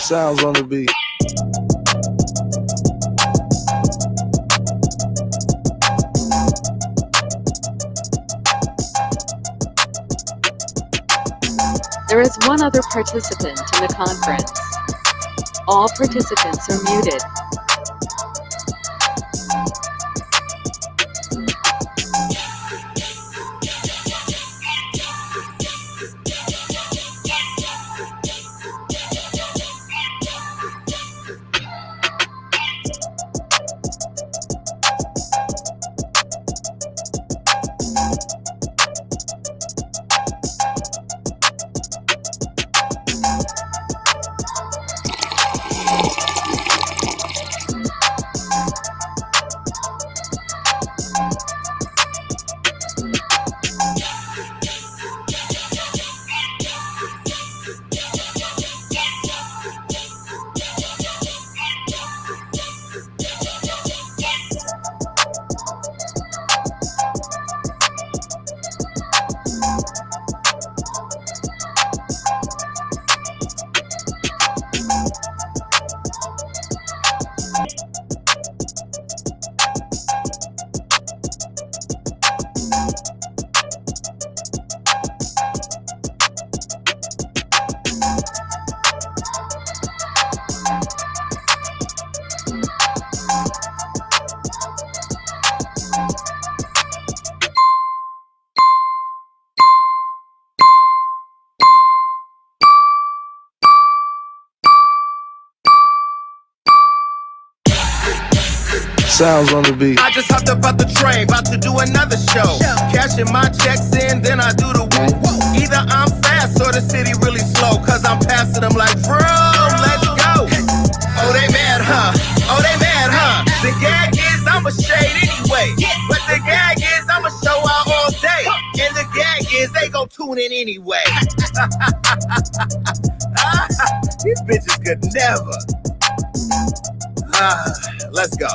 Sounds on the beat. There is one other participant in the conference. All participants are muted. Sounds on the beat. I just hopped up out the train, about to do another show. Cashing my checks in, then I do the woo. Either I'm fast or the city really slow, cause I'm passing them like, bro, let's go. Oh, they mad, huh? Oh, they mad, huh? The gag is I'm a shade anyway. But the gag is I'm a show out all day. And the gag is they gon' tune in anyway. These bitches could never. Let's go.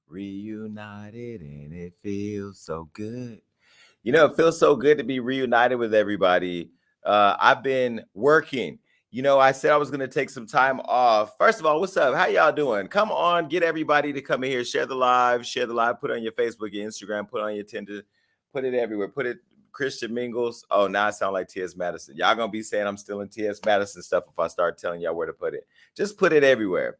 Reunited and it feels so good. You know, it feels so good to be reunited with everybody. I've been working. You know, I said I was going to take some time off. First of all, what's up? How y'all doing? Come on, get everybody to come in here. Share the live, put it on your Facebook, your Instagram, put it on your Tinder, put it everywhere. Put it Christian Mingles. Oh, now I sound like T.S. Madison. Y'all going to be saying I'm still in T.S. Madison stuff if I start telling y'all where to put it. Just put it everywhere.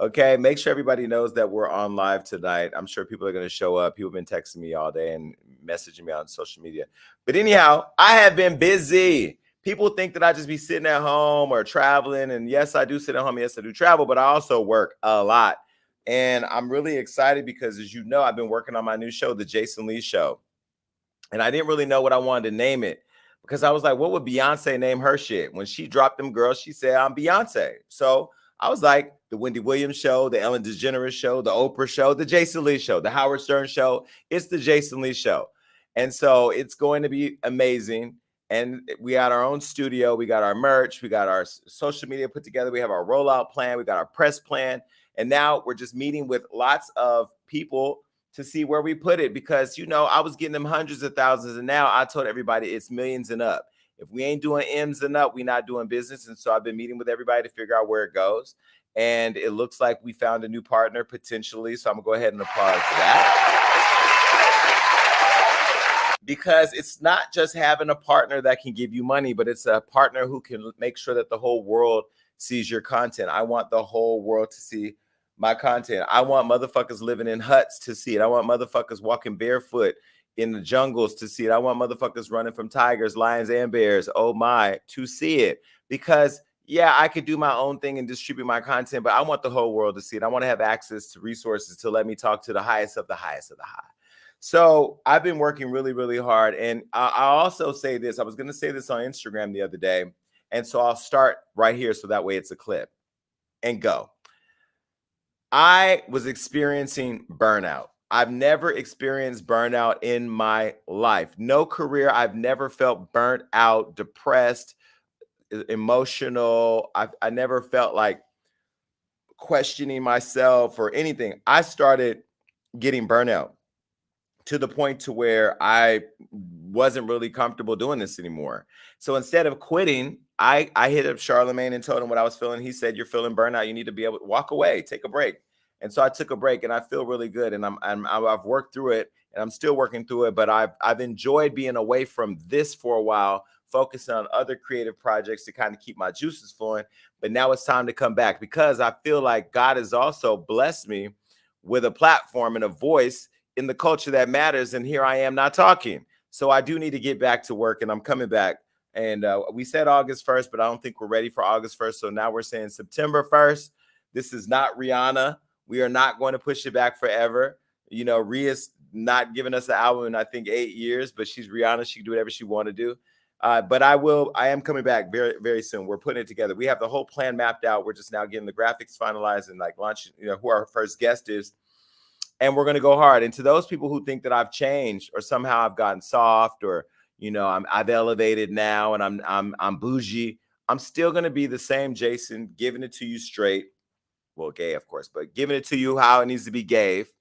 Okay, make sure everybody knows that we're on live tonight. I'm sure people are going to show up. People have been texting me all day and messaging me on social media. But anyhow, I have been busy. People think that I just be sitting at home or traveling. And yes, I do sit at home. Yes, I do travel, but I also work a lot. And I'm really excited because, as you know, I've been working on my new show, The Jason Lee Show. And I didn't really know what I wanted to name it because I was like, what would Beyonce name her shit? When she dropped them girls, she said, I'm Beyonce. So I was like, the Wendy Williams Show, the Ellen DeGeneres Show, the Oprah Show, the Jason Lee Show, the Howard Stern Show. It's the Jason Lee Show. And so it's going to be amazing. And we got our own studio. We got our merch. We got our social media put together. We have our rollout plan. We got our press plan. And now we're just meeting with lots of people to see where we put it. Because, you know, I was getting them hundreds of thousands. And now I told everybody it's millions and up. If we ain't doing M's and up, we're not doing business. And so I've been meeting with everybody to figure out where it goes. And it looks like we found a new partner potentially. So I'm going to go ahead and applaud for that. Because it's not just having a partner that can give you money, but it's a partner who can make sure that the whole world sees your content. I want the whole world to see my content. I want motherfuckers living in huts to see it. I want motherfuckers walking barefoot in the jungles to see it. I want motherfuckers running from tigers, lions, and bears, oh my, to see it. Because yeah, I could do my own thing and distribute my content, but I want the whole world to see it. I want to have access to resources to let me talk to the highest of the highest of the high. So I've been working really, really hard. And I also say this, I was going to say this on Instagram the other day. And so I'll start right here. So that way it's a clip and go. I was experiencing burnout. I've never experienced burnout in my life. No career. I've never felt burnt out, depressed, emotional. I never felt like questioning myself or anything. I started getting burnout to the point to where I wasn't really comfortable doing this anymore. So instead of quitting, I hit up Charlemagne and told him what I was feeling. He said, "You're feeling burnout. You need to be able to walk away, take a break." And so I took a break, and I feel really good. And I've worked through it, and I'm still working through it. But I've enjoyed being away from this for a while, focusing on other creative projects to kind of keep my juices flowing. But now it's time to come back because I feel like God has also blessed me with a platform and a voice in the culture that matters. And here I am not talking. So I do need to get back to work, and I'm coming back. And we said August 1st, but I don't think we're ready for August 1st. So now we're saying September 1st. This is not Rihanna. We are not going to push it back forever. You know, Rhea's not giving us an album in, I think, 8 years, but she's Rihanna. She can do whatever she want to do. But I am coming back very, very soon. We're putting it together. We have the whole plan mapped out. We're just now getting the graphics finalized and like launching, you know, who our first guest is. And we're going to go hard. And to those people who think that I've changed or somehow I've gotten soft or, you know, I've elevated now and I'm bougie, I'm still going to be the same Jason, giving it to you straight. Well, gay, of course, but giving it to you how it needs to be gave.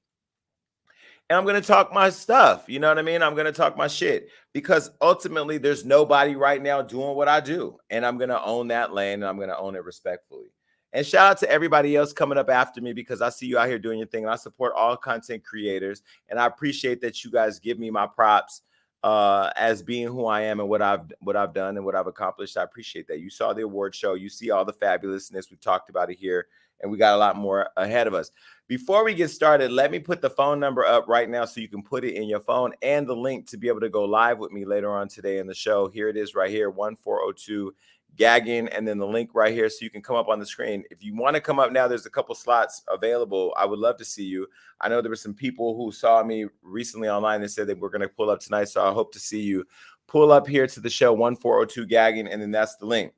And I'm going to talk my stuff. You know what I mean? I'm going to talk my shit because ultimately there's nobody right now doing what I do. And I'm going to own that lane and I'm going to own it respectfully. And shout out to everybody else coming up after me because I see you out here doing your thing. And I support all content creators. And I appreciate that you guys give me my props as being who I am and what I've done and what I've accomplished. I appreciate that. You saw the award show. You see all the fabulousness. We talked about it here. And we got a lot more ahead of us. Before we get started, let me put the phone number up right now so you can put it in your phone and the link to be able to go live with me later on today in the show. Here it is right here, 1402 gagging, and then the link right here so you can come up on the screen. If you want to come up now, there's a couple slots available. I would love to see you. I know there were some people who saw me recently online and said that we're going to pull up tonight, so I hope to see you. Pull up here to the show, 1402 gagging, and then that's the link.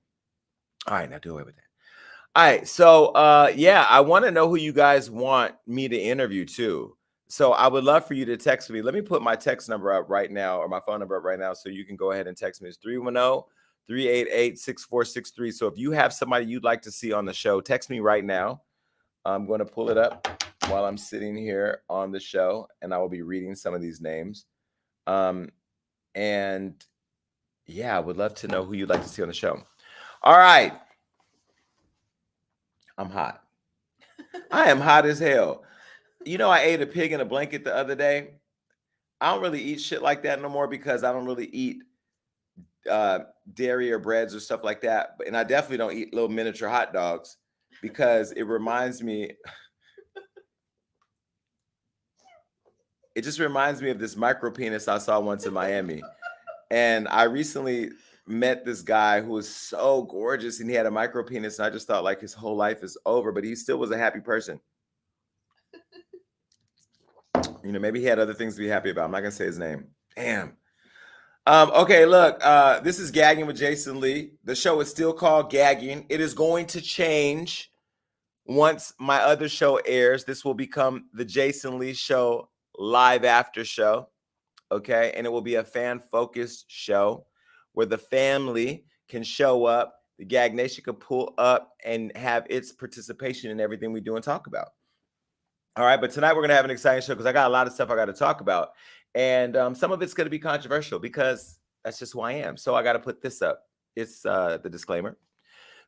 All right, now do away with that. All right, so yeah, I want to know who you guys want me to interview too. So I would love for you to text me. Let me put my text number up right now, or my phone number up right now, so you can go ahead and text me. It's 310-388-6463. So if you have somebody you'd like to see on the show, text me right now. I'm going to pull it up while I'm sitting here on the show, and I will be reading some of these names. And yeah, I would love to know who you'd like to see on the show. All right. I'm hot. I am hot as hell. You know, I ate a pig in a blanket the other day. I don't really eat shit like that no more because I don't really eat dairy or breads or stuff like that. And I definitely don't eat little miniature hot dogs because it reminds me, it just reminds me of this micro penis I saw once in Miami. And I recently met this guy who was so gorgeous and he had a micro penis. And I just thought like his whole life is over, but he still was a happy person. You know, maybe he had other things to be happy about. I'm not going to say his name. Damn. Okay, look, this is Gagging with Jason Lee. The show is still called Gagging. It is going to change once my other show airs. This will become the Jason Lee Show live after show. Okay, and it will be a fan-focused show where the family can show up, the Gag Nation can pull up and have its participation in everything we do and talk about. All right, but tonight we're going to have an exciting show because I got a lot of stuff I got to talk about. And some of it's going to be controversial because that's just who I am. So I got to put this up. It's the disclaimer.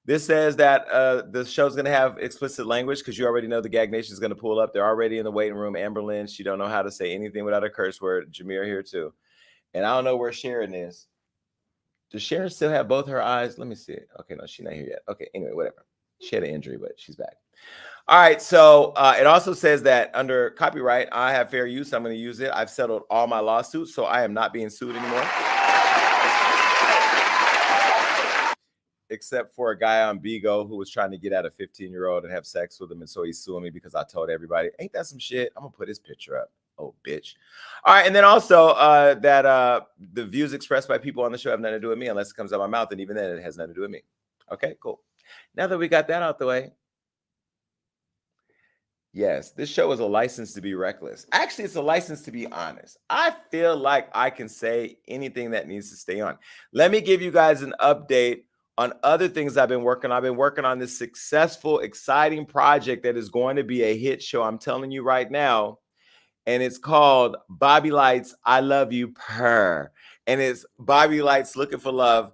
This says that the show's going to have explicit language because you already know the Gag Nation is going to pull up. They're already in the waiting room. Amber Lynn, she don't know how to say anything without a curse word. Jameer here too. And I don't know where Sharon is. Does Sharon still have both her eyes? Let me see it. Okay, no, she's not here yet. Okay, anyway, whatever. She had an injury, but she's back. All right, so it also says that under copyright, I have fair use. I'm going to use it. I've settled all my lawsuits, so I am not being sued anymore. Except for a guy on Bigo who was trying to get at a 15-year-old and have sex with him, and so he's suing me because I told everybody, ain't that some shit? I'm going to put his picture up. Oh, bitch. All right, and then also that the views expressed by people on the show have nothing to do with me unless it comes out of my mouth, and even then it has nothing to do with me. Okay, cool. Now that we got that out the way, Yes, this show is a license to be reckless. Actually, it's a license to be honest. I feel like I can say anything that needs to stay on. Let me give you guys an update on other things I've been working on. I've been working on this successful, exciting project that is going to be a hit show. I'm telling you right now. And it's called Bobby Lights, I Love You, Purr. And it's Bobby Lights Looking for Love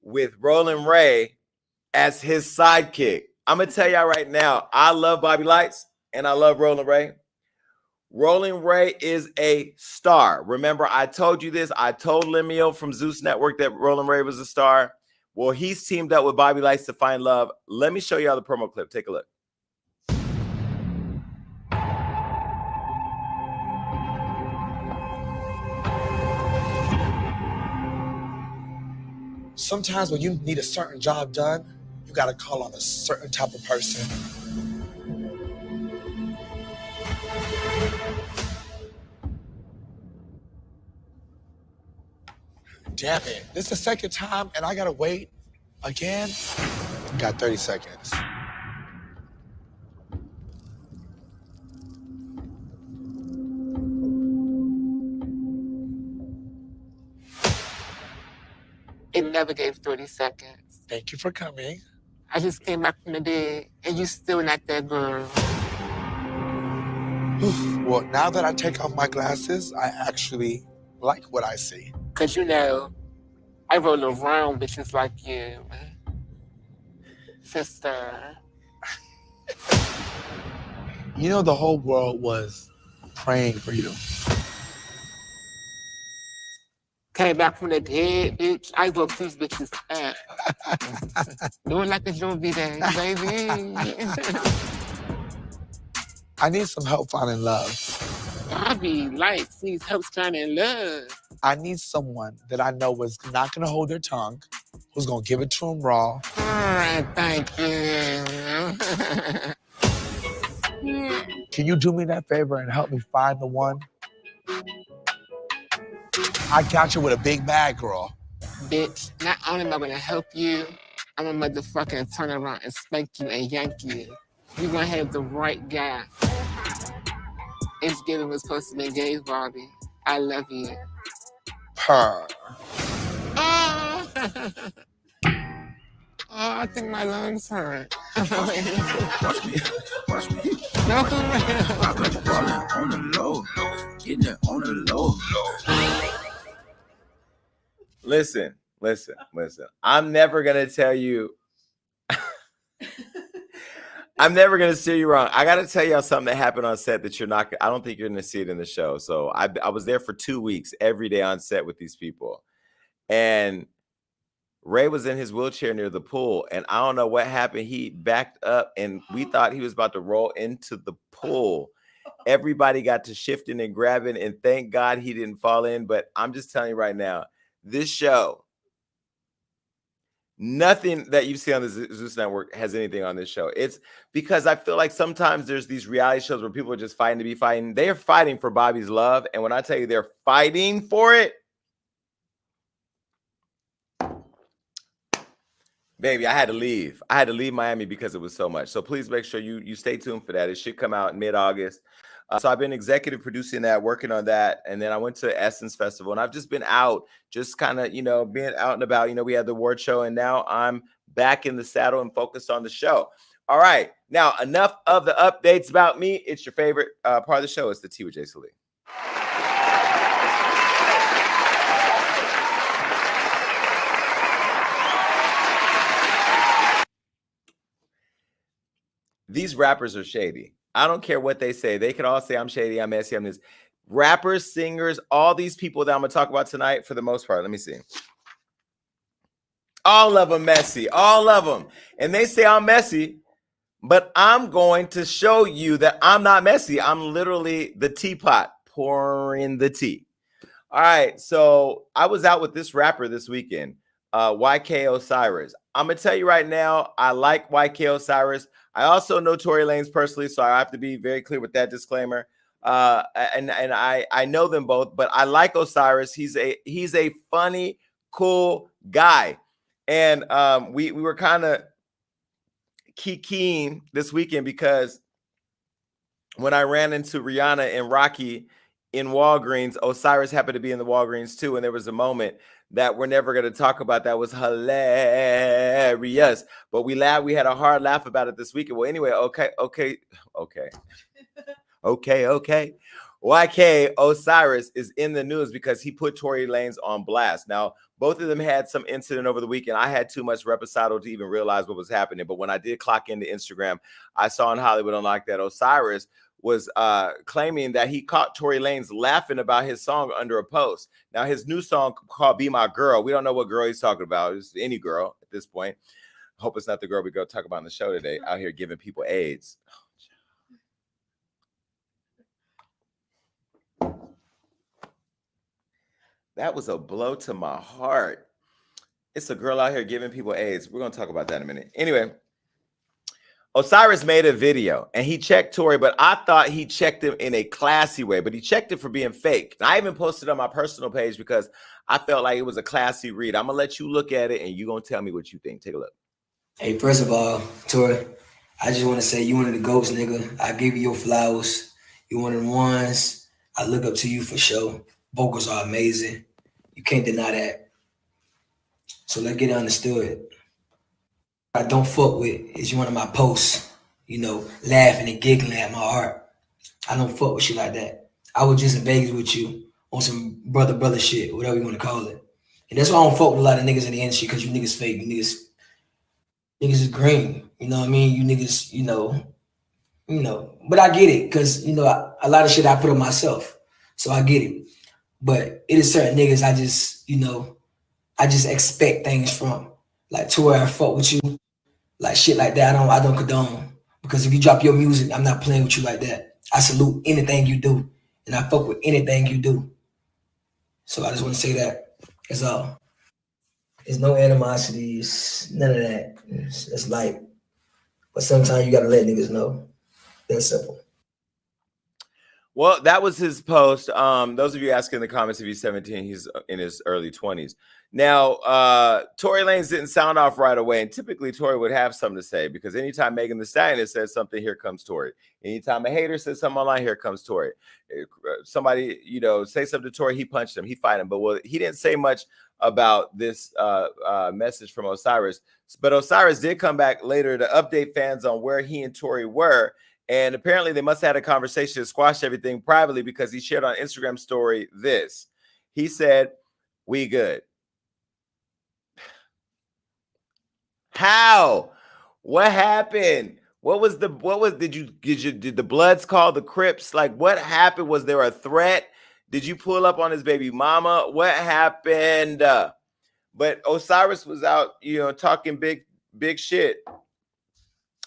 with Roland Ray as his sidekick. I'm going to tell y'all right now, I love Bobby Lights and I love Roland Ray. Roland Ray is a star. Remember, I told you this. I told Lemuel from Zeus Network that Roland Ray was a star. Well, he's teamed up with Bobby Lights to find love. Let me show y'all the promo clip. Take a look. Sometimes when you need a certain job done, you got to call on a certain type of person. Damn it. This is the second time and I got to wait again? Got 30 seconds. It never gave 30 seconds. Thank you for coming. I just came back from the bed, and you still not that girl. Well, now that I take off my glasses, I actually like what I see. Because, I roll around bitches like you. Sister. The whole world was praying for you. Came back from the dead, bitch. I woke these bitches up. Do it like a movie day, baby. I need some help finding love. Bobby Lights needs help finding love. I need someone that I know is not going to hold their tongue, who's going to give it to them raw. All right, thank you. Can you do me that favor and help me find the one? I got you with a big bag, girl. Bitch, not only am I gonna help you, I'm gonna motherfucking turn around and spank you and yank you. You gonna have the right guy. It's giving was supposed to be gay, Bobby. I love you. Purr. Oh, I think my lungs hurt. Watch me. No, I've been ballin' on the low, getting it on the low. Listen. I'm never going to tell you. I'm never going to steer you wrong. I got to tell y'all something that happened on set that I don't think you're going to see it in the show. So I was there for 2 weeks, every day on set with these people. And Ray was in his wheelchair near the pool. And I don't know what happened. He backed up and we thought he was about to roll into the pool. Everybody got to shifting and grabbing. And thank God he didn't fall in. But I'm just telling you right now, this show, nothing that you see on the Zeus Network has anything on this show. It's because I feel like sometimes there's these reality shows where people are just fighting to be fighting. They're fighting for Bobby's love. And when I tell you they're fighting for it, baby, I had to leave. I had to leave Miami because it was so much. So please make sure you stay tuned for that. It should come out in mid-August. So I've been executive producing that, working on that. And then I went to Essence Festival and I've just been out, just kind of, being out and about. We had the award show and now I'm back in the saddle and focused on the show. All right. Now, enough of the updates about me. It's your favorite part of the show. It's the Tea with Jay Salee. These rappers are shady. I don't care what they say. They can all say I'm shady, I'm messy, I'm this. Rappers, singers, all these people that I'm going to talk about tonight, for the most part, let me see. All of them messy. All of them. And they say I'm messy, but I'm going to show you that I'm not messy. I'm literally the teapot pouring the tea. All right. So I was out with this rapper this weekend, YK Osiris. I'm going to tell you right now, I like YK Osiris. I also know Tory Lanez personally, so I have to be very clear with that disclaimer. And I know them both, but I like Osiris. He's a funny, cool guy. And we were kind of kikiing this weekend because when I ran into Rihanna and Rocky in Walgreens, Osiris happened to be in the Walgreens too. And there was a moment that we're never going to talk about that was hilarious. But we laughed. We had a hard laugh about it this weekend. Well, anyway, okay. YK Osiris is in the news because he put Tory Lanez on blast. Now, both of them had some incident over the weekend. I had too much reposado to even realize what was happening. But when I did clock into Instagram, I saw in Hollywood Unlocked that Osiris was claiming that he caught Tory Lanez laughing about his song under a post. Now, his new song called Be My Girl, we don't know what girl he's talking about. It's any girl at this point. Hope it's not the girl we go talk about on the show today, out here giving people AIDS. That was a blow to my heart. It's a girl out here giving people AIDS. We're going to talk about that in a minute. Anyway, Osiris made a video and he checked Tory, but I thought he checked him in a classy way, but he checked it for being fake. And I even posted on my personal page because I felt like it was a classy read. I'm going to let you look at it and you're going to tell me what you think. Take a look. Hey, first of all, Tory, I just want to say you one of the GOATs, nigga. I give you your flowers. You one of the ones. I look up to you for sure. Vocals are amazing. You can't deny that. So let's get it understood. I don't fuck with is you one of my posts, you know, laughing and giggling at my art. I don't fuck with you like that. I was just in Vegas with you on some brother shit, whatever you want to call it. And that's why I don't fuck with a lot of niggas in the industry, because you niggas fake. You niggas is green. You know what I mean? You niggas, you know. But I get it, because, you know, a lot of shit I put on myself. So I get it. But it is certain niggas I just, you know, I just expect things from. Like, to where I fuck with you. Like, shit like that, I don't condone. Because if you drop your music, I'm not playing with you like that. I salute anything you do. And I fuck with anything you do. So I just want to say that. That's all. There's no animosities, none of that. It's light. But sometimes you got to let niggas know. That's simple. Well, that was his post. Those of you asking in the comments if he's 17, he's in his early 20s. Now, Tory Lanez didn't sound off right away, and typically Tory would have something to say, because anytime Megan Thee Stallion says something, here comes Tory. Anytime a hater says something online, here comes Tory. Somebody, you know, say something to Tory, he punched him, he fight him. But well, he didn't say much about this message from Osiris. But Osiris did come back later to update fans on where he and Tory were. And apparently they must have had a conversation to squash everything privately, because he shared on Instagram story this. He said, "We good." How? What happened? Did the Bloods call the Crips? Like, what happened? Was there a threat? Did you pull up on his baby mama? What happened? But Osiris was out, you know, talking big shit.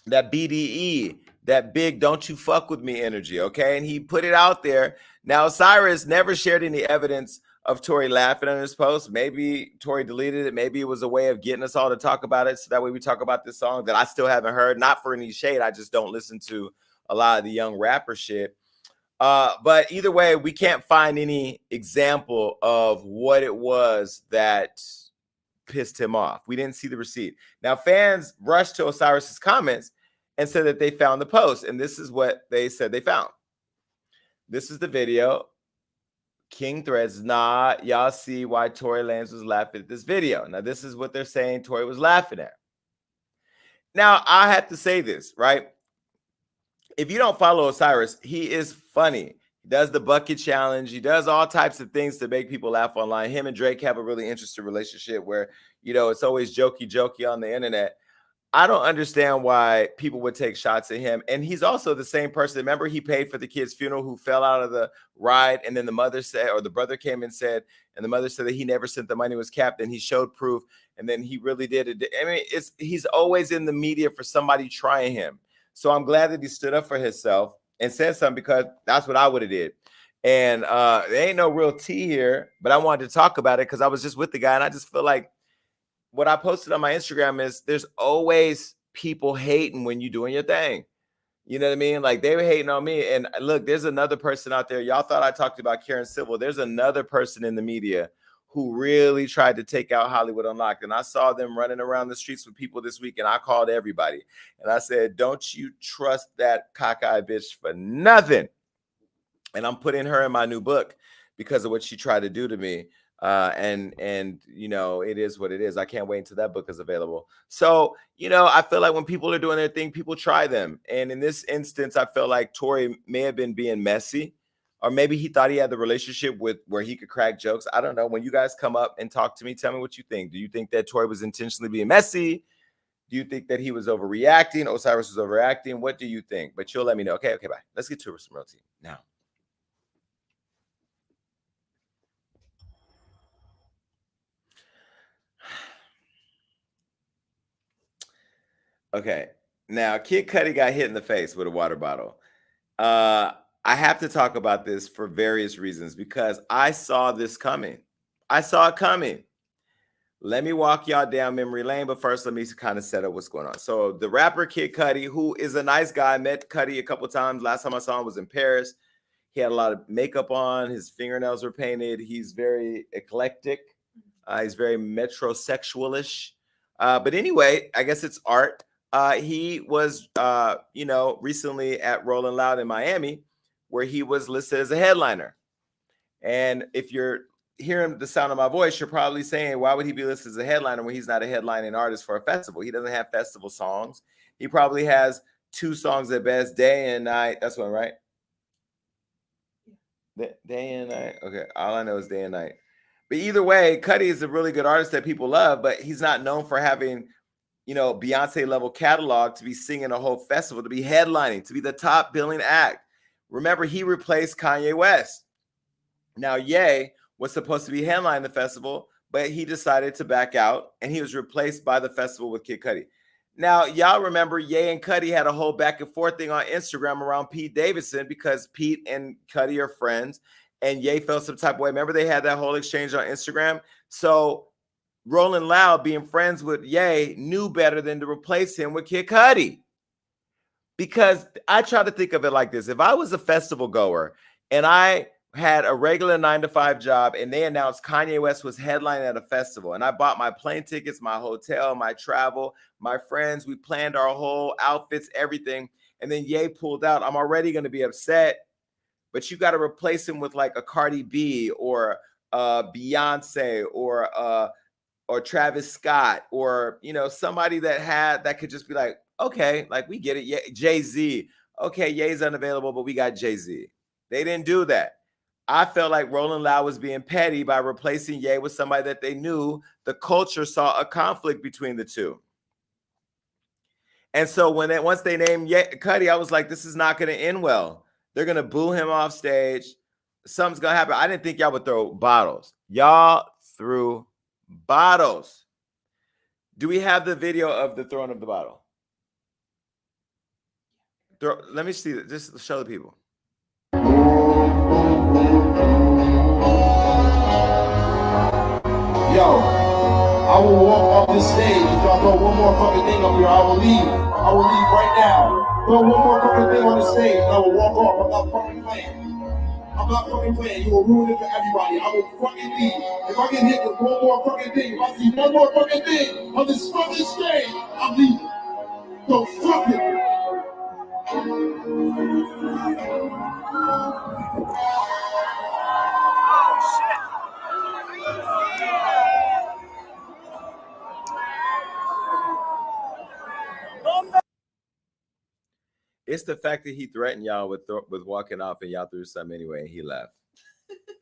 That BDE, that big don't you fuck with me energy, okay? And he put it out there. Now, Osiris never shared any evidence of Tory laughing on his post. Maybe Tory deleted it. Maybe it was a way of getting us all to talk about it, so that way we talk about this song that I still haven't heard. Not for any shade. I just don't listen to a lot of the young rapper shit. But either way, we can't find any example of what it was that pissed him off. We didn't see the receipt. Now, fans rushed to Osiris's comments and said that they found the post. And this is what they said they found. This is the video. King Threads, nah, y'all see why Tory Lanez was laughing at this video. Now, this is what they're saying Tory was laughing at. Now, I have to say this, right? If you don't follow Osiris, he is funny. He does the bucket challenge. He does all types of things to make people laugh online. Him and Drake have a really interesting relationship where, you know, it's always jokey on the internet. I don't understand why people would take shots at him. And he's also the same person. Remember, he paid for the kid's funeral who fell out of the ride. And then the mother said, or the brother came and said, and the mother said that he never sent the money, was capped, and he showed proof. And then he really did it. I mean, he's always in the media for somebody trying him. So I'm glad that he stood up for himself and said something, because that's what I would have did. And there ain't no real tea here, but I wanted to talk about it because I was just with the guy, and I just feel like what I posted on my Instagram is there's always people hating when you're doing your thing. You know what I mean? Like, they were hating on me. And look, there's another person out there. Y'all thought I talked about Karen Civil. There's another person in the media who really tried to take out Hollywood Unlocked. And I saw them running around the streets with people this week, and I called everybody. And I said, don't you trust that cockeyed bitch for nothing. And I'm putting her in my new book because of what she tried to do to me. And you know, it is what it is. I can't wait until that book is available. So, you know, I feel like when people are doing their thing, people try them. And in this instance, I feel like Tory may have been being messy, or maybe he thought he had the relationship with where he could crack jokes. I don't know. When you guys come up and talk to me, tell me what you think. Do you think that Tory was intentionally being messy? Do you think that he was overreacting? Osiris was overreacting? What do you think? But you'll let me know. Okay, bye. Let's get to some real tea now. Okay, now Kid Cudi got hit in the face with a water bottle. I have to talk about this for various reasons because I saw this coming. I saw it coming. Let me walk y'all down memory lane, but first let me kind of set up what's going on. So the rapper Kid Cudi, who is a nice guy, I met Cudi a couple of times. Last time I saw him was in Paris. He had a lot of makeup on. His fingernails were painted. He's very eclectic. He's very metrosexualish. But anyway, I guess it's art. He was, you know, recently at Rolling Loud in Miami, where he was listed as a headliner. And if you're hearing the sound of my voice, you're probably saying, why would he be listed as a headliner when he's not a headlining artist for a festival? He doesn't have festival songs. He probably has 2 songs at best, Day and Night. That's one, right? Day and Night. Okay, all I know is Day and Night. But either way, Cudi is a really good artist that people love, but he's not known for having, you know, Beyonce level catalog to be singing a whole festival, to be headlining, to be the top billing act. Remember, he replaced Kanye West. Now, Ye was supposed to be headlining the festival, but he decided to back out, and he was replaced by the festival with Kid Cudi. Now, y'all remember Ye and Cudi had a whole back and forth thing on Instagram around Pete Davidson because Pete and Cudi are friends, and Ye felt some type of way. Remember they had that whole exchange on Instagram? So Rolling Loud, being friends with Ye, knew better than to replace him with Kid Cudi. Because I try to think of it like this. If I was a festival goer and I had a regular 9-to-5 job and they announced Kanye West was headlining at a festival and I bought my plane tickets, my hotel, my travel, my friends, we planned our whole outfits, everything, and then Ye pulled out, I'm already going to be upset. But you got to replace him with like a Cardi B or Beyonce or Travis Scott, or, you know, somebody that could just be like, okay, like we get it. Yeah, Jay-Z. Okay, Ye's unavailable, but we got Jay-Z. They didn't do that. I felt like Rolling Loud was being petty by replacing Ye with somebody that they knew the culture saw a conflict between the two. And so once they named Cudi, I was like, this is not going to end well. They're going to boo him off stage. Something's going to happen. I didn't think y'all would throw bottles. Y'all threw bottles. Do we have the video of the throwing of the bottle? Let me see. Just show the people. Yo, I will walk off this stage. If y'all throw one more fucking thing up here, I will leave. I will leave right now. Throw one more fucking thing on the stage and I will walk off. I'm not fucking playing. I'm not fucking playing. You will ruin it for everybody. I will fucking leave. If I get hit with one more fucking thing, if I see one more fucking thing on this fucking stage, I'm leaving. So fuck it. It's the fact that he threatened y'all with walking off and y'all threw something anyway and he left.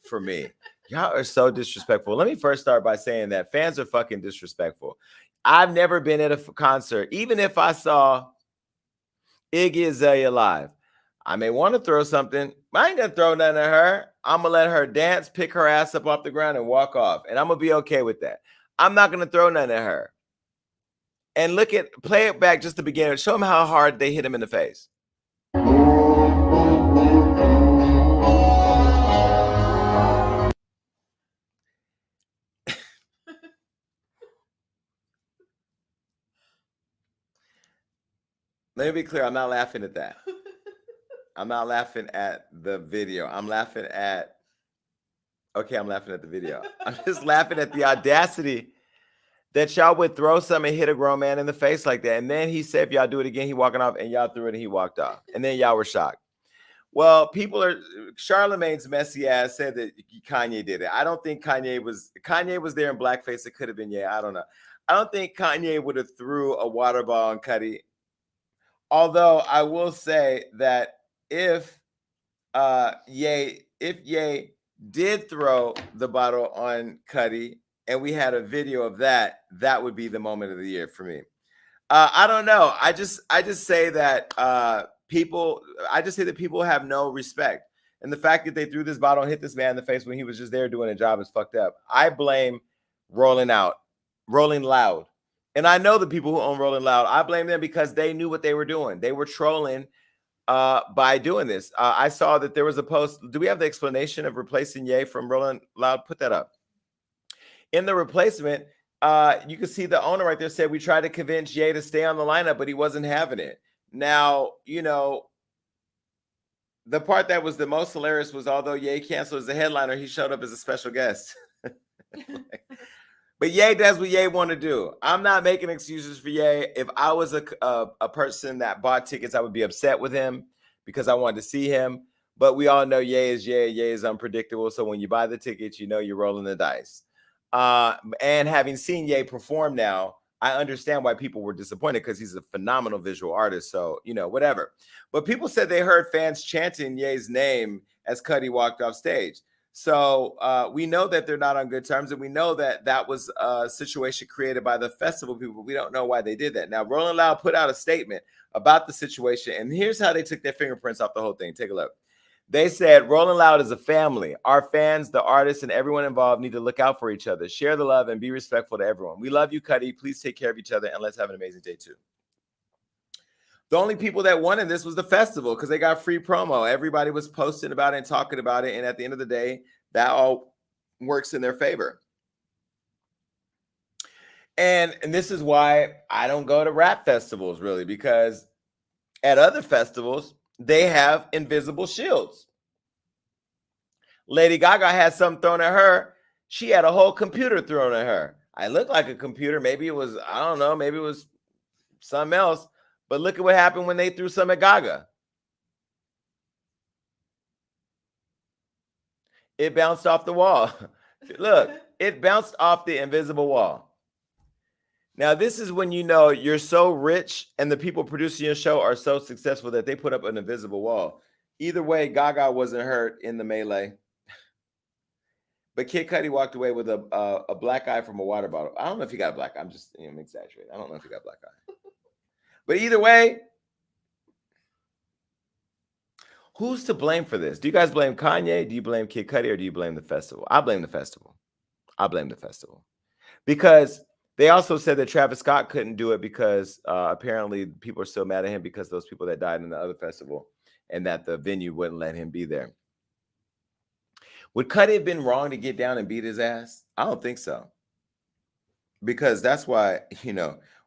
For me, y'all are so disrespectful. Let me first start by saying that fans are fucking disrespectful. I've never been at a concert, even if I saw Iggy Azalea live. I may want to throw something, but I ain't gonna throw nothing at her. I'm gonna let her dance, pick her ass up off the ground, and walk off. And I'm gonna be okay with that. I'm not gonna throw nothing at her. And play it back just to begin. Show him how hard they hit him in the face. Let me be clear. I'm not laughing at that. I'm not laughing at the video. I'm laughing at Okay, I'm laughing at the video. I'm just laughing at the audacity that y'all would throw something and hit a grown man in the face like that. And then he said, if y'all do it again, he walking off, and y'all threw it and he walked off. And then y'all were shocked. Well, Charlamagne's messy ass said that Kanye did it. I don't think Kanye was there in blackface. It could have been, I don't know. I don't think Kanye would have threw a water ball on Cudi. Although I will say that if Ye did throw the bottle on Cudi and we had a video of that, that would be the moment of the year for me. I don't know. I just say that people have no respect. And the fact that they threw this bottle and hit this man in the face when he was just there doing a job is fucked up. I blame Rolling Loud. And I know the people who own Rolling Loud. I blame them because they knew what they were doing. They were trolling by doing this. I saw that there was a post. Do we have the explanation of replacing Ye from Rolling Loud? Put that up. In the replacement, you can see the owner right there said, we tried to convince Ye to stay on the lineup, but he wasn't having it. Now, the part that was the most hilarious was, although Ye canceled as a headliner, he showed up as a special guest. But Ye does what Ye want to do. I'm not making excuses for Ye. If I was a person that bought tickets, I would be upset with him because I wanted to see him. But we all know Ye is Ye. Ye is unpredictable. So when you buy the tickets, you're rolling the dice. And having seen Ye perform now, I understand why people were disappointed because he's a phenomenal visual artist. So, whatever. But people said they heard fans chanting Ye's name as Cudi walked off stage. So we know that they're not on good terms, and we know that that was a situation created by the festival people. We don't know why they did that. Now, Rolling Loud put out a statement about the situation, and here's how they took their fingerprints off the whole thing. Take a look. They said, Rolling Loud is a family. Our fans, the artists, and everyone involved need to look out for each other, share the love, and be respectful to everyone. We love you, Cudi. Please take care of each other, and let's have an amazing day, too. The only people that wanted this was the festival because they got free promo. Everybody was posting about it and talking about it. And at the end of the day, that all works in their favor. And this is why I don't go to rap festivals, really, because at other festivals, they have invisible shields. Lady Gaga had something thrown at her. She had a whole computer thrown at her. I look like a computer. Maybe it was, I don't know, maybe it was something else. But look at what happened when they threw some at Gaga. It bounced off the wall. Look, it bounced off the invisible wall. Now, this is when you're so rich and the people producing your show are so successful that they put up an invisible wall. Either way, Gaga wasn't hurt in the melee. But Kid Cudi walked away with a black eye from a water bottle. I don't know if he got a black eye. I'm just exaggerating. I don't know if he got a black eye. But either way, who's to blame for this? Do you guys blame Kanye? Do you blame Kid Cudi? Or do you blame the festival? I blame the festival. Because they also said that Travis Scott couldn't do it because apparently people are still mad at him because those people that died in the other festival and that the venue wouldn't let him be there. Would Cudi have been wrong to get down and beat his ass? I don't think so. Because that's why,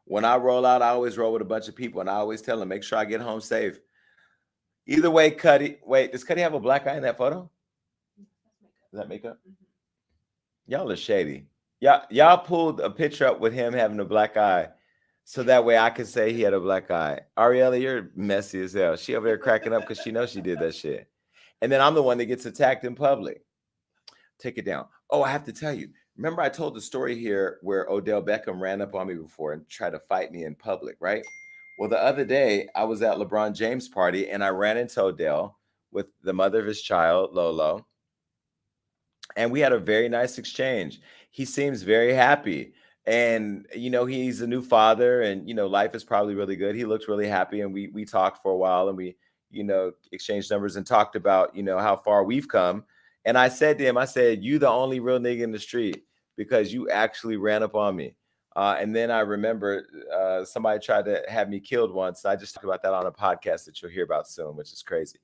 when I roll out, I always roll with a bunch of people, and I always tell them, make sure I get home safe. Either way, Cudi. Wait, does Cudi have a black eye in that photo? Is that makeup? Y'all are shady. Y'all pulled a picture up with him having a black eye, so that way I could say he had a black eye. Ariella, you're messy as hell. She over there cracking up because she knows she did that shit. And then I'm the one that gets attacked in public. Take it down. Oh, I have to tell you. Remember I told the story here where Odell Beckham ran up on me before and tried to fight me in public, right? Well, the other day I was at LeBron James' party and I ran into Odell with the mother of his child, Lolo. And we had a very nice exchange. He seems very happy. And, he's a new father and, life is probably really good. He looks really happy. And we talked for a while and we, exchanged numbers and talked about, how far we've come. And I said to him, you the only real nigga in the street because you actually ran up on me. And then I remember somebody tried to have me killed once. I just talked about that on a podcast that you'll hear about soon, which is crazy.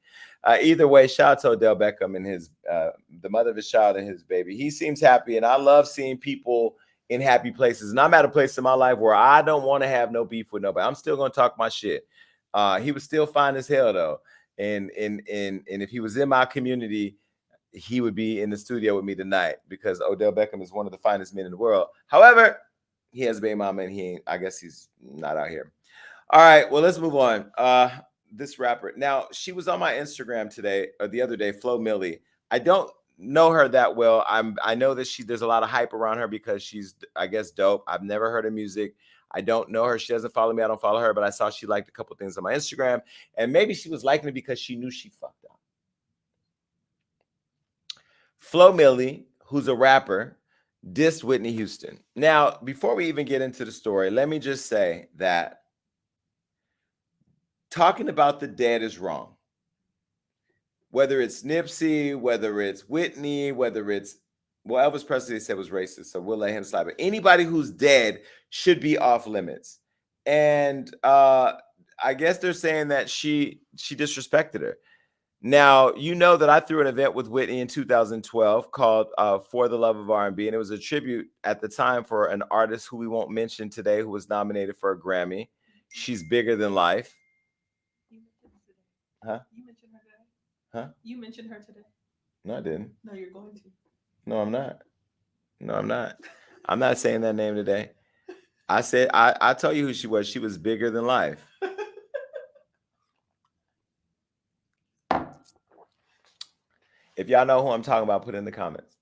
Either way, shout out to Odell Beckham and his the mother of his child and his baby. He seems happy, and I love seeing people in happy places. And I'm at a place in my life where I don't want to have no beef with nobody. I'm still going to talk my shit. He was still fine as hell, though. And if he was in my community, he would be in the studio with me tonight because Odell Beckham is one of the finest men in the world. However, he has a baby mama and I guess he's not out here. All right, well, let's move on. This rapper. Now, she was on my Instagram today or the other day, Flo Milli. I don't know her that well. I know that there's a lot of hype around her because she's, I guess, dope. I've never heard her music. I don't know her. She doesn't follow me. I don't follow her, but I saw she liked a couple things on my Instagram, and maybe she was liking it because she knew she fucked up. Flo Milli, who's a rapper, dissed Whitney Houston. Now, before we even get into the story, let me just say that talking about the dead is wrong. Whether it's Nipsey, whether it's Whitney, whether it's, well, Elvis Presley said was racist, so we'll let him slide. But anybody who's dead should be off limits. And I guess they're saying that she disrespected her. Now, you know that I threw an event with Whitney in 2012 called For the Love of R&B, and it was a tribute at the time for an artist who we won't mention today who was nominated for a Grammy. She's bigger than life. Huh? You mentioned her today. Huh? You mentioned her today. No, I didn't. No, you're going to. No, I'm not. No, I'm not. I'm not saying that name today. I said, I tell you who she was. She was bigger than life. If y'all know who I'm talking about, put it in the comments.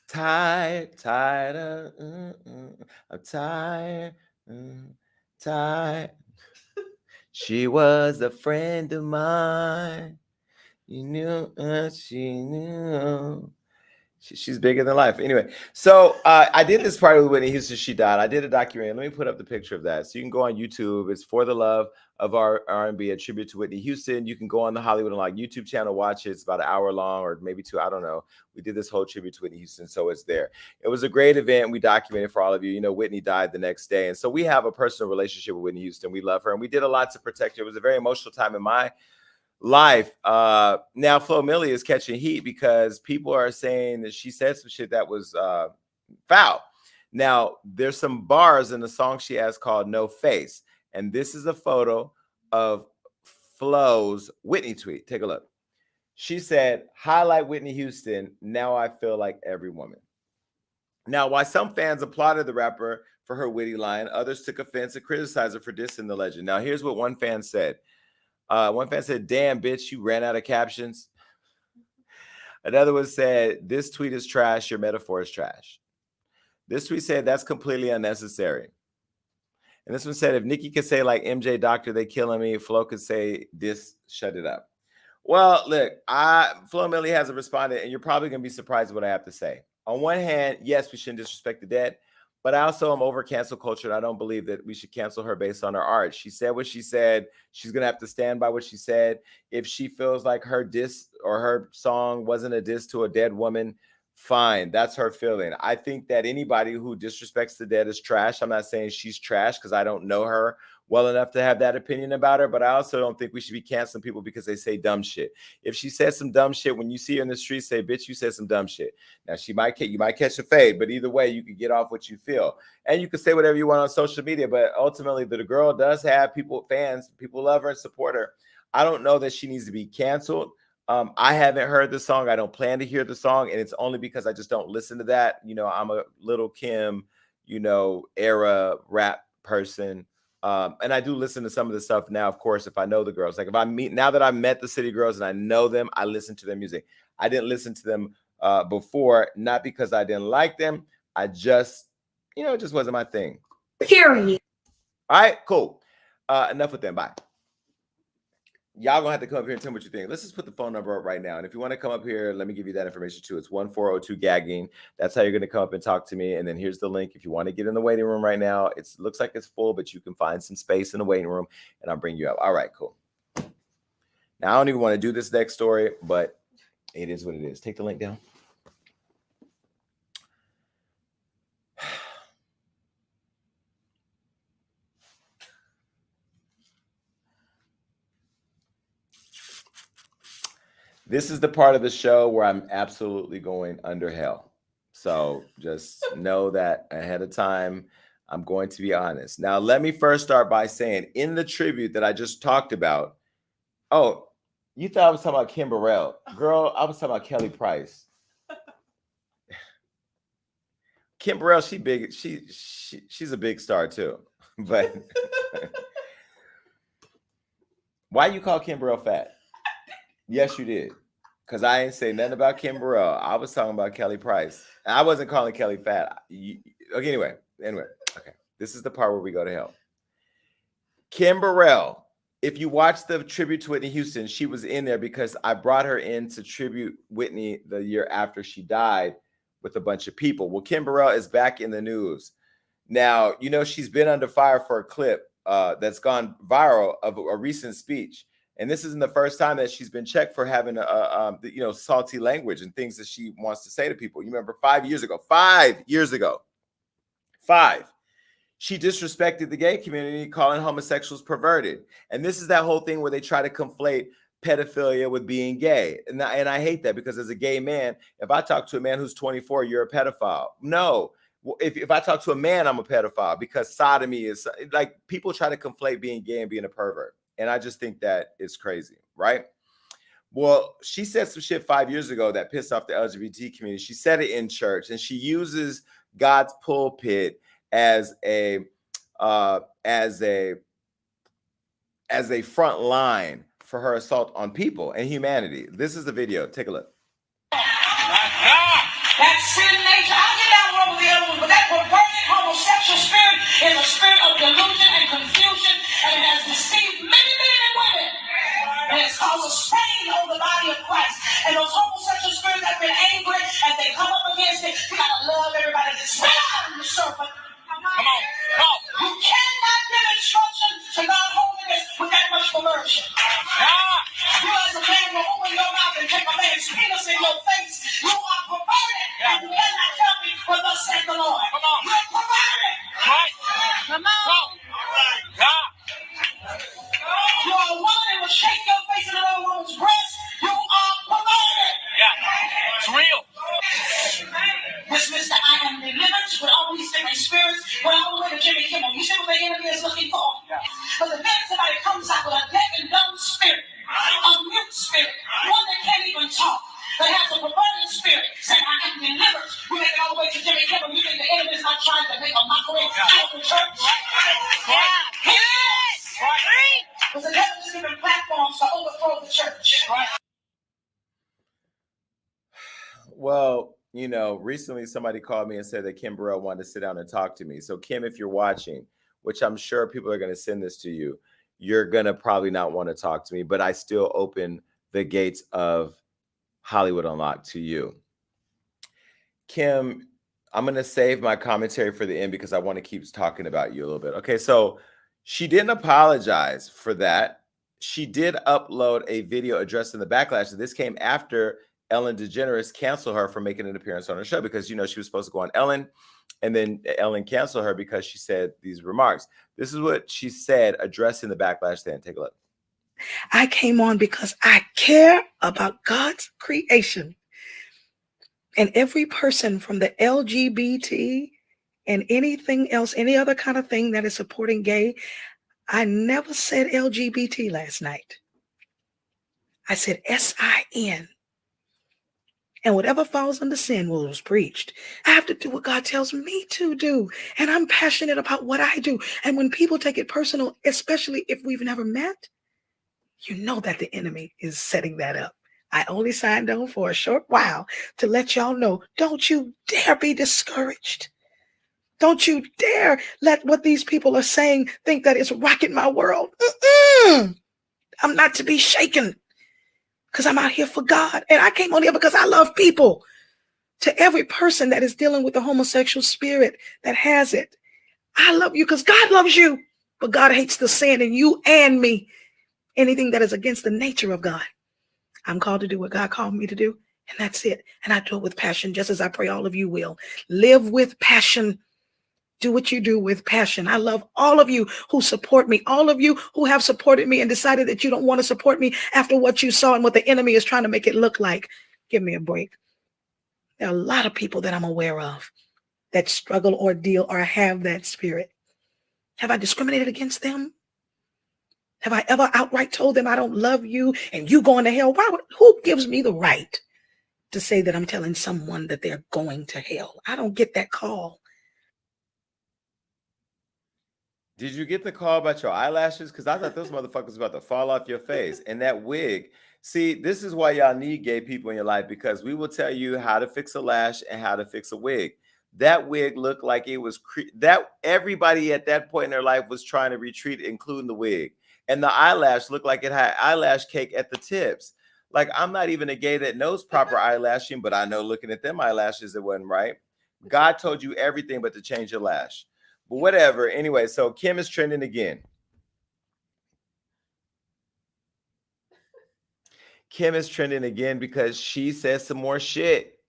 Tired, I'm tired, tired. She was a friend of mine. You knew, she knew. She's bigger than life. Anyway, so I did this party with Whitney Houston. She died. I did a documentary. Let me put up the picture of that. So you can go on YouTube. It's For the Love of R&B, a tribute to Whitney Houston. You can go on the Hollywood Unlocked YouTube channel, watch it. It's about an hour long or maybe 2. I don't know. We did this whole tribute to Whitney Houston, so it's there. It was a great event. We documented for all of you. You know, Whitney died the next day. And so we have a personal relationship with Whitney Houston. We love her, and we did a lot to protect her. It was a very emotional time in my life. Now Flo Milli is catching heat because people are saying that she said some shit that was foul. Now there's some bars in the song she has called No Face, and this is a photo of Flo's Whitney tweet. Take a look. She said, highlight Whitney Houston, now I feel like every woman. Now, while some fans applauded the rapper for her witty line, others took offense and criticized her for dissing the legend. Now here's what one fan said. One fan said, damn, bitch, you ran out of captions. Another one said, this tweet is trash. Your metaphor is trash. This tweet said, that's completely unnecessary. And this one said, if Nicki could say like MJ Doctor, they killing me, Flo could say this, shut it up. Well, look, Flo Milli hasn't responded, and you're probably going to be surprised at what I have to say. On one hand, yes, we shouldn't disrespect the dead. But I also am over cancel culture, and I don't believe that we should cancel her based on her art. She said what she said. She's going to have to stand by what she said. If she feels like her diss or her song wasn't a diss to a dead woman, fine. That's her feeling. I think that anybody who disrespects the dead is trash. I'm not saying she's trash because I don't know her well enough to have that opinion about her, but I also don't think we should be canceling people because they say dumb shit. If she says some dumb shit, when you see her in the street, say, bitch, you said some dumb shit. Now, you might catch a fade, but either way, you can get off what you feel. And you can say whatever you want on social media, but ultimately, the girl does have fans, people love her and support her. I don't know that she needs to be canceled. I haven't heard the song. I don't plan to hear the song, and it's only because I just don't listen to that. You know, I'm a Little Kim, era rap person. And I do listen to some of the stuff now, of course, if I know the girls. Like now that I've met the City Girls and I know them, I listen to their music. I didn't listen to them before, not because I didn't like them. I just, it just wasn't my thing. Period. All right, cool. Enough with them. Bye. Y'all gonna have to come up here and tell me what you think. Let's just put the phone number up right now. And if you want to come up here, let me give you that information too. It's 1402-GAGGING. That's how you're gonna come up and talk to me. And then here's the link. If you want to get in the waiting room right now, it looks like it's full, but you can find some space in the waiting room and I'll bring you up. All right, cool. Now I don't even want to do this next story, but it is what it is. Take the link down. This is the part of the show where I'm absolutely going under hell. So just know that ahead of time. I'm going to be honest. Now, let me first start by saying in the tribute that I just talked about, You thought I was talking about Kim Burrell. Girl, I was talking about Kelly Price. Kim Burrell, she big. She's a big star too. But why you call Kim Burrell fat? Yes, you did. Because I ain't say nothing about Kim Burrell. I was talking about Kelly Price. I wasn't calling Kelly fat. Okay, anyway. Okay. This is the part where we go to hell. Kim Burrell. If you watch the tribute to Whitney Houston, she was in there because I brought her in to tribute Whitney the year after she died with a bunch of people. Well, Kim Burrell is back in the news. Now, you know, she's been under fire for a clip that's gone viral of a recent speech. And this isn't the first time that she's been checked for having salty language and things that she wants to say to people. You remember 5 years ago, she disrespected the gay community, calling homosexuals perverted. And this is that whole thing where they try to conflate pedophilia with being gay. And I hate that, because as a gay man, if I talk to a man who's 24, you're a pedophile. No. If I talk to a man, I'm a pedophile, because sodomy is like, people try to conflate being gay and being a pervert. And I just think that is crazy, right? Well, she said some shit 5 years ago that pissed off the LGBT community. She said it in church, and she uses God's pulpit as a front line for her assault on people and humanity. This is the video. Take a look. That sin nature, I'll get down one with the other one, but that perverted homosexual spirit is a spirit of delusion and confusion, and it has deceived many men and women. And it's caused a stain on the body of Christ. And those homosexual spirits have been angry, and they come up against it. You gotta love everybody. Spit out, you serpent. Come on. You cannot give instruction to God holiness with that much perversion. You as a man will open your mouth and take a man's penis in your face. You are perverted, and you cannot tell me what thus said the Lord. Come on. You're perverted. Right. Come on. You are a woman and will shake your face in another woman's breast. You are perverted. Yeah. It's real. Dismiss that I am delivered with all these different spirits. When all the way to Jimmy Kimmel, you see what the enemy is looking for? But the minute somebody comes out with a deaf and dumb spirit, a mute spirit, one that can't even talk, they have the perverted spirit, saying, I am delivered. You make it all the way to Jimmy Kimmel. You think the enemy is not trying to make a mockery out of the church? Yeah. Yes. Because the devil is giving platforms to overthrow the church. Well, you know, recently somebody called me and said that Kim Burrell wanted to sit down and talk to me. So Kim, if you're watching, which I'm sure people are going to send this to you, you're going to probably not want to talk to me, but I still open the gates of Hollywood Unlocked to you. Kim, I'm going to save my commentary for the end because I want to keep talking about you a little bit. Okay, so she didn't apologize for that. She did upload a video addressing the backlash. This came after Ellen DeGeneres canceled her for making an appearance on her show, because, you know, she was supposed to go on Ellen, and then Ellen canceled her because she said these remarks. This is what she said addressing the backlash then. Take a look. I came on because I care about God's creation. And every person from the LGBT and anything else, any other kind of thing that is supporting gay, I never said LGBT last night. I said SIN. And whatever falls under sin was preached. I have to do what God tells me to do. And I'm passionate about what I do. And when people take it personal, especially if we've never met, you know that the enemy is setting that up. I only signed on for a short while to let y'all know, don't you dare be discouraged. Don't you dare let what these people are saying think that it's rocking my world. I'm not to be shaken. Because I'm out here for God. And I came on here because I love people. To every person that is dealing with the homosexual spirit that has it, I love you because God loves you. But God hates the sin in you and me. Anything that is against the nature of God. I'm called to do what God called me to do. And that's it. And I do it with passion, just as I pray all of you will. Live with passion. Do what you do with passion. I love all of you who support me, all of you who have supported me and decided that you don't want to support me after what you saw and what the enemy is trying to make it look like. Give me a break. There are a lot of people that I'm aware of that struggle or deal or have that spirit. Have I discriminated against them? Have I ever outright told them I don't love you and you going to hell? Who gives me the right to say that I'm telling someone that they're going to hell? I don't get that call. Did you get the call about your eyelashes? Because I thought those motherfuckers about to fall off your face. And that wig. See, this is why y'all need gay people in your life, because we will tell you how to fix a lash and how to fix a wig. That wig looked like it was that everybody at that point in their life was trying to retreat, including the wig. And the eyelash looked like it had eyelash cake at the tips. Like, I'm not even a gay that knows proper eyelashing, but I know looking at them eyelashes, it wasn't right. God told you everything but to change your lash. But whatever. Anyway, so Kim is trending again. Kim is trending again because she says some more shit.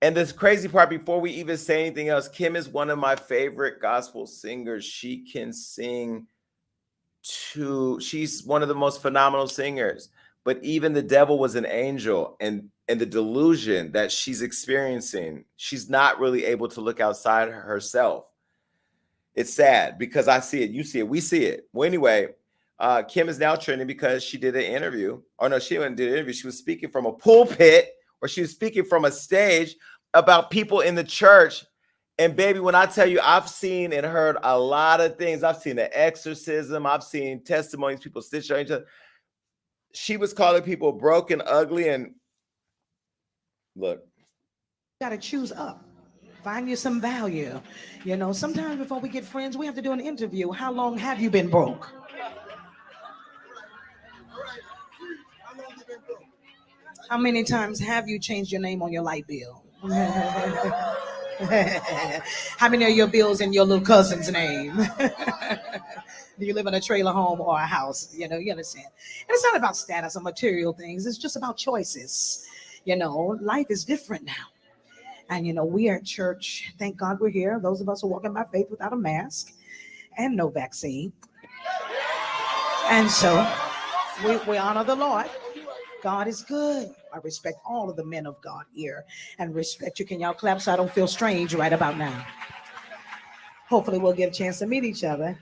And this crazy part, before we even say anything else, Kim is one of my favorite gospel singers. She can sing she's one of the most phenomenal singers. But even the devil was an angel, and the delusion that she's experiencing, she's not really able to look outside herself. It's sad because I see it, you see it, we see it. Well, anyway, Kim is now trending because she did an interview. Oh no, she didn't do an interview. She was speaking from a pulpit, or she was speaking from a stage about people in the church. And baby, when I tell you, I've seen and heard a lot of things. I've seen an exorcism. I've seen testimonies, people stitch on each other. She was calling people broken, ugly, and look. You got to choose up. Find you some value. You know, sometimes before we get friends, we have to do an interview. How long have you been broke? How many times have you changed your name on your light bill? How many of your bills in your little cousin's name? Do you live in a trailer home or a house? You know, you understand. And it's not about status or material things. It's just about choices. You know, life is different now. And, you know, we are at church. Thank God we're here. Those of us who are walking by faith without a mask and no vaccine. And so we honor the Lord. God is good. I respect all of the men of God here and respect you. Can y'all clap so I don't feel strange right about now? Hopefully we'll get a chance to meet each other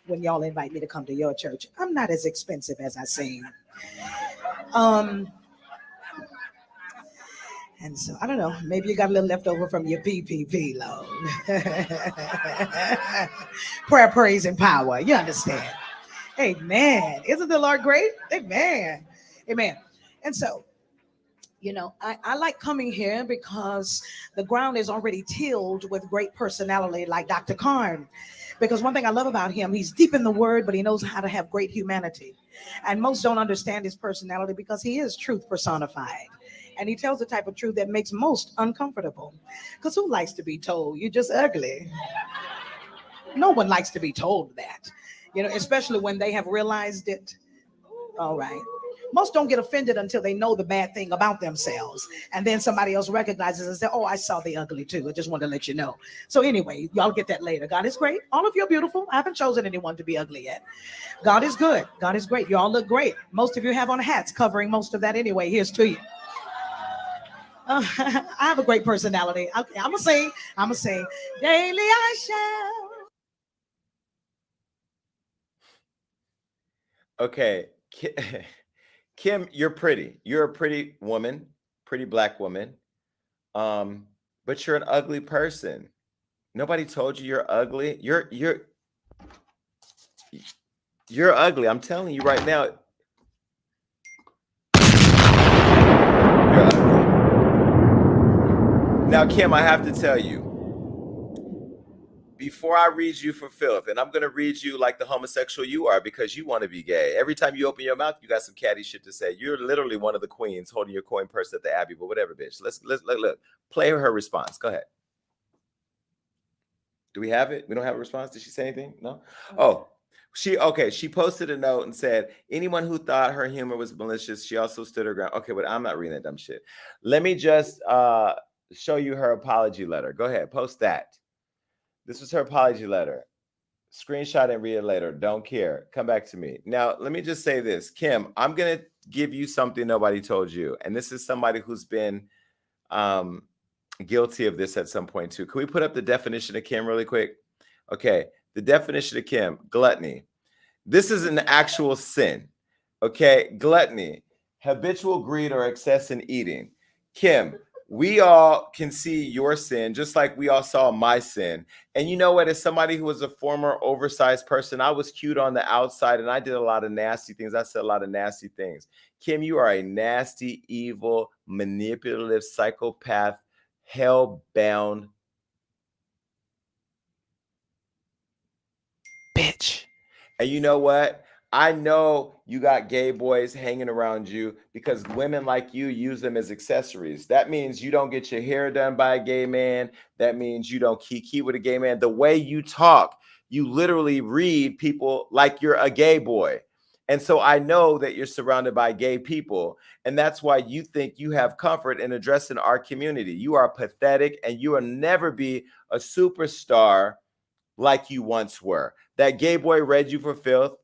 when y'all invite me to come to your church. I'm not as expensive as I seem. And so, I don't know, maybe you got a little left over from your PPP loan. Prayer, praise, and power. You understand? Amen. Isn't the Lord great? Amen. Amen. And so, you know, I like coming here because the ground is already tilled with great personality like Dr. Karn. Because one thing I love about him, he's deep in the word, but he knows how to have great humanity. And most don't understand his personality because he is truth personified. And he tells the type of truth that makes most uncomfortable. Because who likes to be told you're just ugly? No one likes to be told that, you know, especially when they have realized it. All right. Most don't get offended until they know the bad thing about themselves. And then somebody else recognizes and says, oh, I saw the ugly too. I just wanted to let you know. So anyway, y'all get that later. God is great. All of you are beautiful. I haven't chosen anyone to be ugly yet. God is good. God is great. You all look great. Most of you have on hats covering most of that anyway. Here's to you. I have a great personality. I'm going to sing. Daily I shall. Okay. Kim, you're pretty. You're a pretty woman, pretty black woman. But you're an ugly person. Nobody told you you're ugly. You're ugly. I'm telling you right now. You're ugly. Now, Kim, I have to tell you, before I read you for filth, and I'm going to read you like the homosexual you are because you want to be gay. Every time you open your mouth, you got some catty shit to say. You're literally one of the queens holding your coin purse at the Abbey, but whatever, bitch. Let's look. Play her response. Go ahead. Do we have it? We don't have a response. Did she say anything? No? Oh, she posted a note and said, anyone who thought her humor was malicious, she also stood her ground. Okay, but I'm not reading that dumb shit. Let me just show you her apology letter. Go ahead, post that. This was her apology letter. Screenshot and read it later. Don't care. Come back to me. Now, let me just say this. Kim, I'm going to give you something nobody told you. And this is somebody who's been guilty of this at some point too. Can we put up the definition of Kim really quick? Okay. The definition of Kim, gluttony. This is an actual sin. Okay, gluttony, habitual greed or excess in eating. Kim, we all can see your sin just like we all saw my sin. And you know what? As somebody who was a former oversized person, I was cute on the outside and I did a lot of nasty things. I said a lot of nasty things. Kim, you are a nasty, evil, manipulative, psychopath, hell-bound bitch. And you know what? I know you got gay boys hanging around you because women like you use them as accessories. That means you don't get your hair done by a gay man. That means you don't kiki with a gay man. The way you talk, you literally read people like you're a gay boy. And so I know that you're surrounded by gay people. And that's why you think you have comfort in addressing our community. You are pathetic and you will never be a superstar like you once were. That gay boy read you for filth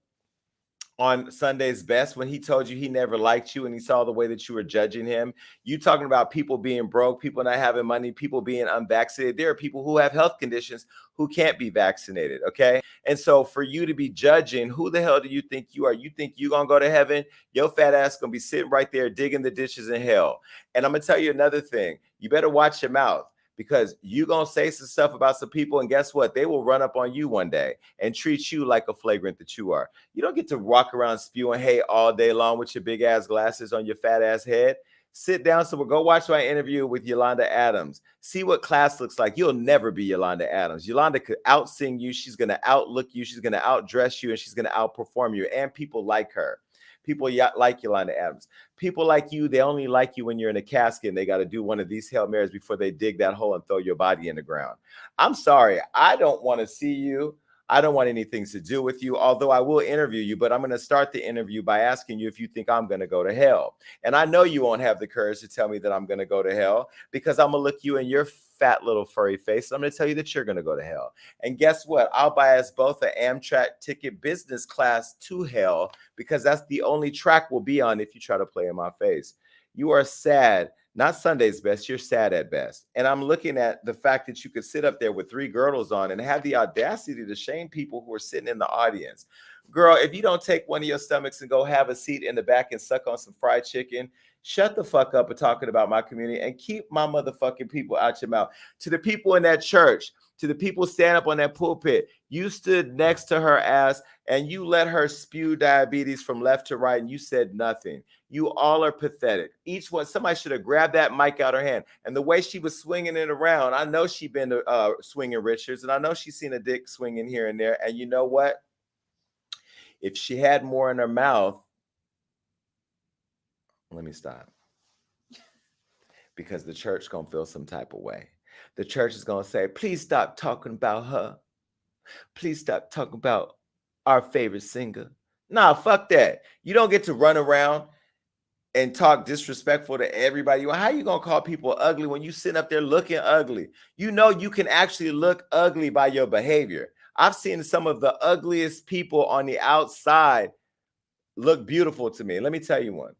on Sunday's Best when he told you he never liked you and he saw the way that you were judging him. You talking about people being broke, people not having money, people being unvaccinated. There are people who have health conditions who can't be vaccinated, okay? And so for you to be judging, who the hell do you think you are? You think you're going to go to heaven? Your fat ass going to be sitting right there digging the ditches in hell. And I'm going to tell you another thing. You better watch your mouth, because you're going to say some stuff about some people, and guess what? They will run up on you one day and treat you like a flagrant that you are. You don't get to walk around spewing hate all day long with your big ass glasses on your fat ass head. Sit down somewhere. Go watch my interview with Yolanda Adams. See what class looks like. You'll never be Yolanda Adams. Yolanda could out-sing you. She's going to outlook you. She's going to outdress you, and she's going to outperform you. And people like her. People like Yolanda Adams. People like you, they only like you when you're in a casket and they got to do one of these Hail Marys before they dig that hole and throw your body in the ground. I'm sorry. I don't want to see you. I don't want anything to do with you, although I will interview you, but I'm going to start the interview by asking you if you think I'm going to go to hell. And I know you won't have the courage to tell me that I'm going to go to hell, because I'm going to look you in your fat little furry face. I'm going to tell you that you're going to go to hell. And guess what? I'll buy us both an Amtrak ticket business class to hell, because that's the only track we'll be on if you try to play in my face. You are sad. Not Sunday's Best, you're sad at best. And I'm looking at the fact that you could sit up there with 3 girdles on and have the audacity to shame people who are sitting in the audience. Girl, if you don't take one of your stomachs and go have a seat in the back and suck on some fried chicken, shut the fuck up and talking about my community and keep my motherfucking people out your mouth. To the people in that church, to the people stand up on that pulpit, you stood next to her ass and you let her spew diabetes from left to right and you said nothing. You all are pathetic. Each one, somebody should have grabbed that mic out of her hand. And the way she was swinging it around, I know she been to Swinging Richards, and I know she's seen a dick swinging here and there. And you know what? If she had more in her mouth, let me stop. Because the church gonna feel some type of way. The church is gonna say, please stop talking about her. Please stop talking about our favorite singer. Nah, fuck that. You don't get to run around and talk disrespectful to everybody. How you gonna call people ugly when you sitting up there looking ugly? You know you can actually look ugly by your behavior. I've seen some of the ugliest people on the outside look beautiful to me. Let me tell you one.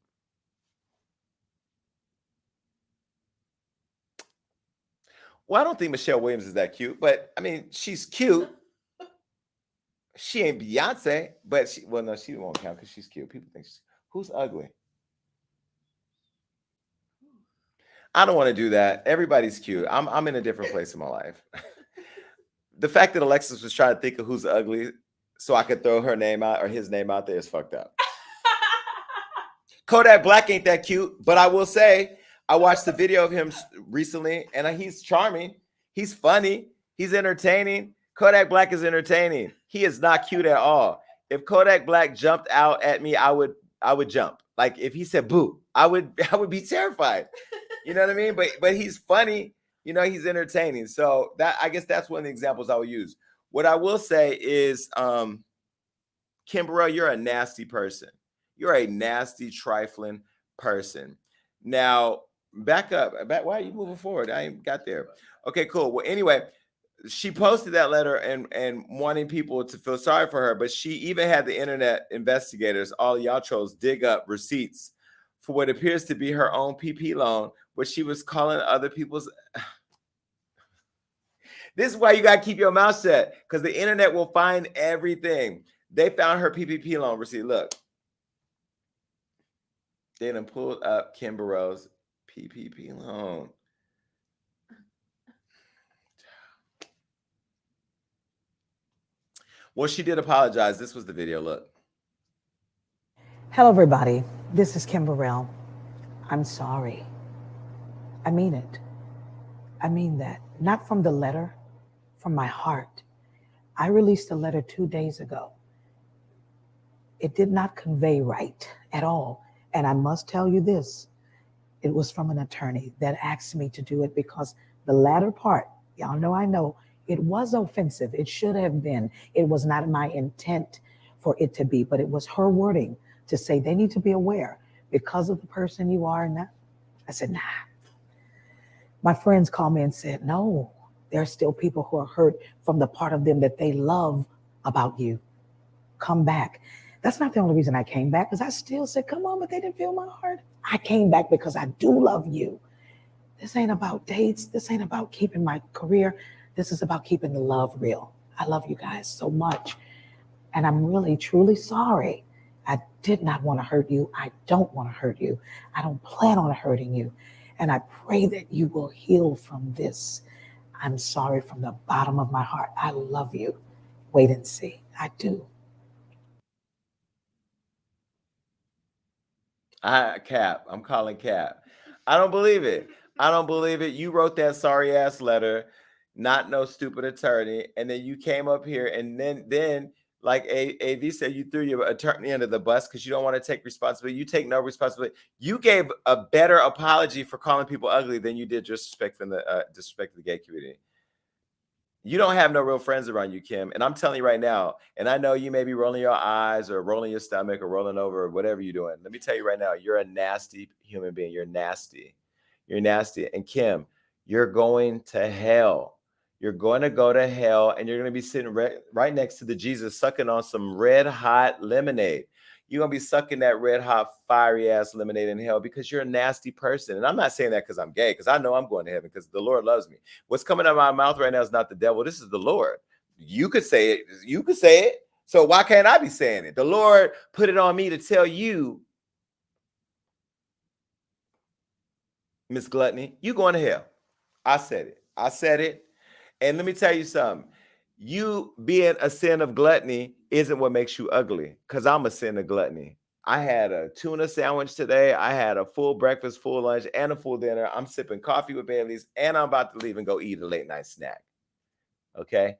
Well, I don't think Michelle Williams is that cute, but I mean, she's cute. She ain't Beyonce, but she won't count because she's cute. People think who's ugly? I don't want to do that. Everybody's cute. I'm in a different place in my life. The fact that Alexis was trying to think of who's ugly so I could throw her name out or his name out there is fucked up. Kodak Black ain't that cute, but I will say I watched the video of him recently and he's charming. He's funny. He's entertaining. Kodak Black is entertaining. He is not cute at all. If Kodak Black jumped out at me, I would jump. Like if he said boo, I would be terrified. You know what I mean? But he's funny. You know, he's entertaining. So that, I guess that's one of the examples I will use. What I will say is, Kim Burrell, you're a nasty person. You're a nasty, trifling person. Now, back up. Why are you moving forward? I ain't got there. Okay, cool. Well, anyway, she posted that letter and wanting people to feel sorry for her, but she even had the internet investigators, all y'all trolls, dig up receipts for what appears to be her own PP loan, which she was calling other people's. This is why you got to keep your mouth shut, because the internet will find everything. They found her PPP loan receipt. Look. They done pulled up Kim Burrell's PPP loan. Well, she did apologize. This was the video. Look. Hello, everybody. This is Kim Burrell. I'm sorry. I mean it. I mean that. Not from the letter, from my heart. I released a letter 2 days ago. It did not convey right at all. And I must tell you this. It was from an attorney that asked me to do it because the latter part, y'all know I know, it was offensive. It should have been. It was not my intent for it to be, but it was her wording to say they need to be aware because of the person you are. And that, I said, nah. My friends called me and said, no, there are still people who are hurt from the part of them that they love about you. Come back. That's not the only reason I came back, because I still said, come on, but they didn't feel my heart. I came back because I do love you. This ain't about dates. This ain't about keeping my career. This is about keeping the love real. I love you guys so much. And I'm really, truly sorry. I did not want to hurt you. I don't want to hurt you. I don't plan on hurting you. And I pray that you will heal from this. I'm sorry from the bottom of my heart. I love you. Wait and see. I do. Cap. I'm calling Cap. I don't believe it. I don't believe it. You wrote that sorry ass letter, not no stupid attorney, and then you came up here and then like AV said, you threw your attorney under the bus because you don't want to take responsibility. You take no responsibility. You gave a better apology for calling people ugly than you did disrespect from the disrespect to the gay community. You don't have no real friends around you, Kim. And I'm telling you right now, and I know you may be rolling your eyes or rolling your stomach or rolling over or whatever you're doing. Let me tell you right now, you're a nasty human being. You're nasty. You're nasty. And Kim, you're going to hell. You're going to go to hell, and you're going to be sitting right next to the Jesus sucking on some red hot lemonade. You're going to be sucking that red hot fiery ass lemonade in hell because you're a nasty person. And I'm not saying that because I'm gay, because I know I'm going to heaven because the Lord loves me. What's coming out of my mouth right now is not the devil. This is the Lord. You could say it. You could say it. So why can't I be saying it? The Lord put it on me to tell you, Miss Gluttony, you going to hell. I said it. I said it. And let me tell you something. You being a sin of gluttony isn't what makes you ugly, because I'm a sin of gluttony. I had a tuna sandwich today. I had a full breakfast, full lunch, and a full dinner. I'm sipping coffee with Bailey's, and I'm about to leave and go eat a late night snack. Okay?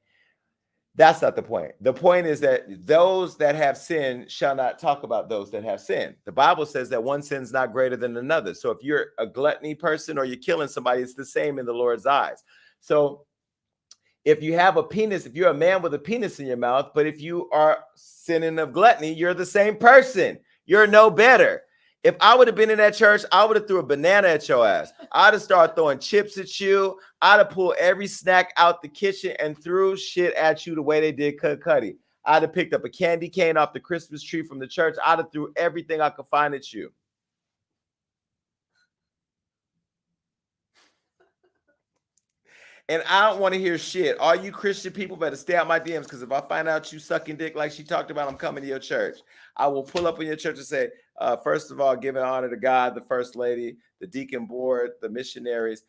That's not the point. The point is that those that have sinned shall not talk about those that have sinned. The Bible says that one sin is not greater than another. So if you're a gluttony person or you're killing somebody, it's the same in the Lord's eyes. So if you have a penis, if you're a man with a penis in your mouth, but if you are sinning of gluttony, you're the same person. You're no better. If I would have been in that church, I would have threw a banana at your ass. I'd have started throwing chips at you. I'd have pulled every snack out the kitchen and threw shit at you the way they did Cudi. I'd have picked up a candy cane off the Christmas tree from the church. I'd have threw everything I could find at you. And I don't want to hear shit. All you Christian people better stay out my DMs, because if I find out you sucking dick like she talked about, I'm coming to your church. I will pull up in your church and say, first of all, giving honor to God, the first lady, the deacon board, the missionaries.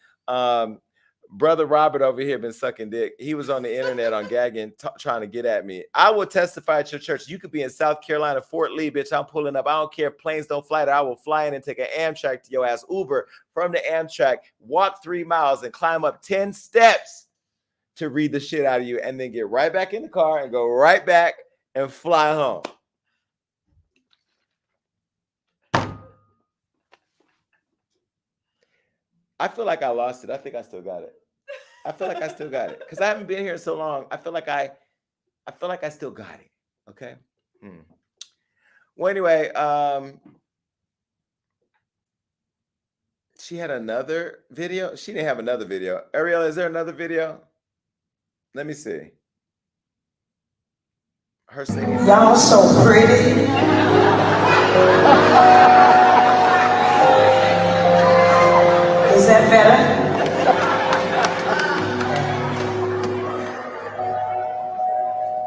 Brother Robert over here been sucking dick. He was on the internet on gagging, trying to get at me. I will testify at your church. You could be in South Carolina, Fort Lee, bitch. I'm pulling up. I don't care if planes don't fly there. I will fly in and take an Amtrak to your ass, Uber from the Amtrak, walk 3 miles and climb up 10 steps to read the shit out of you, and then get right back in the car and go right back and fly home. I feel like I lost it. I think I still got it. I feel like I still got it because I haven't been here so long. I feel like I still got it. Okay. Well, anyway, she had another video. She didn't have another video. Ariel, is there another video? Let me see. Her singing. Y'all so pretty. Is that better?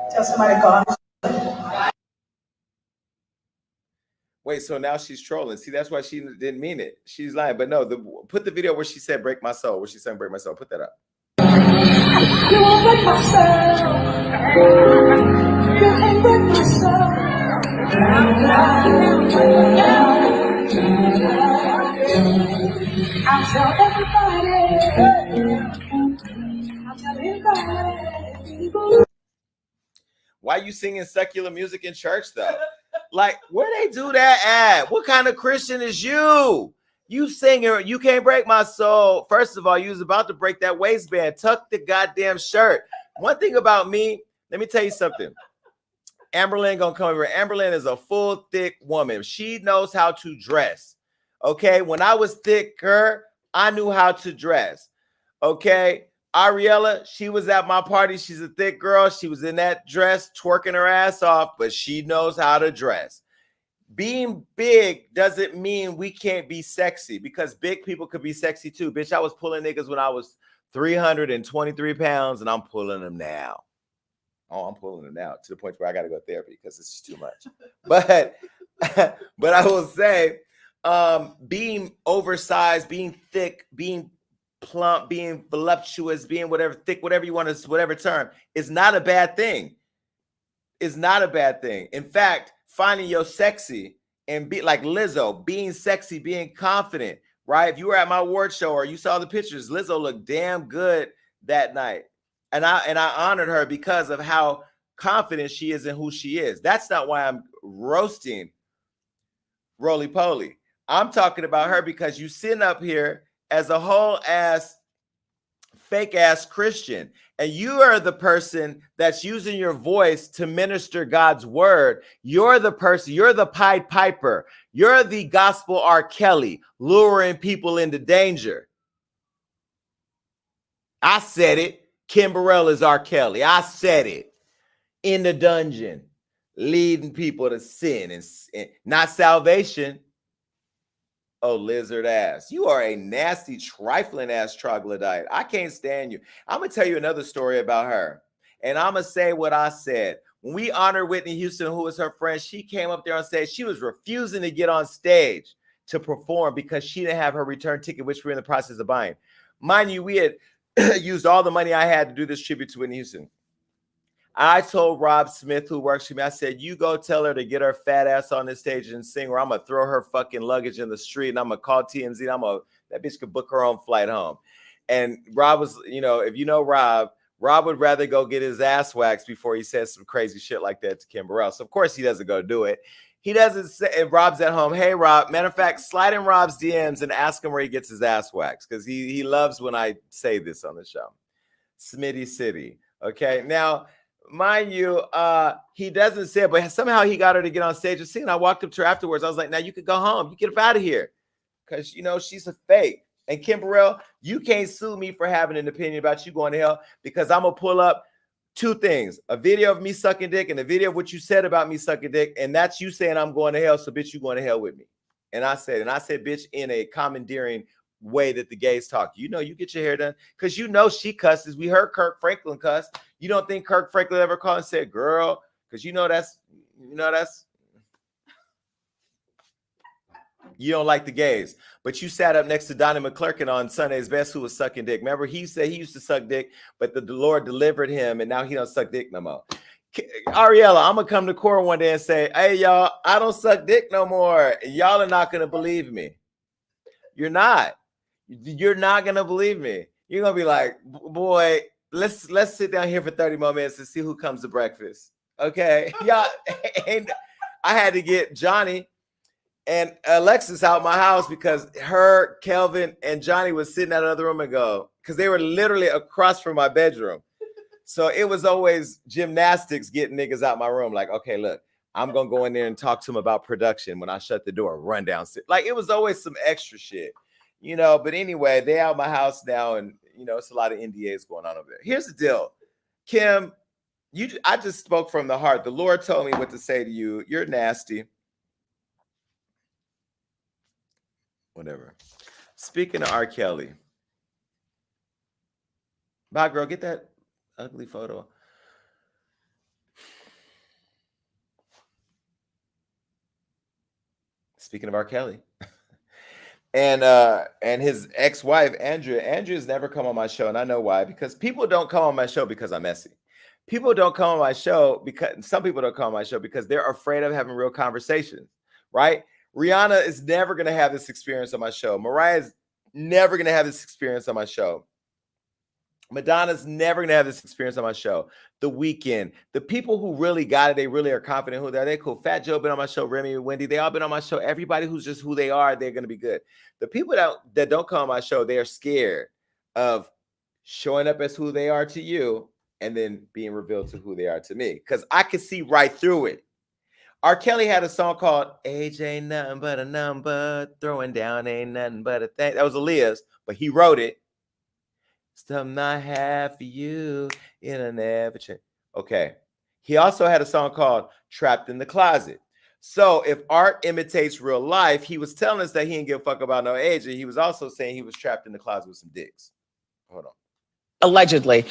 Tell somebody God. wait, so now she's trolling. See, that's why she didn't mean it. She's lying. But no, put the video where she said break my soul, where she sang break my soul. Put that up. You won't break my soul. You can't break my soul. I'll tell everybody. Why you singing secular music in church though? Like, where they do that at? What kind of Christian is you? You singing, you can't break my soul. First of all, you was about to break that waistband. Tuck the goddamn shirt. One thing about me, let me tell you something. Amberlynn gonna come over. Amberlynn is a full, thick woman. She knows how to dress. Okay, when I was thicker, I knew how to dress. Okay, Ariella, she was at my party. She's a thick girl. She was in that dress, twerking her ass off, but she knows how to dress. Being big doesn't mean we can't be sexy, because big people could be sexy too. Bitch, I was pulling niggas when I was 323 pounds, and I'm pulling them now. Oh, I'm pulling them now to the point where I got to go to therapy because it's just too much. But I will say, being oversized, being thick, being plump, being voluptuous, being whatever, thick, whatever you want to, whatever term, is not a bad thing. Is not a bad thing. In fact, finding your sexy and be like Lizzo, being sexy, being confident, right? If you were at my award show or you saw the pictures, Lizzo looked damn good that night. And I honored her because of how confident she is in who she is. That's not why I'm roasting Roly Poly. I'm talking about her because you sitting up here as a whole ass, fake ass Christian, and you are the person that's using your voice to minister God's word. You're the person, you're the Pied Piper. You're the gospel R. Kelly, luring people into danger. I said it. Kim Burrell is R. Kelly. I said it. In the dungeon, leading people to sin and not salvation. Oh, lizard ass. You are a nasty, trifling ass troglodyte. I can't stand you. I'm going to tell you another story about her. And I'm going to say what I said. When we honored Whitney Houston, who was her friend, she came up there on stage. She was refusing to get on stage to perform because she didn't have her return ticket, which we're in the process of buying. Mind you, we had used all the money I had to do this tribute to Whitney Houston. I told Rob Smith, who works for me, I said, you go tell her to get her fat ass on this stage and sing, or I'm going to throw her fucking luggage in the street, and I'm going to call TMZ, and that bitch could book her own flight home. And Rob was, if you know Rob would rather go get his ass waxed before he says some crazy shit like that to Kim Burrell. So, of course, he doesn't go do it. He doesn't say, and Rob's at home, hey, Rob, matter of fact, slide in Rob's DMs and ask him where he gets his ass waxed, because he loves when I say this on the show. Smitty City. Okay, now, mind you, he doesn't say it, but somehow he got her to get on stage and sing. And I walked up to her afterwards. I was like, now you can go home. You get up out of here. Because, she's a fake. And Kim Burrell, you can't sue me for having an opinion about you going to hell, because I'm going to pull up two things: a video of me sucking dick and a video of what you said about me sucking dick. And that's you saying I'm going to hell. So, bitch, you going to hell with me. And I said, bitch, in a commandeering way that the gays talk. You get your hair done, because she cusses. We heard Kirk Franklin cuss. You don't think Kirk Franklin ever called and said, girl, because that's you don't like the gays. But you sat up next to Donnie McClurkin on Sunday's Best, who was sucking dick. Remember, he said he used to suck dick, but the Lord delivered him, and now he don't suck dick no more. Ariella, I'm gonna come to court one day and say, hey, y'all, I don't suck dick no more. Y'all are not gonna believe me. You're not gonna believe me. You're gonna be like, boy, let's sit down here for 30 more minutes and see who comes to breakfast. Okay. Y'all, and I had to get Johnny and Alexis out my house because her, Kelvin, and Johnny was sitting in another room ago, because they were literally across from my bedroom. So it was always gymnastics getting niggas out my room. Like, okay, look, I'm gonna go in there and talk to them about production. When I shut the door, run down. Like, it was always some extra shit. But anyway, they out my house now, and it's a lot of NDAs going on over there. Here's the deal, Kim, I just spoke from the heart. The Lord told me what to say to you. You're nasty. Whatever. Speaking of R. Kelly, bye, girl. Get that ugly photo. Speaking of R. Kelly. And his ex-wife, Andrea. Andrea's never come on my show, and I know why. Because people don't come on my show because I'm messy. People don't come on my show because some people don't come on my show because they're afraid of having real conversations, right? Rihanna is never going to have this experience on my show. Mariah's never going to have this experience on my show. Madonna's never going to have this experience on my show. The Weeknd, the people who really got it, they really are confident who they are. They cool. Fat Joe been on my show. Remy and Wendy, they all been on my show. Everybody who's just who they are, they're going to be good. The people that don't come on my show, they are scared of showing up as who they are to you and then being revealed to who they are to me. Because I can see right through it. R. Kelly had a song called Age Ain't Nothing But a Number, Throwing Down Ain't Nothing But a Thing. That was Aaliyah's, but he wrote it. Something I have for you in a never change. Okay. He also had a song called Trapped in the Closet. So if art imitates real life, he was telling us that he didn't give a fuck about no age. And he was also saying he was trapped in the closet with some dicks. Hold on. Allegedly.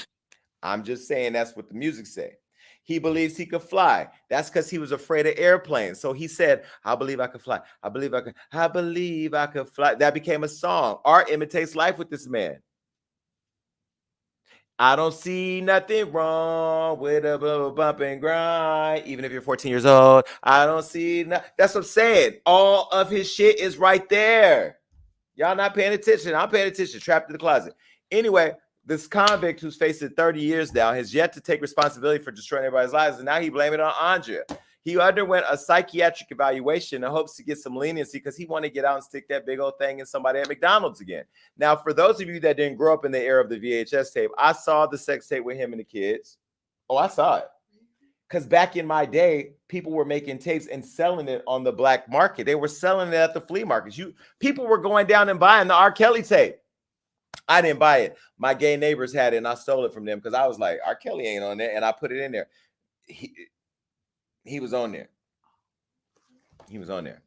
I'm just saying that's what the music say. He believes he could fly. That's because he was afraid of airplanes. So he said, I believe I could fly. I believe I could fly. That became a song. Art imitates life with this man. I don't see nothing wrong with a bump and grind, even if you're 14 years old. I don't see that's what I'm saying. All of his shit is right there. Y'all not paying attention. I'm paying attention. Trapped in the closet. Anyway, this convict who's facing 30 years now has yet to take responsibility for destroying everybody's lives, and now he blamed it on Andrea. He underwent a psychiatric evaluation and hopes to get some leniency because he wanted to get out and stick that big old thing in somebody at McDonald's again. Now, for those of you that didn't grow up in the era of the VHS tape, I saw the sex tape with him and the kids. Oh, I saw it. Because back in my day, people were making tapes and selling it on the black market. They were selling it at the flea markets. People were going down and buying the R. Kelly tape. I didn't buy it. My gay neighbors had it, and I stole it from them because I was like, R. Kelly ain't on there, and I put it in there. He was on there. He was on there.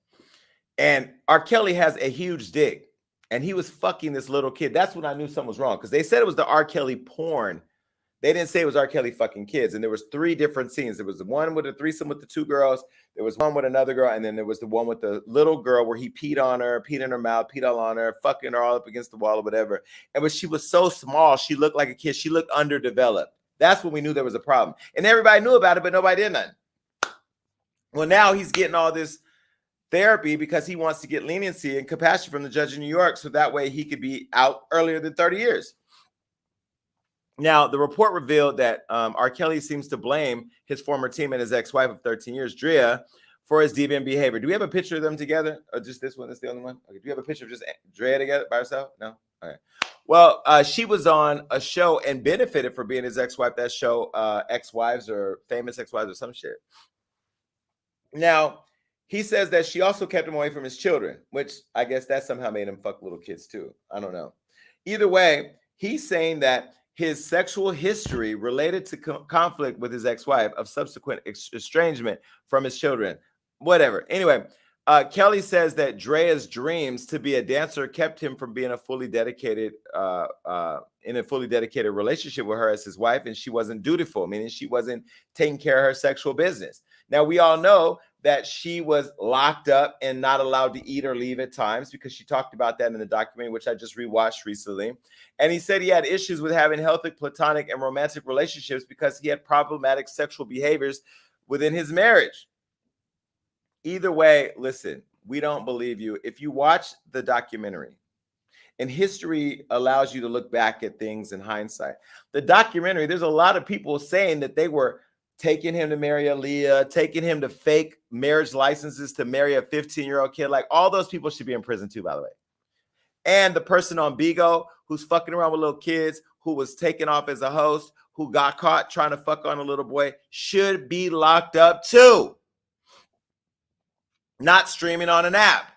And R. Kelly has a huge dick. And he was fucking this little kid. That's when I knew something was wrong. Because they said it was the R. Kelly porn. They didn't say it was R. Kelly fucking kids. And there was 3 different scenes. There was the one with a threesome with the 2 girls. There was one with another girl. And then there was the one with the little girl where he peed on her, peed in her mouth, peed all on her, fucking her all up against the wall or whatever. And but she was so small, she looked like a kid. She looked underdeveloped. That's when we knew there was a problem. And everybody knew about it, but nobody did nothing. Well, now he's getting all this therapy because he wants to get leniency and compassion from the judge in New York so that way he could be out earlier than 30 years. Now, the report revealed that R. Kelly seems to blame his former team and his ex-wife of 13 years, Drea, for his deviant behavior. Do we have a picture of them together? Or just this one? That's the only one? Okay. Do you have a picture of just Drea together by herself? No? All right. Well, she was on a show and benefited for being his ex-wife. That show, Ex-Wives or Famous Ex-Wives or some shit. Now, he says that she also kept him away from his children, which I guess that somehow made him fuck little kids too. I don't know. Either way, he's saying that his sexual history related to conflict with his ex-wife of subsequent estrangement from his children. Whatever. Anyway, Kelly says that Drea's dreams to be a dancer kept him from being a fully dedicated in a fully dedicated relationship with her as his wife, and she wasn't dutiful, meaning she wasn't taking care of her sexual business. Now, we all know that she was locked up and not allowed to eat or leave at times because she talked about that in the documentary, which I just rewatched recently. And he said he had issues with having healthy platonic and romantic relationships because he had problematic sexual behaviors within his marriage. Either way, listen, we don't believe you. If you watch the documentary, and history allows you to look back at things in hindsight. The documentary, there's a lot of people saying that they were taking him to marry Aaliyah, taking him to fake marriage licenses to marry a 15-year-old kid. Like, all those people should be in prison too, by the way. And the person on Bigo who's fucking around with little kids, who was taken off as a host, who got caught trying to fuck on a little boy, should be locked up too. Not streaming on an app.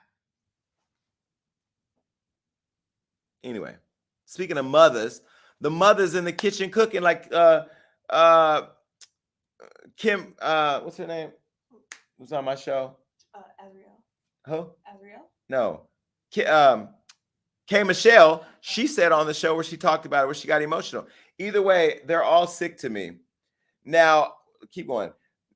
Anyway, speaking of mothers, the mothers in the kitchen cooking like Kim, what's her name? Who's on my show? Azriel. Who? Azriel? No. K. Michelle, she said on the show where she talked about it, where she got emotional. Either way, they're all sick to me. Now, keep going.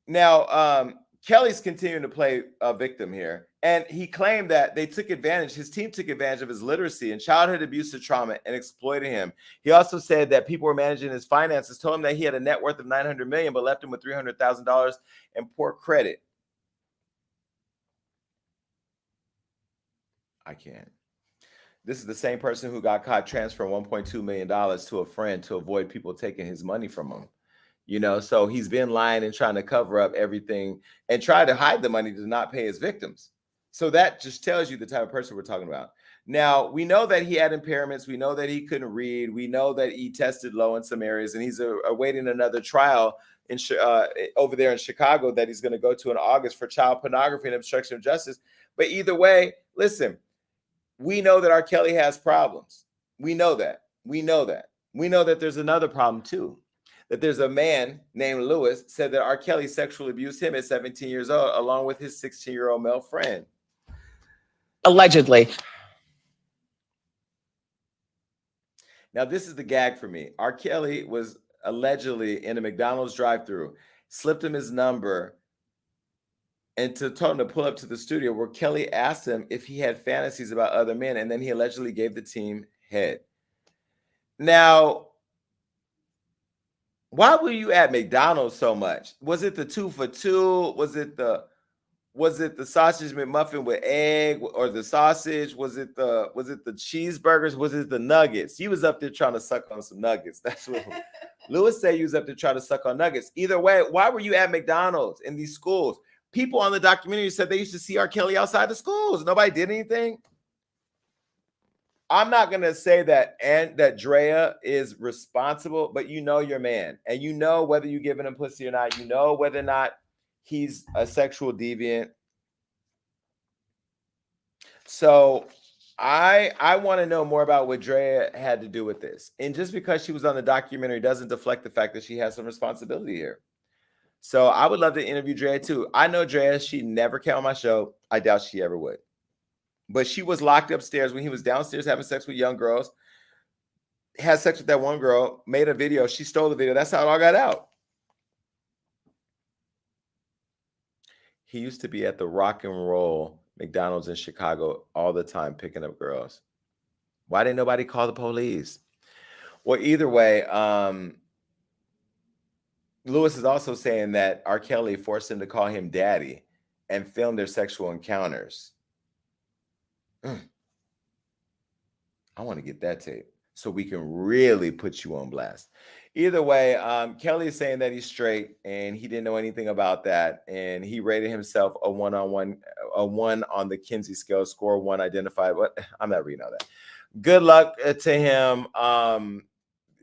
Now, Kelly's continuing to play a victim here. And he claimed that they took advantage, his team took advantage of his literacy and childhood abuse and trauma and exploited him. He also said that people were managing his finances, told him that he had a net worth of $900 million, but left him with $300,000 in poor credit. I can't. This is the same person who got caught transferring $1.2 million to a friend to avoid people taking his money from him. You know, so he's been lying and trying to cover up everything and try to hide the money to not pay his victims. So that just tells you the type of person we're talking about. Now, we know that he had impairments. We know that he couldn't read. We know that he tested low in some areas, and he's awaiting another trial in over there in Chicago that he's going to go to in August for child pornography and obstruction of justice. But either way, listen, we know that R. Kelly has problems. We know that. We know that. We know that there's another problem too. That there's a man named Lewis said that R. Kelly sexually abused him at 17 years old, along with his 16-year-old male friend. Allegedly. Now, this is the gag for me. R. Kelly was allegedly in a McDonald's drive-thru, slipped him his number, and told him to pull up to the studio, where Kelly asked him if he had fantasies about other men, and then he allegedly gave the team head. Now, why were you at McDonald's so much? Was it the 2 for $2? Was it the sausage McMuffin with egg, or the sausage? Was it the cheeseburgers? Was it the nuggets? He was up there trying to suck on some nuggets. That's what Lewis said. He was up there trying to suck on nuggets. Either way, why were you at McDonald's in these schools? People on the documentary said they used to see R. Kelly outside the schools. Nobody did anything. I'm not going to say that Drea is responsible, but you know your man, and you know whether you're giving him pussy or not. You know whether or not he's a sexual deviant. So I want to know more about what Drea had to do with this. And just because she was on the documentary doesn't deflect the fact that she has some responsibility here. So I would love to interview Drea too. I know Drea, she never came on my show. I doubt she ever would. But she was locked upstairs when he was downstairs having sex with young girls, had sex with that one girl, made a video. She stole the video. That's how it all got out. He used to be at the Rock and Roll McDonald's in Chicago all the time picking up girls. Why didn't nobody call the police? Well, either way, Lewis is also saying that R. Kelly forced him to call him daddy and film their sexual encounters. I want to get that tape so we can really put you on blast. Either way, Kelly is saying that he's straight and he didn't know anything about that. And he rated himself a 1 on the Kinsey scale, score 1 identified. What? I'm not reading all that. Good luck to him.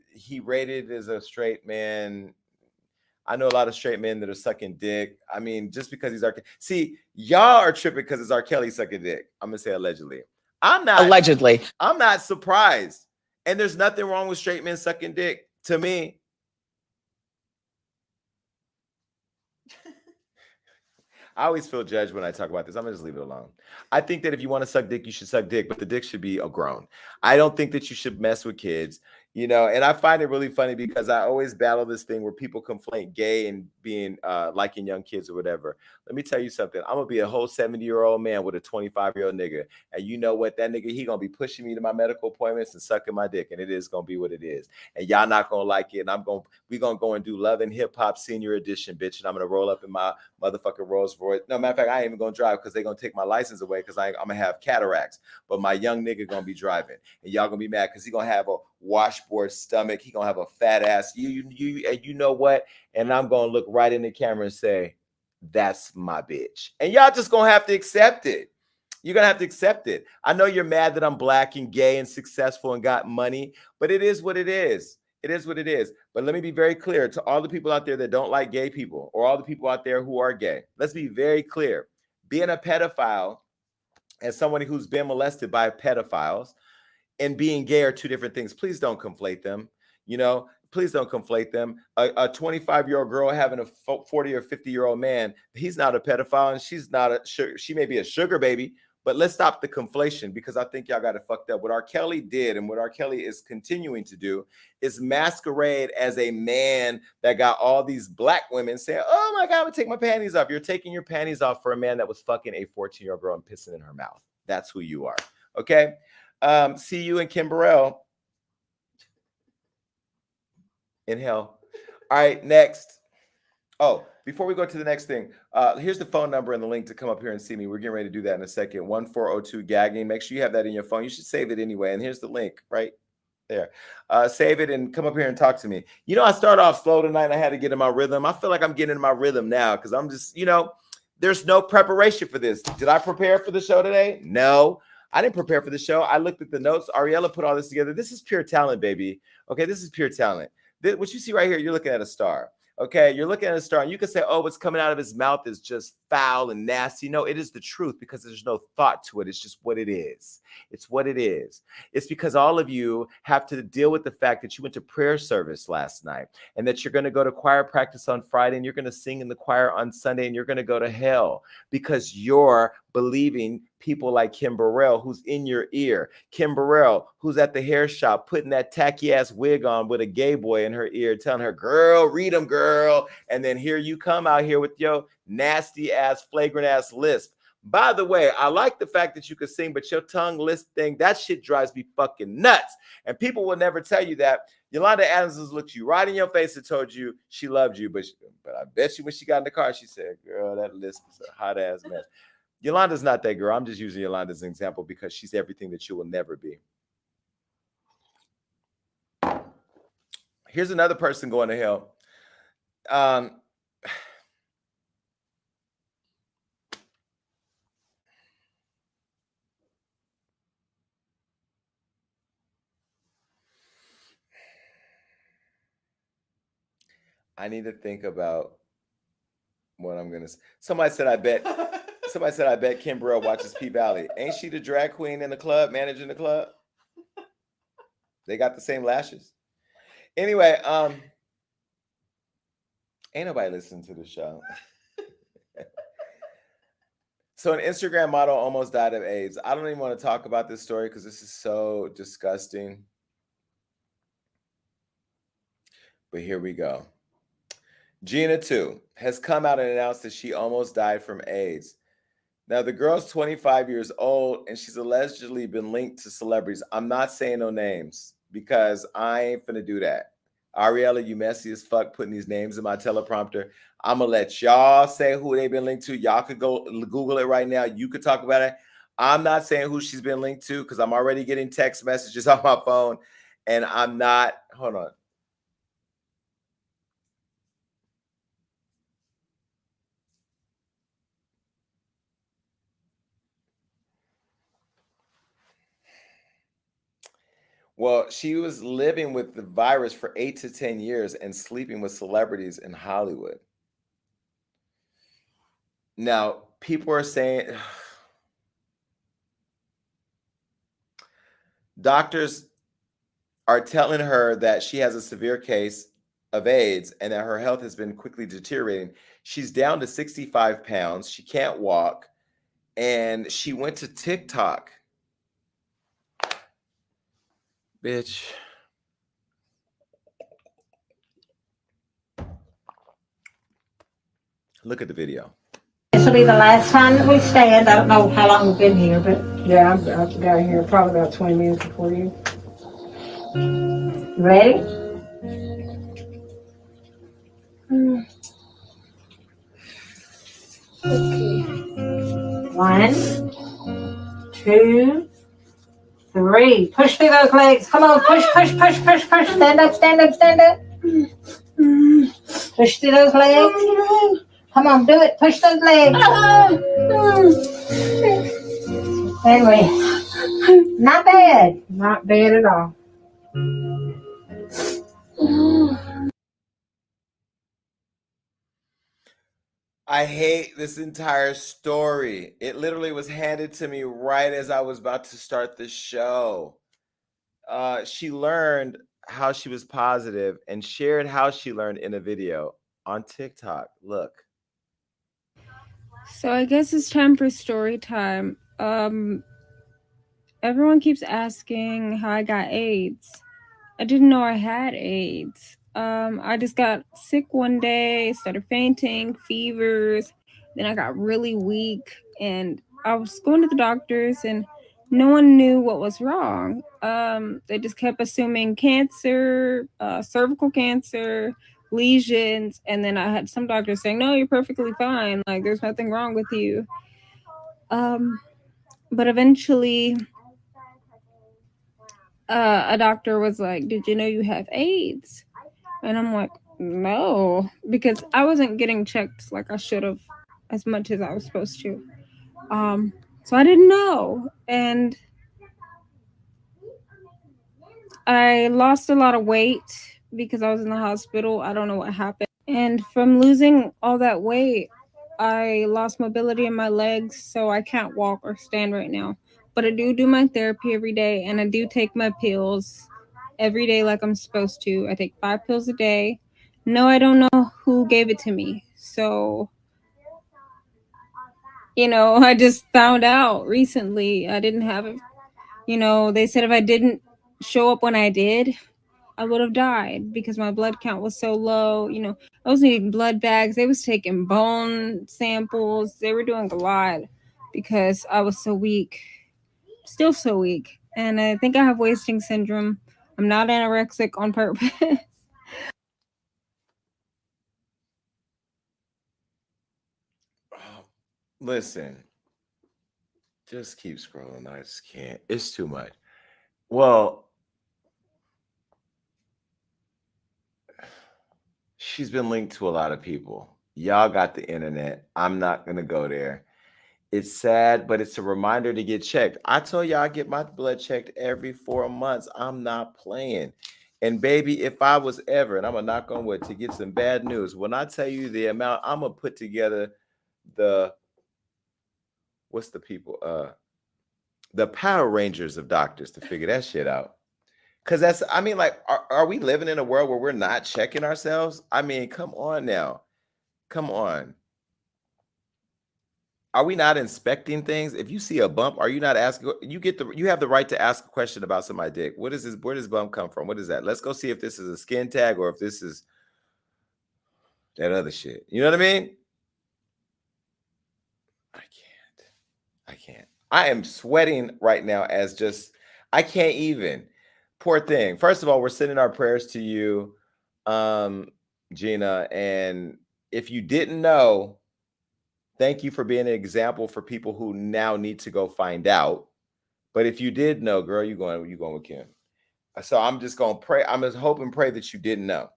He rated as a straight man. I know a lot of straight men that are sucking dick. I mean, just because he's R. Kelly. See, y'all are tripping because it's R. Kelly sucking dick. I'm going to say allegedly. I'm not surprised. And there's nothing wrong with straight men sucking dick to me. I always feel judged when I talk about this. I'm going to just leave it alone. I think that if you want to suck dick, you should suck dick, but the dick should be grown. I don't think that you should mess with kids. You know, and I find it really funny because I always battle this thing where people conflate gay and being liking young kids or whatever. Let me tell you something. I'm going to be a whole 70-year-old man with a 25-year-old nigga. And you know what? That nigga, he going to be pushing me to my medical appointments and sucking my dick. And it is going to be what it is. And y'all not going to like it. And we're going to go and do Love and Hip Hop Senior Edition, bitch. And I'm going to roll up in my motherfucking Rolls Royce. No, matter of fact, I ain't even going to drive because they're going to take my license away because I'm going to have cataracts. But my young nigga going to be driving. And y'all going to be mad because he going to have a washboard stomach. He gonna have a fat ass. You know what? And I'm gonna look right in the camera and say, that's my bitch. And y'all just gonna have to accept it. You're gonna have to accept it. I know you're mad that I'm black and gay and successful and got money, but it is what it is. It is what it is. But let me be very clear to all the people out there that don't like gay people, or all the people out there who are gay. Let's be very clear. Being a pedophile, as someone who's been molested by pedophiles, and being gay are two different things. Please don't conflate them. You know, please don't conflate them. A 25-year-old girl having a 40 or 50-year-old man, he's not a pedophile, and she's not she may be a sugar baby, But let's stop the conflation, because I think y'all got it fucked up. What R. Kelly did and what R. Kelly is continuing to do is masquerade as a man that got all these black women saying, oh my God, I'm gonna take my panties off. You're taking your panties off for a man that was fucking a 14-year-old girl and pissing in her mouth. That's who you are. Okay. See you and Kim Burrell in hell. All right, next. Oh, before we go to the next thing, here's the phone number and the link to come up here and see me. We're getting ready to do that in a second. 1402 gagging. Make sure you have that in your phone. You should save it anyway. And here's the link right there. Save it and come up here and talk to me. You know, I started off slow tonight. I had to get in my rhythm. I feel like I'm getting in my rhythm now because I'm just, you know, there's no preparation for this. Did I prepare for the show today? No, I didn't prepare for the show. I looked at the notes. Ariella put all this together. This is pure talent, baby. Okay, this is pure talent. What you see right here, you're looking at a star. Okay, you're looking at a star, and you can say, oh, what's coming out of his mouth is just foul and nasty. No, it is the truth because there's no thought to it. It's just what it is. It's what it is. It's because all of you have to deal with the fact that you went to prayer service last night and that you're going to go to choir practice on Friday and you're going to sing in the choir on Sunday and you're going to go to hell because you're believing people like Kim Burrell, who's in your ear. Kim Burrell, who's at the hair shop, putting that tacky ass wig on with a gay boy in her ear, telling her, girl, read them, girl. And then here you come out here with your nasty ass, flagrant ass lisp. By the way, I like the fact that you could sing, but your tongue lisp thing, that shit drives me fucking nuts. And people will never tell you that. Yolanda Adams has looked you right in your face and told you she loved you, but I bet you when she got in the car, she said, girl, that lisp is a hot ass mess. Yolanda's not that girl. I'm just using Yolanda as an example because she's everything that you will never be. Here's another person going to hell. I need to think about what I'm gonna say. Somebody said I bet Kim Burrell watches P Valley. Ain't she the drag queen in the club, managing the club? They got the same lashes. Anyway, ain't nobody listening to the show. So an Instagram model almost died of AIDS. I don't even want to talk about this story because this is so disgusting. But here we go. Gina, too, has come out and announced that she almost died from AIDS. Now, the girl's 25 years old, and she's allegedly been linked to celebrities. I'm not saying no names because I ain't finna do that. Ariella, you messy as fuck putting these names in my teleprompter. I'm going to let y'all say who they've been linked to. Y'all could go Google it right now. You could talk about it. I'm not saying who she's been linked to because I'm already getting text messages on my phone, and I'm not. Hold on. Well, she was living with the virus for 8 to 10 years and sleeping with celebrities in Hollywood. Now, people are saying doctors are telling her that she has a severe case of AIDS and that her health has been quickly deteriorating. She's down to 65 pounds. She can't walk. And she went to TikTok. Bitch. Look at the video. This will be the last time that we stand. I don't know how long we've been here, but yeah, I've got here probably about 20 minutes before you. Ready? Okay. 1, 2, 3. Push through those legs. Come on, push, push, push, push, push. Stand up, stand up, stand up. Push through those legs. Come on, do it. Push those legs. Anyway, not bad. Not bad at all. I hate this entire story. It literally was handed to me right as I was about to start the show. She learned how she was positive and shared how she learned in a video on TikTok. Look. So I guess it's time for story time. Everyone keeps asking how I got AIDS. I didn't know I had AIDS. I just got sick one day, started fainting, fevers. Then I got really weak, and I was going to the doctors, and no one knew what was wrong. They just kept assuming cancer, cervical cancer, lesions, and then I had some doctors saying, "No, you're perfectly fine. Like there's nothing wrong with you." But eventually, a doctor was like, "Did you know you have AIDS?" And I'm like, "No," because I wasn't getting checked like I should have as much as I was supposed to. So I didn't know. And I lost a lot of weight because I was in the hospital. I don't know what happened. And from losing all that weight, I lost mobility in my legs, so I can't walk or stand right now. But I do my therapy every day, and I do take my pills every day like I'm supposed to. I take 5 pills a day. No, I don't know who gave it to me. So, I just found out recently I didn't have it. They said if I didn't show up when I did, I would have died because my blood count was so low. I was needing blood bags. They was taking bone samples. They were doing a lot because I was so weak, still so weak. And I think I have wasting syndrome. I'm not anorexic on purpose. Listen, just keep scrolling. I just can't. It's too much. Well, she's been linked to a lot of people. Y'all got the internet. I'm not going to go there. It's sad, but it's a reminder to get checked. I told y'all I get my blood checked every 4 months. I'm not playing. And baby, if I was ever, and I'm going to knock on wood to get some bad news, when I tell you the amount, I'm going to put together what's the people? The Power Rangers of doctors to figure that shit out. Because are we living in a world where we're not checking ourselves? I mean, come on now. Come on. Are we not inspecting things? If you see a bump, are you not asking? You have the right to ask a question about somebody's dick. What is this? Where does bump come from? What is that? Let's go see if this is a skin tag or if this is that other shit. You know what I mean? I can't. I am sweating right now I can't even. Poor thing. First of all, we're sending our prayers to you, Gina. And if you didn't know, thank you for being an example for people who now need to go find out. But if you did know, girl, you going with Kim. So I'm just going to pray. I'm just hope and pray that you didn't know.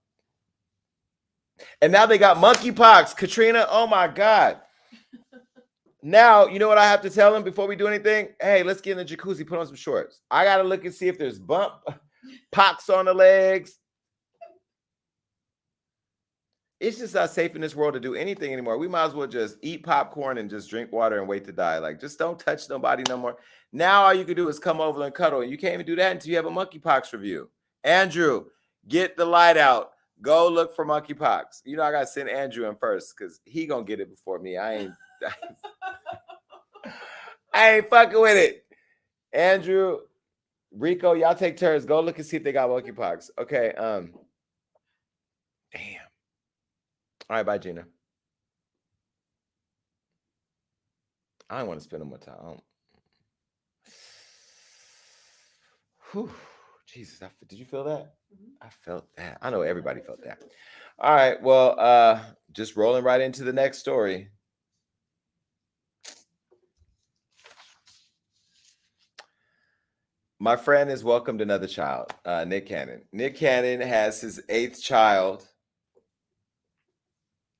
And now they got monkeypox. Katrina, oh my God. Now, you know what I have to tell them before we do anything? Hey, let's get in the jacuzzi, put on some shorts. I got to look and see if there's pox on the legs. It's just not safe in this world to do anything anymore. We might as well just eat popcorn and just drink water and wait to die. Like, just don't touch nobody no more. Now all you can do is come over and cuddle. And you can't even do that until you have a monkeypox review. Andrew, get the light out. Go look for monkeypox. I got to send Andrew in first because he going to get it before me. I ain't fucking with it. Andrew, Rico, y'all take turns. Go look and see if they got monkeypox. Okay. Damn. All right, bye, Gina. I don't want to spend no more time. Whew. Jesus, did you feel that? I felt that. I know everybody felt that. All right, well, just rolling right into the next story. My friend has welcomed another child, Nick Cannon. Nick Cannon has his 8th child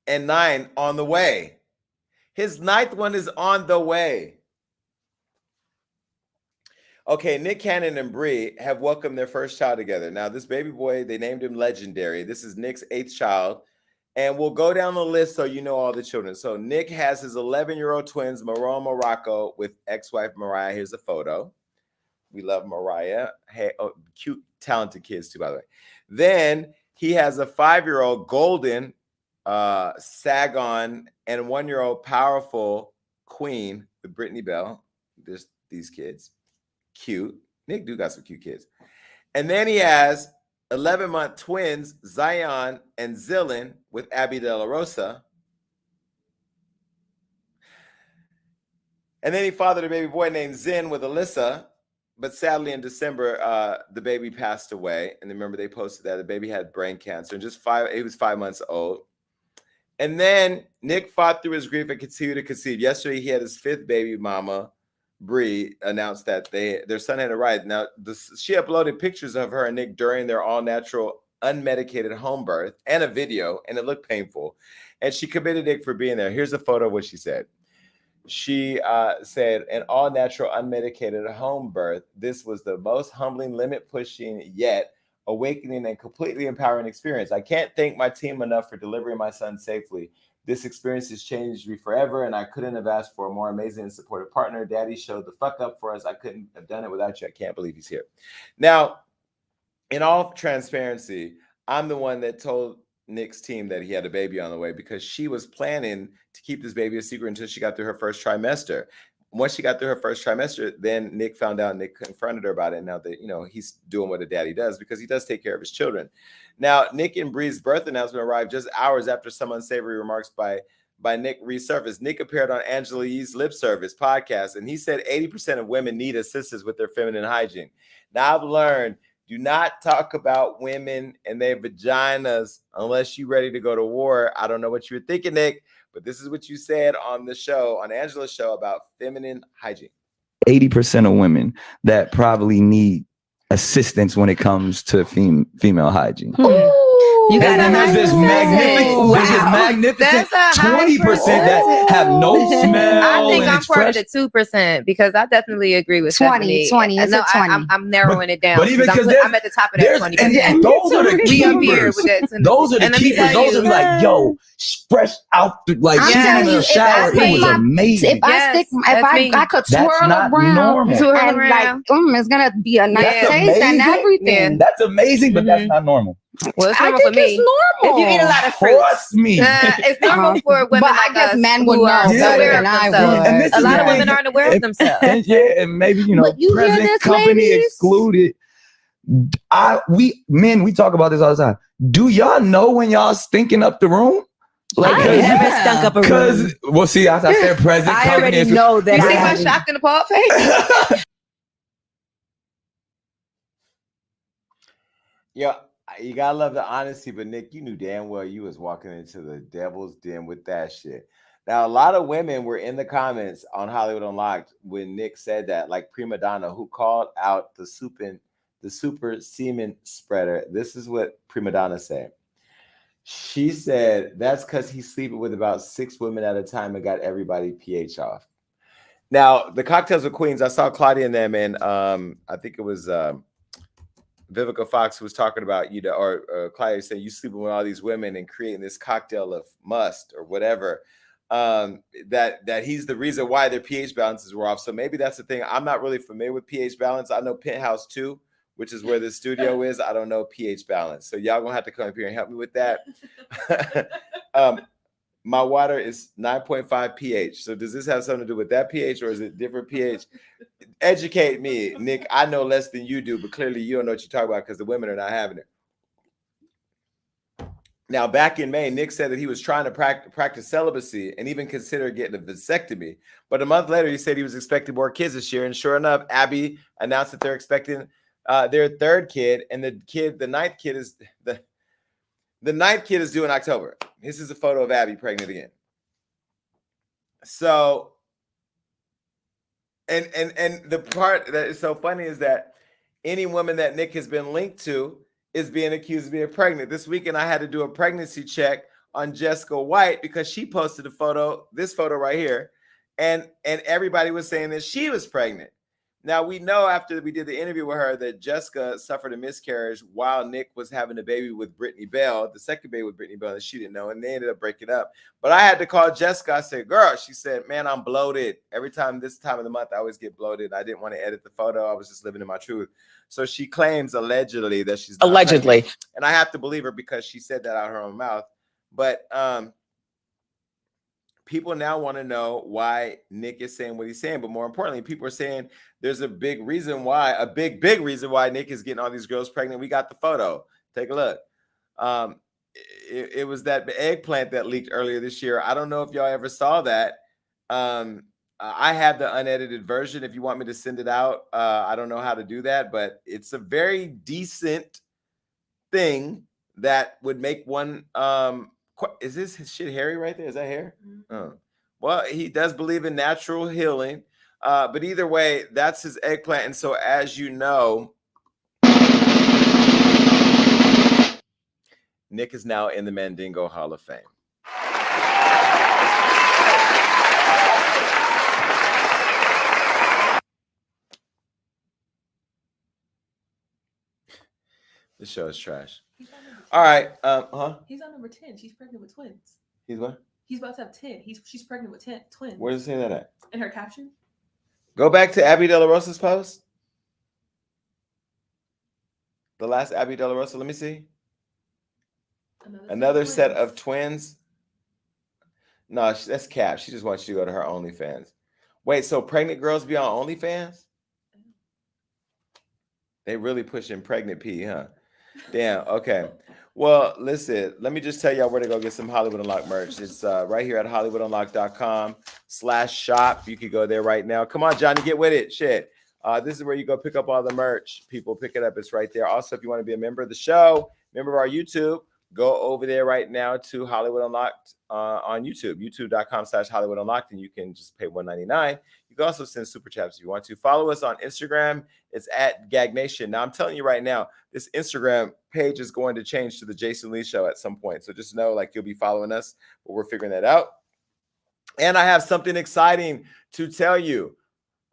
and 9 on the way. His 9th one is on the way. Okay, Nick Cannon and Bree have welcomed their first child together. Now, this baby boy, they named him Legendary. This is Nick's 8th child. And we'll go down the list so you know all the children. So Nick has his 11-year-old twins, Mariah and Morocco, with ex-wife Mariah. Here's a photo. We love Mariah. Hey, cute, talented kids too, by the way. Then he has a 5-year-old Golden, Sagon, and 1-year-old Powerful Queen with Brittany Bell. There's these kids. Cute. Nick do got some cute kids. And then he has 11-month twins, Zion and Zillin, with Abby De La Rosa. And then he fathered a baby boy named Zen with Alyssa. But sadly, in December, the baby passed away. And remember, they posted that the baby had brain cancer. And he was 5 months old. And then Nick fought through his grief and continued to conceive. Yesterday, he had his 5th baby mama, Bree, announced that their son had arrived. Now, she uploaded pictures of her and Nick during their all-natural, unmedicated home birth and a video, and it looked painful. And she commended Nick for being there. Here's a photo of what she said. She said, an all-natural, unmedicated home birth, this was the most humbling, limit-pushing, yet awakening and completely empowering experience. I can't thank my team enough for delivering my son safely. This experience has changed me forever, and I couldn't have asked for a more amazing and supportive partner. Daddy showed the fuck up for us. I couldn't have done it without you. I can't believe he's here. Now, in all transparency, I'm the one that told Nick's team that he had a baby on the way because she was planning to keep this baby a secret until she got through her first trimester. Once she got through her first trimester, then Nick found out, and Nick confronted her about it. And now that, he's doing what a daddy does because he does take care of his children. Now, Nick and Bree's birth announcement arrived just hours after some unsavory remarks by Nick resurfaced. Nick appeared on Angela Yee's Lip Service podcast, and he said 80% of women need assistance with their feminine hygiene. Now, I've learned, do not talk about women and their vaginas unless you're ready to go to war. I don't know what you were thinking, Nick, but this is what you said on the show, on Angela's show, about feminine hygiene. 80% of women that probably need assistance when it comes to female hygiene. You got and then there's this magnificent 20% that have no smell. I think and I'm part of the 2% because I definitely agree with 20. It's no, a 20. I'm narrowing it down. But even because I'm at the top of that 20%. And those are the keepers. Those are the keepers. Those are like, yo, fresh out, like sitting in the shower. It was amazing. If I could twirl around, and like, it's gonna be a nice taste and everything. That's amazing, but that's not normal. Well, it's normal for me. It's normal. If you eat a lot of fruit, trust me. It's normal for women but like I guess us men would who know are better than I would. A lot of women aren't aware of themselves. And maybe present company excluded. We talk about this all the time. Do y'all know when y'all stinking up the room? Like, I never stunk up a room. Well, see, I said present. I already know that. You see my shocked and appalled face? Yeah, you gotta love the honesty, but Nick, you knew damn well you was walking into the devil's den with that shit. Now, a lot of women were in the comments on Hollywood Unlocked when Nick said that, like Prima Donna, who called out the super semen spreader. This is what Prima Donna said. She said that's because he's sleeping with about 6 women at a time and got everybody pH off. Now, the Cocktails with Queens, I saw Claudia and them, and I think it was Vivica Fox who was talking about, or Claudia said, you sleeping with all these women and creating this cocktail of must or whatever, that he's the reason why their pH balances were off. So maybe that's the thing. I'm not really familiar with pH balance. I know Penthouse 2, which is where the studio is. I don't know pH balance. So y'all gonna have to come up here and help me with that. My water is 9.5 pH. So does this have something to do with that pH or is it different pH? Educate me, Nick. I know less than you do, but clearly you don't know what you're talking about because the women are not having it. Now, back in May, Nick said that he was trying to practice celibacy and even consider getting a vasectomy. But a month later, he said he was expecting more kids this year. And sure enough, Abby announced that they're expecting their 3rd kid. And the ninth kid is due in October. This is a photo of Abby pregnant again. So, and the part that is so funny is that any woman that Nick has been linked to is being accused of being pregnant. This weekend, I had to do a pregnancy check on Jessica White because she posted a photo, this photo right here, and everybody was saying that she was pregnant. Now, we know after we did the interview with her that Jessica suffered a miscarriage while Nick was having a baby with Brittany Bell, the second baby with Brittany Bell, that she didn't know, and they ended up breaking up. But I had to call Jessica. I said, girl, she said, man, I'm bloated. Every time this time of the month, I always get bloated. I didn't want to edit the photo. I was just living in my truth. So she claims allegedly that she's not pregnant. And I have to believe her because she said that out of her own mouth. But people now want to know why Nick is saying what he's saying. But more importantly, people are saying there's a big reason why, big reason why Nick is getting all these girls pregnant. We got the photo. Take a look. It was that eggplant that leaked earlier this year. I don't know if y'all ever saw that. I have the unedited version. If you want me to send it out, I don't know how to do that, but it's a very decent thing that would make one. Is this shit hairy right there? Is that hair? Oh. Well, he does believe in natural healing, but either way, that's his eggplant. And so, as you know, Nick is now in the Mandingo Hall of Fame. This show is trash. All right. He's on number 10. She's pregnant with twins. He's what? He's about to have 10. She's pregnant with 10 twins. Where does it say that at? In her caption. Go back to Abby De La Rosa's post. The last Abby De La Rosa. Let me see. Another set of twins. No, that's cap. She just wants you to go to her OnlyFans. Wait, so pregnant girls be on OnlyFans? They really pushing pregnant P, huh? Damn. Okay. Well, listen, let me just tell y'all where to go get some Hollywood Unlocked merch. It's right here at HollywoodUnlocked.com/shop. You could go there right now. Come on, Johnny, get with it. Shit. This is where you go pick up all the merch. People pick it up. It's right there. Also, if you want to be a member of the show, member of our YouTube, go over there right now to Hollywood Unlocked on YouTube, youtube.com/Hollywood Unlocked, and you can just pay $1.99. You can also send super chats if you want to. Follow us on Instagram. It's at Gag Nation. Now, I'm telling you right now, this Instagram page is going to change to the Jason Lee Show at some point. So just know, like, you'll be following us, but we're figuring that out. And I have something exciting to tell you.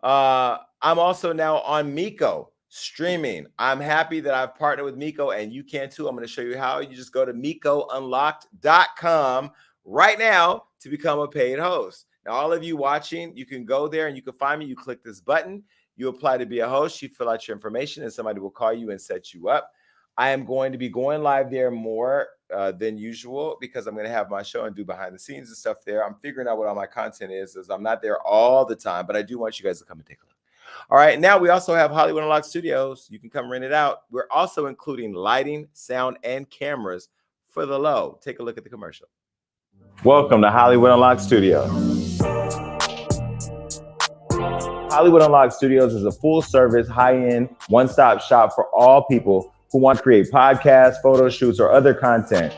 I'm also now on Miko streaming. I'm happy that I've partnered with Miko, and you can too. I'm going to show you how. You just go to MikoUnlocked.com right now to become a paid host. Now, all of you watching, you can go there and you can find me. You click this button. You apply to be a host. You fill out your information, and somebody will call you and set you up. I am going to be going live there more than usual because I'm going to have my show and do behind the scenes and stuff there. I'm figuring out what all my content is, as I'm not there all the time, but I do want you guys to come and take a look. All right, now we also have Hollywood Unlocked Studios. You can come rent it out. We're also including lighting, sound, and cameras for the low. Take a look at the commercial. Welcome to Hollywood Unlocked Studios. Hollywood Unlocked Studios is a full-service, high-end, one-stop shop for all people who want to create podcasts, photo shoots, or other content.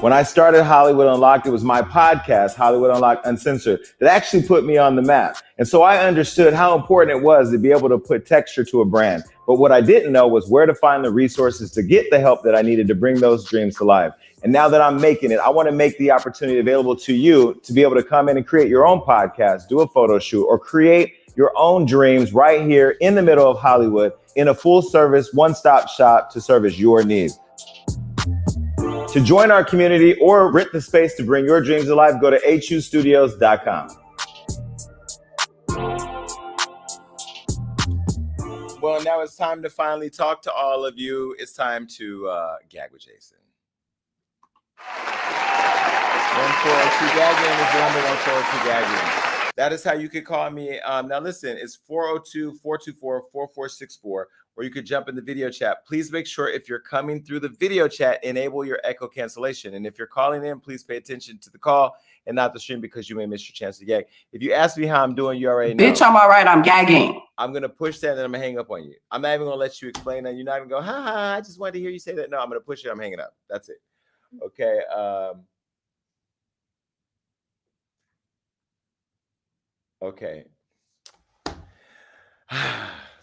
When I started Hollywood Unlocked, it was my podcast, Hollywood Unlocked Uncensored, that actually put me on the map. And so I understood how important it was to be able to put texture to a brand. But what I didn't know was where to find the resources to get the help that I needed to bring those dreams to life. And now that I'm making it, I want to make the opportunity available to you to be able to come in and create your own podcast, do a photo shoot, or create your own dreams right here in the middle of Hollywood in a full service, one-stop shop to service your needs. To join our community or rent the space to bring your dreams to life, go to hustudios.com. Well, now it's time to finally talk to all of you. It's time to gag with Jason. 142 Gagging is the number 142 Gagging. That is how you could call me. Now listen, it's 402-424-4464, or you could jump in the video chat. Please make sure if you're coming through the video chat, enable your echo cancellation. And if you're calling in, please pay attention to the call and not the stream, because you may miss your chance to gag. If you ask me how I'm doing, you already know. Bitch, I'm all right. I'm gagging. I'm going to push that and I'm going to hang up on you. I'm not even going to let you explain that. You're not going to go, ha ha, I just wanted to hear you say that. No, I'm going to push it. I'm hanging up. That's it. Okay. Okay.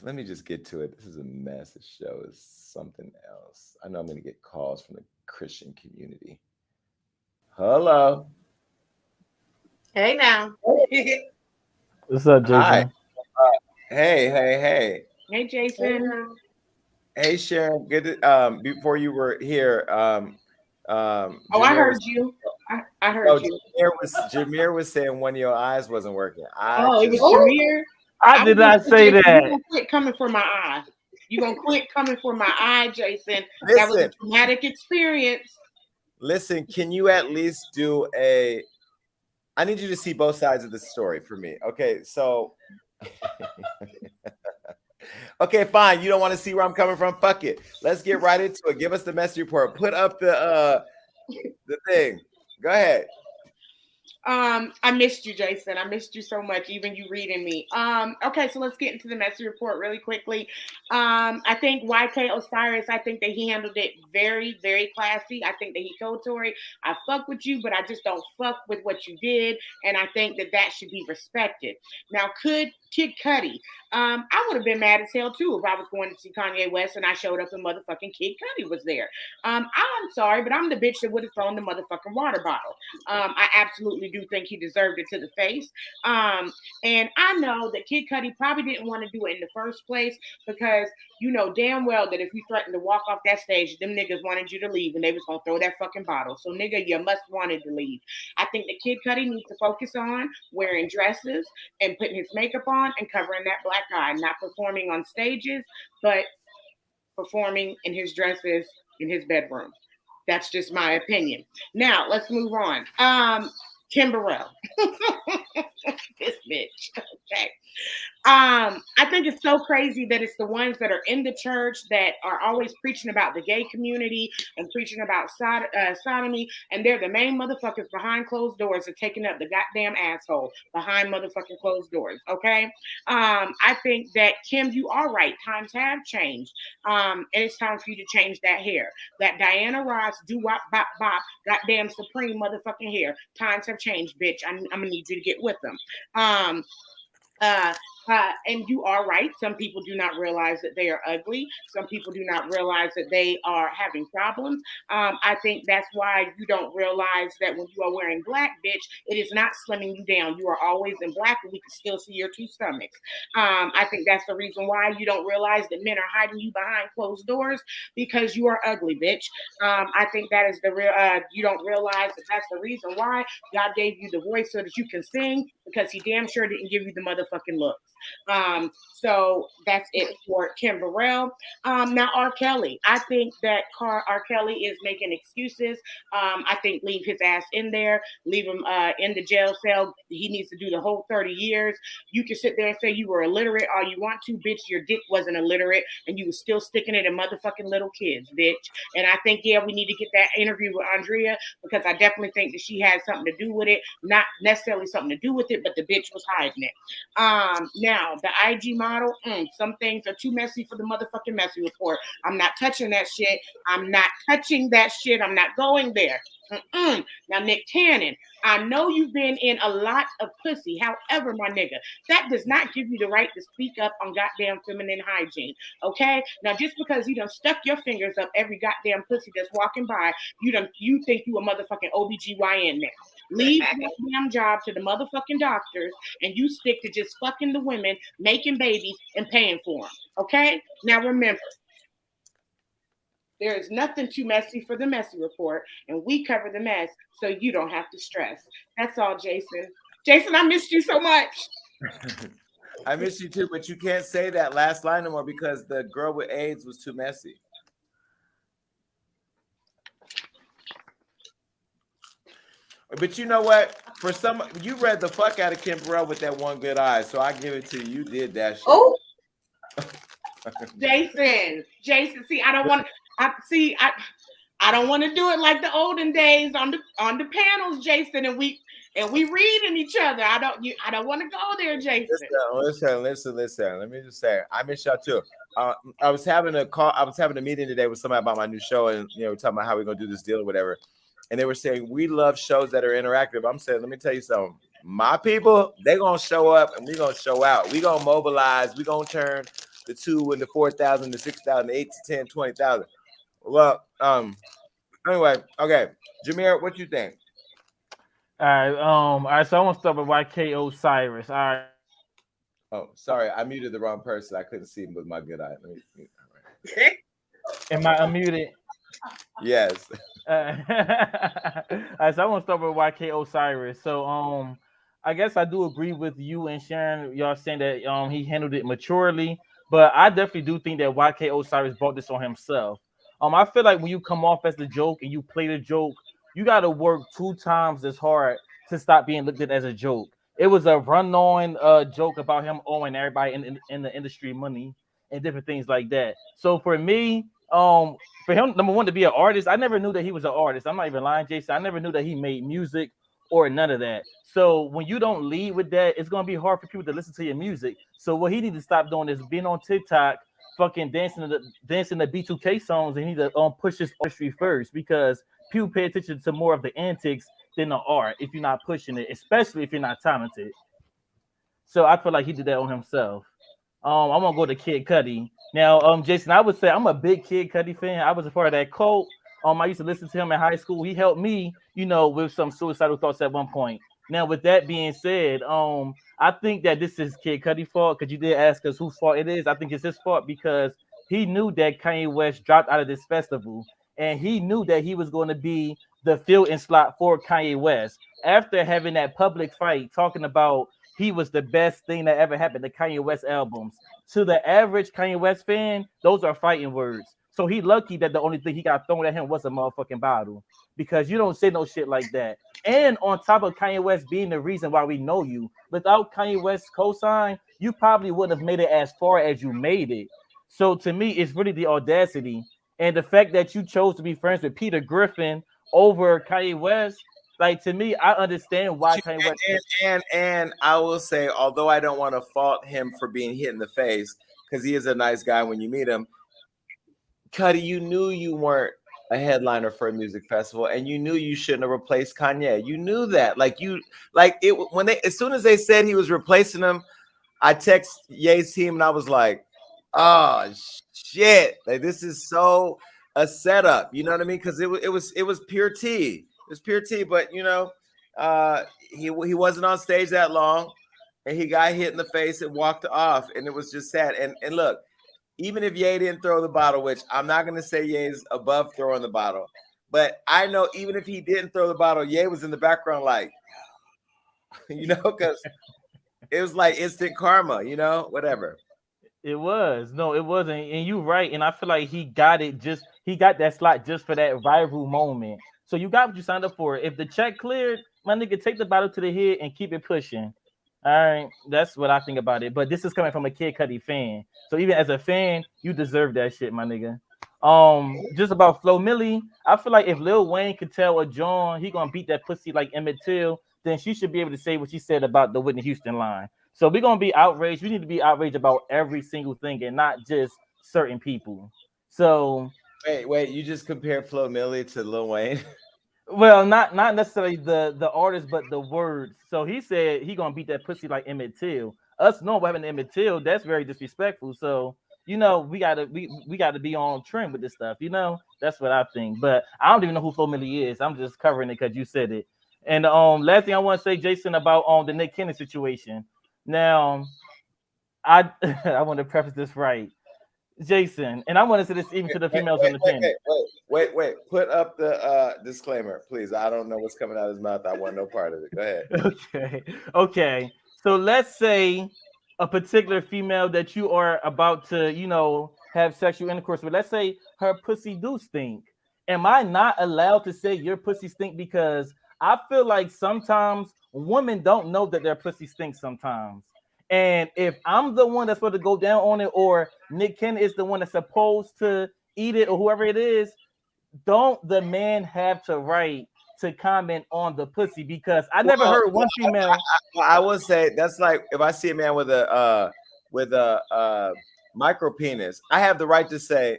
Let me just get to it. This is a mess. This show is something else. I know I'm going to get calls from the Christian community. Hello. Hey now. What's up, Jason? Hi. Hey. Hey, Jason. Hey, Sharon. Good. Before you were here. I heard you. I heard you. Jameer was saying one of your eyes wasn't working. It was Jameer. I did not say that. You're gonna quit coming for my eye. You're gonna quit coming for my eye, Jason. That was a traumatic experience. Listen, can you at least do a I need you to see both sides of the story for me. Okay, so okay, fine. You don't want to see where I'm coming from? Fuck it. Let's get right into it. Give us the message report. Put up the thing. Go ahead. I missed you, Jason. I missed you so much, even you reading me. Okay, so let's get into the message report really quickly. I think YK Osiris, I think that he handled it very, very classy. I think that he told Tori, I fuck with you, but I just don't fuck with what you did. And I think that that should be respected. Now, could Kid Cudi, I would have been mad as hell too if I was going to see Kanye West and I showed up and motherfucking Kid Cudi was there. I'm sorry, but I'm the bitch that would have thrown the motherfucking water bottle. I absolutely do think he deserved it to the face. And I know that Kid Cudi probably didn't want to do it in the first place because you know damn well that if you threatened to walk off that stage, them niggas wanted you to leave and they was gonna throw that fucking bottle. So nigga, you must wanted to leave. I think that Kid Cudi needs to focus on wearing dresses and putting his makeup on and covering that black eye, not performing on stages, but performing in his dresses in his bedroom. That's just my opinion. Now let's move on. Kim Burrell. This bitch. Okay. I think it's so crazy that it's the ones that are in the church that are always preaching about the gay community and preaching about sodomy, and they're the main motherfuckers behind closed doors are taking up the goddamn asshole behind motherfucking closed doors. Okay. I think that Kim, you are right. Times have changed. And it's time for you to change that hair. That Diana Ross do wop bop bop goddamn supreme motherfucking hair. Times have changed, bitch. I'm gonna need you to get with them. And you are right. Some people do not realize that they are ugly. Some people do not realize that they are having problems. I think that's why you don't realize that when you are wearing black, bitch, it is not slimming you down. You are always in black and we can still see your two stomachs. I think that's the reason why you don't realize that men are hiding you behind closed doors because you are ugly, bitch. I think that is the real, you don't realize that that's the reason why God gave you the voice so that you can sing because he damn sure didn't give you the motherfucking looks. So that's it for Kim Burrell. Now R. Kelly. I think that R. Kelly is making excuses. I think leave his ass in there, leave him in the jail cell. He needs to do the whole 30 years. You can sit there and say you were illiterate all you want to, bitch. Your dick wasn't illiterate and you were still sticking it in motherfucking little kids, bitch. And I think, yeah, we need to get that interview with Andrea because I definitely think that she had something to do with it. Not necessarily something to do with it, but the bitch was hiding it. Now, the IG model, some things are too messy for the motherfucking messy report. I'm not touching that shit. I'm not touching that shit. I'm not going there. Now, Nick Cannon, I know you've been in a lot of pussy. However, my nigga, that does not give you the right to speak up on goddamn feminine hygiene. Okay? Now, just because you done stuck your fingers up every goddamn pussy that's walking by, you think you a motherfucking OBGYN now. Leave that damn job to the motherfucking doctors and you stick to just fucking the women, making babies, and paying for them. Okay? Now remember, there is nothing too messy for the messy report, and we cover the mess so you don't have to stress. That's all, Jason. Jason, I missed you so much. I miss you too, but you can't say that last line no more because the girl with AIDS was too messy. But you know what? For some, you read the fuck out of Kim Burrell with that one good eye, so I give it to you. You did that shit. Oh, Jason, see, I don't want. I don't want to do it like the olden days on the panels, Jason, and we reading each other. I don't want to go there, Jason. Listen. Let me just say, I miss y'all too. I was having a meeting today with somebody about my new show, and we're talking about how we're gonna do this deal or whatever. And they were saying, we love shows that are interactive. I'm saying, let me tell you something. My people, they're going to show up and we're going to show out. We're going to mobilize. We're going to turn the 2 into 4,000 to 6,000 to 8 to 10, 20,000. Well, anyway, okay. Jameer, what you think? All right, so I want to start with YK Osiris. All right. Oh, sorry. I muted the wrong person. I couldn't see him with my good eye. Am I unmuted? Yes. All right, so I want to start with YK Osiris. So I guess I do agree with you and Sharon. Y'all saying that he handled it maturely, but I definitely do think that YK Osiris brought this on himself. I feel like when you come off as the joke and you play the joke, you got to work 2 times as hard to stop being looked at as a joke. It was a run-on joke about him owing everybody in the industry money and different things like that. So for me, for him, number one, to be an artist, I never knew that he was an artist. I'm not even lying, Jason. I never knew that he made music or none of that. So when you don't lead with that, it's gonna be hard for people to listen to your music. So what he need to stop doing is being on TikTok, fucking dancing the B2K songs, and he need to push his artistry first, because people pay attention to more of the antics than the art if you're not pushing it, especially if you're not talented. So I feel like he did that on himself. I'm gonna go to Kid Cudi. Now, Jason, I would say I'm a big Kid Cudi fan. I was a part of that cult. I used to listen to him in high school. He helped me, with some suicidal thoughts at one point. Now, with that being said, I think that this is Kid Cudi's fault, because you did ask us whose fault it is. I think it's his fault because he knew that Kanye West dropped out of this festival, and he knew that he was going to be the fill-in slot for Kanye West. After having that public fight talking about he was the best thing that ever happened to Kanye West albums, to the average Kanye West fan, those are fighting words. So he lucky that the only thing he got thrown at him was a motherfucking bottle, because you don't say no shit like that. And on top of Kanye West being the reason why we know you, without Kanye West's cosign, you probably wouldn't have made it as far as you made it. So to me, it's really the audacity and the fact that you chose to be friends with Peter Griffin over Kanye West. Like, to me, I understand why Kanye West. And I will say, although I don't want to fault him for being hit in the face, because he is a nice guy when you meet him, Cudi, you knew you weren't a headliner for a music festival, and you knew you shouldn't have replaced Kanye. You knew that. As soon as they said he was replacing him, I text Ye's team and I was like, oh shit, like this is so a setup. You know what I mean? Because it was pure tea. It was pure tea, but he wasn't on stage that long, and he got hit in the face and walked off, and it was just sad. And look, even if Ye didn't throw the bottle, which I'm not going to say Ye's above throwing the bottle, but I know even if he didn't throw the bottle, Ye was in the background like, because it was like instant karma, whatever. It was. No, it wasn't. And you're right. And I feel like he got that slot just for that viral moment. So you got what you signed up for. If the check cleared, my nigga, take the bottle to the head and keep it pushing. All right, that's what I think about it. But this is coming from a Kid Cudi fan. So even as a fan, you deserve that shit, my nigga. Just about Flo Milli, I feel like if Lil Wayne could tell a John he gonna beat that pussy like Emmett Till, then she should be able to say what she said about the Whitney Houston line. So we're gonna be outraged. We need to be outraged about every single thing and not just certain people. So wait, you just compared Flo Milli to Lil Wayne? Well, not necessarily the artist, but the words. So he said he gonna beat that pussy like Emmett Till. Us know what happened to Emmett Till, that's very disrespectful. So we gotta be on trend with this stuff. That's what I think. But I don't even know who Flo Milli is. I'm just covering it because you said it. And last thing I want to say, Jason, about the Nick Cannon situation. Now, I I want to preface this right. Jason, and I want to say this even to the females on the panel. Wait. Put up the disclaimer, please. I don't know what's coming out of his mouth. I want no part of it. Go ahead. Okay. So let's say a particular female that you are about to, have sexual intercourse with. Let's say her pussy do stink. Am I not allowed to say your pussy stink? Because I feel like sometimes women don't know that their pussy stinks sometimes. And if I'm the one that's supposed to go down on it, or Nick Cannon is the one that's supposed to eat it, or whoever it is, don't the man have to right to comment on the pussy? Because I never heard one female. I will say that's like if I see a man with a micro penis, I have the right to say,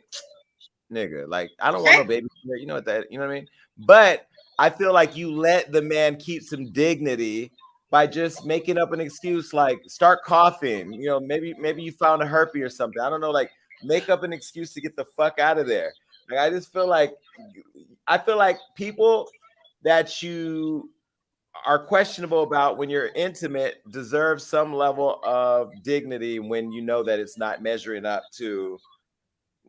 nigga, like I don't want no baby. You know what I mean? But I feel like you let the man keep some dignity by just making up an excuse, like start coughing, maybe you found a herpes or something. I don't know, like make up an excuse to get the fuck out of there. Like I just feel like people that you are questionable about when you're intimate deserve some level of dignity when you know that it's not measuring up to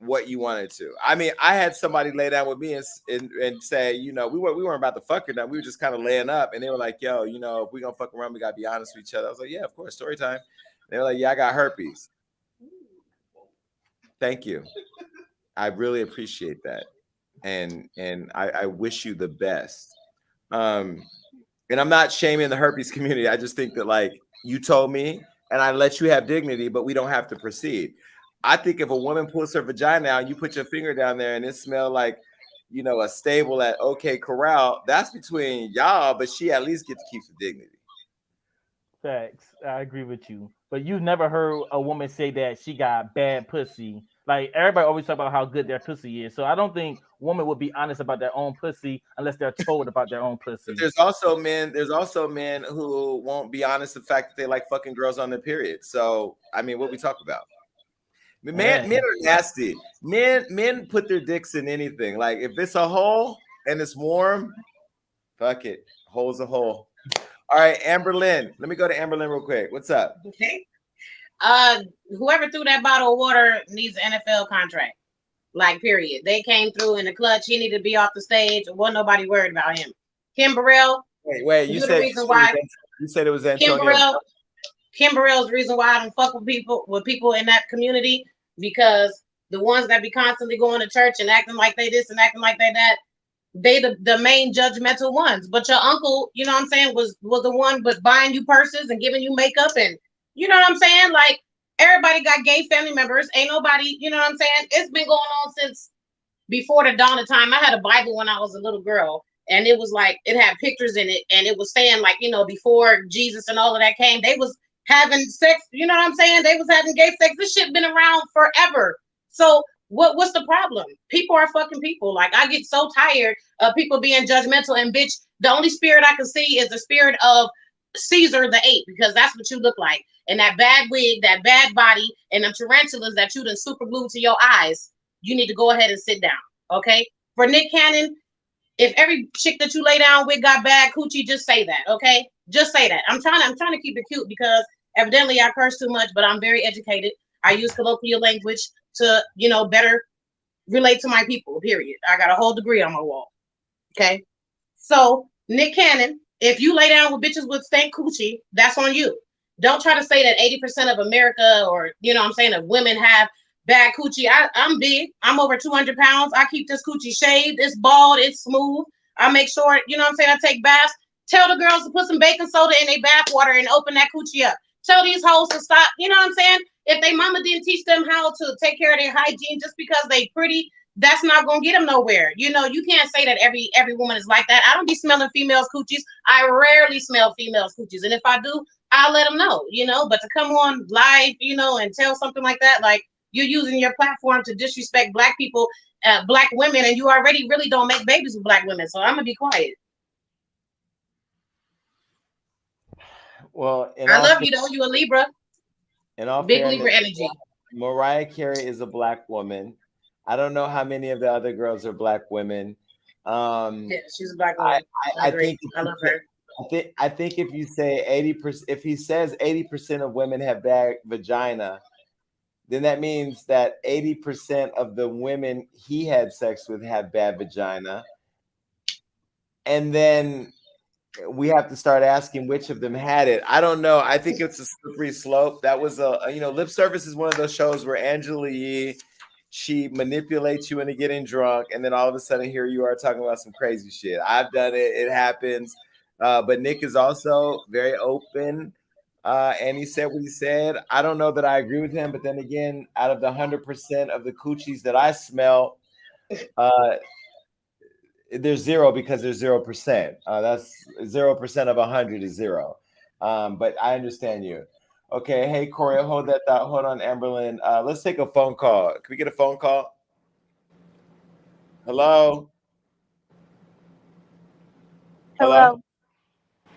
what you wanted to. I mean, I had somebody lay down with me and say, we weren't about to fuck her now. We were just kind of laying up, and they were like, yo, if we're gonna fuck around, we gotta be honest with each other. I was like, yeah, of course, story time. They were like, yeah, I got herpes. Thank you. I really appreciate that. And I wish you the best. And I'm not shaming the herpes community. I just think that, like, you told me and I let you have dignity, but we don't have to proceed. I think if a woman pulls her vagina out and you put your finger down there and it smells like, you know, a stable at OK Corral, that's between y'all, but she at least gets to keep the dignity. Facts. I agree with you. But you've never heard a woman say that she got bad pussy. Like, everybody always talk about how good their pussy is. So I don't think women would be honest about their own pussy unless they're told about their own pussy. But there's also men who won't be honest with the fact that they like fucking girls on their period. So I mean, what we talk about? Men are nasty. Men put their dicks in anything. Like, if it's a hole and it's warm, fuck it. Hole's a hole. All right, Amber Lynn. Let me go to Amber Lynn real quick. What's up? Okay. Whoever threw that bottle of water needs an NFL contract. Like, period. They came through in the clutch. He needed to be off the stage. Wasn't nobody worried about him. Kim Burrell. Wait. You said it was Antonio. Kim Burrell's the reason why I don't fuck with people in that community, because the ones that be constantly going to church and acting like they this and acting like they that, they the main judgmental ones. But your uncle, you know what I'm saying, was the one but buying you purses and giving you makeup, and you know what I'm saying? Like, everybody got gay family members. Ain't nobody, you know what I'm saying? It's been going on since before the dawn of time. I had a Bible when I was a little girl, and it was like, it had pictures in it, and it was saying, like, you know, before Jesus and all of that came, they was having sex, you know what I'm saying? They was having gay sex. This shit been around forever. So what's the problem? People are fucking people. Like, I get so tired of people being judgmental, and bitch, the only spirit I can see is the spirit of Caesar the Ape, because that's what you look like. And that bad wig, that bad body, and them tarantulas that you done super glued to your eyes, you need to go ahead and sit down, okay? For Nick Cannon, if every chick that you lay down with got bad coochie, just say that, okay? Just say that. I'm trying to keep it cute, because evidently I curse too much, but I'm very educated. I use colloquial language to, you know, better relate to my people, period. I got a whole degree on my wall, okay? So, Nick Cannon, if you lay down with bitches with stank coochie, that's on you. Don't try to say that 80% of America, or, you know what I'm saying, of women have bad coochie. I'm big. I'm over 200 pounds. I keep this coochie shaved. It's bald. It's smooth. I make sure, you know what I'm saying, I take baths. Tell the girls to put some baking soda in their bath water and open that coochie up. Tell these hoes to stop, you know what I'm saying? If they mama didn't teach them how to take care of their hygiene just because they pretty, that's not gonna get them nowhere. You know, you can't say that every woman is like that. I don't be smelling females' coochies. I rarely smell females' coochies, and if I do, I'll let them know. You know, but to come on live, you know, and tell something like that, like, you're using your platform to disrespect black people, black women, and you already really don't make babies with black women. So I'm gonna be quiet. Well, I love you though. You a Libra. In all big fairness, Libra energy. Mariah Carey is a black woman. I don't know how many of the other girls are black women. Yeah, she's a black woman. I agree. I love her. I think if you say 80%, if he says 80% of women have bad vagina, then that means that 80% of the women he had sex with have bad vagina. And then we have to start asking which of them had it. I don't know. I think it's a slippery slope. That was Lip Service is one of those shows where Angela Yee, she manipulates you into getting drunk, and then all of a sudden here you are talking about some crazy shit. I've done it. It happens. But Nick is also very open, and he said what he said. I don't know that I agree with him, but then again, out of the 100% of the coochies that I smell, there's zero because there's 0%. That's 0% of 100 is zero. But I understand you. Okay, hey Corey, hold that thought. Hold on, Amberlyn. Let's take a phone call. Can we get a phone call? Hello. Hello.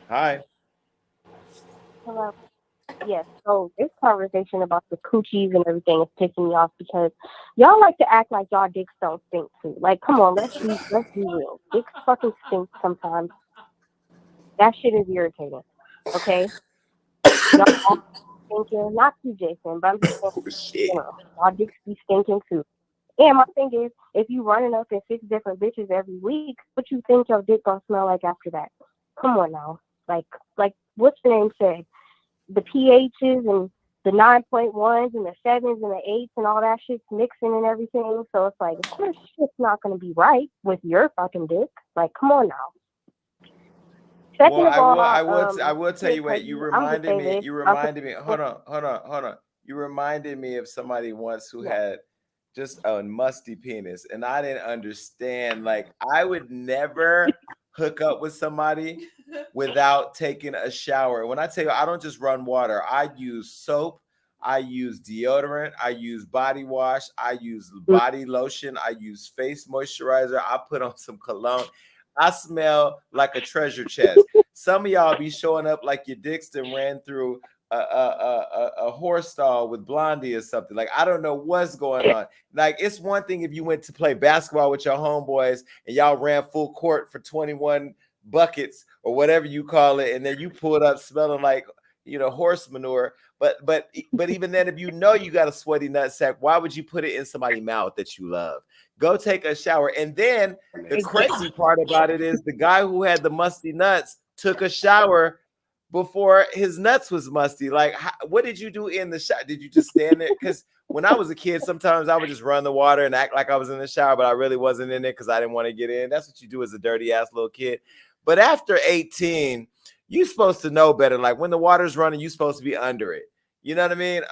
Hi. Hello. Yes. So this conversation about the coochies and everything is pissing me off, because y'all like to act like y'all dicks don't stink too. Like, come on, let's be real. Dicks fucking stink sometimes. That shit is irritating. Okay. Y'all stinking, not you, Jason, but I'm just saying, y'all dicks be stinking too. And my thing is, if you running up in 6 different bitches every week, what you think your dick gonna smell like after that? Come on now. Like what's the name said? The pHs and the 9.1s and the 7s and the 8s and all that shit's mixing and everything. So it's like, of course shit's not gonna be right with your fucking dick. Like, come on now. Second Well, of all, I will tell you. Wait, I'm gonna say this. You reminded me. Hold on. You reminded me of somebody once who had just a musty penis, and I didn't understand. Like, I would never hook up with somebody without taking a shower. When I tell you, I don't just run water. I use soap. I use deodorant. I use body wash. I use body lotion. I use face moisturizer. I put on some cologne. I smell like a treasure chest. Some of y'all be showing up like your dicks done ran through a horse stall with Blondie or something. Like, I don't know what's going on. Like, it's one thing if you went to play basketball with your homeboys and y'all ran full court for 21 buckets or whatever you call it, and then you pulled up smelling like, horse manure. But even then, if you know you got a sweaty nutsack, why would you put it in somebody's mouth that you love? Go take a shower. And then the crazy part about it is the guy who had the musty nuts took a shower before his nuts was musty. Like, what did you do in the shower? Did you just stand there? Because when I was a kid, sometimes I would just run the water and act like I was in the shower, but I really wasn't in it because I didn't want to get in. That's what you do as a dirty ass little kid. But after 18, you're supposed to know better. Like, when the water's running, you're supposed to be under it. You know what I mean?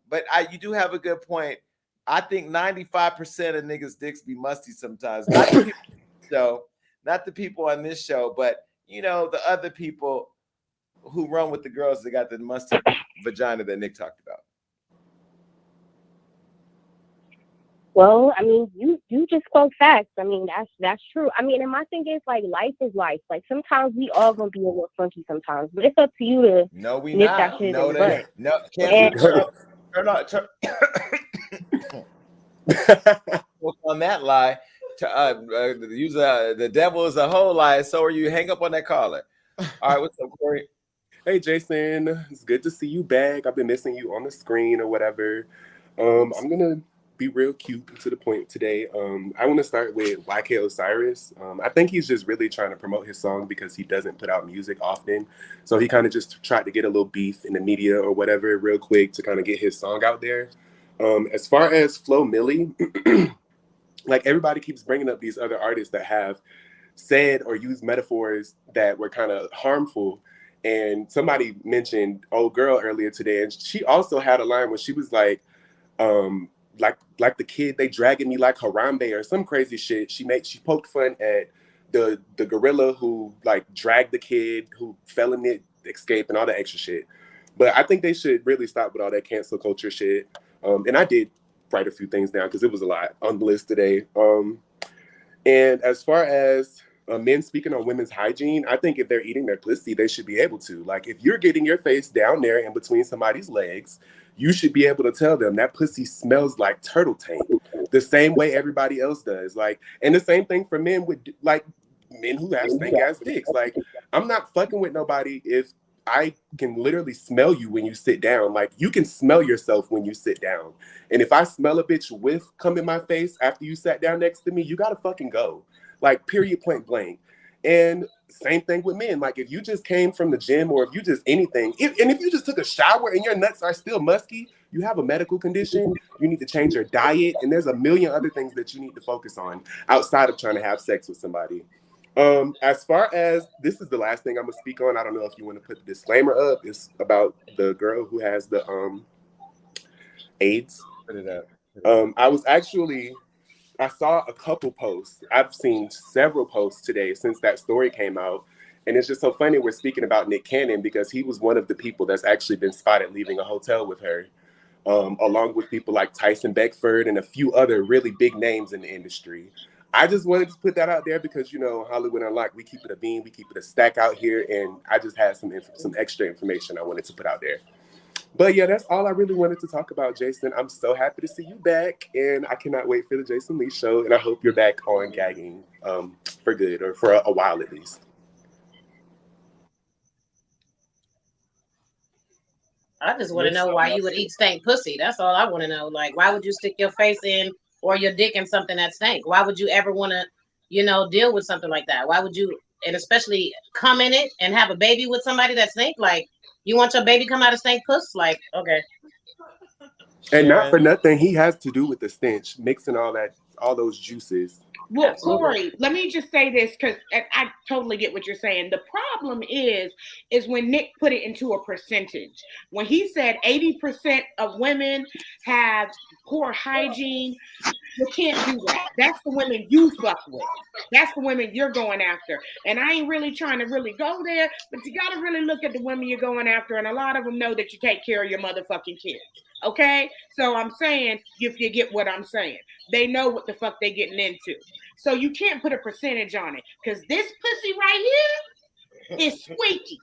But you do have a good point. I think 95% of niggas' dicks be musty sometimes. Not the people on this show, but the other people who run with the girls that got the musty vagina that Nick talked about. Well, I mean, you just spoke facts. I mean, that's true. I mean, and my thing is, like, life is life. Like, sometimes we all gonna be a little funky sometimes, but it's up to you to nip that shit in the butt. No, can't turn on that lie. Use the devil is a whole lie. So are you? Hang up on that caller. All right, what's up, Corey? Hey, Jason. It's good to see you back. I've been missing you on the screen or whatever. I'm gonna be real cute and to the point today. I want to start with YK Osiris. I think he's just really trying to promote his song because he doesn't put out music often. So he kind of just tried to get a little beef in the media or whatever real quick to kind of get his song out there. As far as Flo Milli, like, everybody keeps bringing up these other artists that have said or used metaphors that were kind of harmful. And somebody mentioned Old Girl earlier today, and she also had a line where she was like the kid, they dragging me like Harambe or some crazy shit. She poked fun at the gorilla who like dragged the kid who fell in it, escape, and all that extra shit. But I think they should really stop with all that cancel culture shit. And I did write a few things down because it was a lot on the list today. And as far as men speaking on women's hygiene, I think if they're eating their pussy, they should be able to. Like, if you're getting your face down there in between somebody's legs, you should be able to tell them that pussy smells like turtle tank, the same way everybody else does. Like, and the same thing for men with, like, men who have stank ass dicks. Like, I'm not fucking with nobody if I can literally smell you when you sit down. Like, you can smell yourself when you sit down. And if I smell a bitch with cum in my face after you sat down next to me, you gotta fucking go. Like, period, point blank. And same thing with men. Like, if you just came from the gym or if you just anything, and if you just took a shower and your nuts are still musky, you have a medical condition, you need to change your diet, and there's a million other things that you need to focus on outside of trying to have sex with somebody. As far as, this is the last thing I'm gonna speak on. I don't know if you want to put the disclaimer up. It's about the girl who has the AIDS. Put it up. I saw a couple posts. I've seen several posts today since that story came out. And it's just so funny we're speaking about Nick Cannon because he was one of the people that's actually been spotted leaving a hotel with her, along with people like Tyson Beckford and a few other really big names in the industry. I just wanted to put that out there because, you know, Hollywood Unlocked, we keep it a bean, we keep it a stack out here. And I just had some extra information I wanted to put out there. But yeah, that's all I really wanted to talk about, Jason. I'm so happy to see you back, and I cannot wait for the Jason Lee show. And I hope you're back on gagging for good, or for a while at least. I just want to know why you would eat stank pussy. That's all I want to know. Like, why would you stick your face in or your dick in something that stank? Why would you ever want to, deal with something like that? Why would you, and especially come in it and have a baby with somebody that stink? Like, you want your baby come out of stank puss? Like, okay. And not for Sharon? nothing, he has to do with the stench, mixing all those juices. Well, Corey, let me just say this because I totally get what you're saying. The problem is when Nick put it into a percentage. When he said 80% of women have poor hygiene, you can't do that. That's the women you fuck with. That's the women you're going after. And I ain't really trying to really go there, but you got to really look at the women you're going after. And a lot of them know that you take care of your motherfucking kids. Okay? So I'm saying, if you get what I'm saying, they know what the fuck they getting into. So you can't put a percentage on it because this pussy right here is squeaky,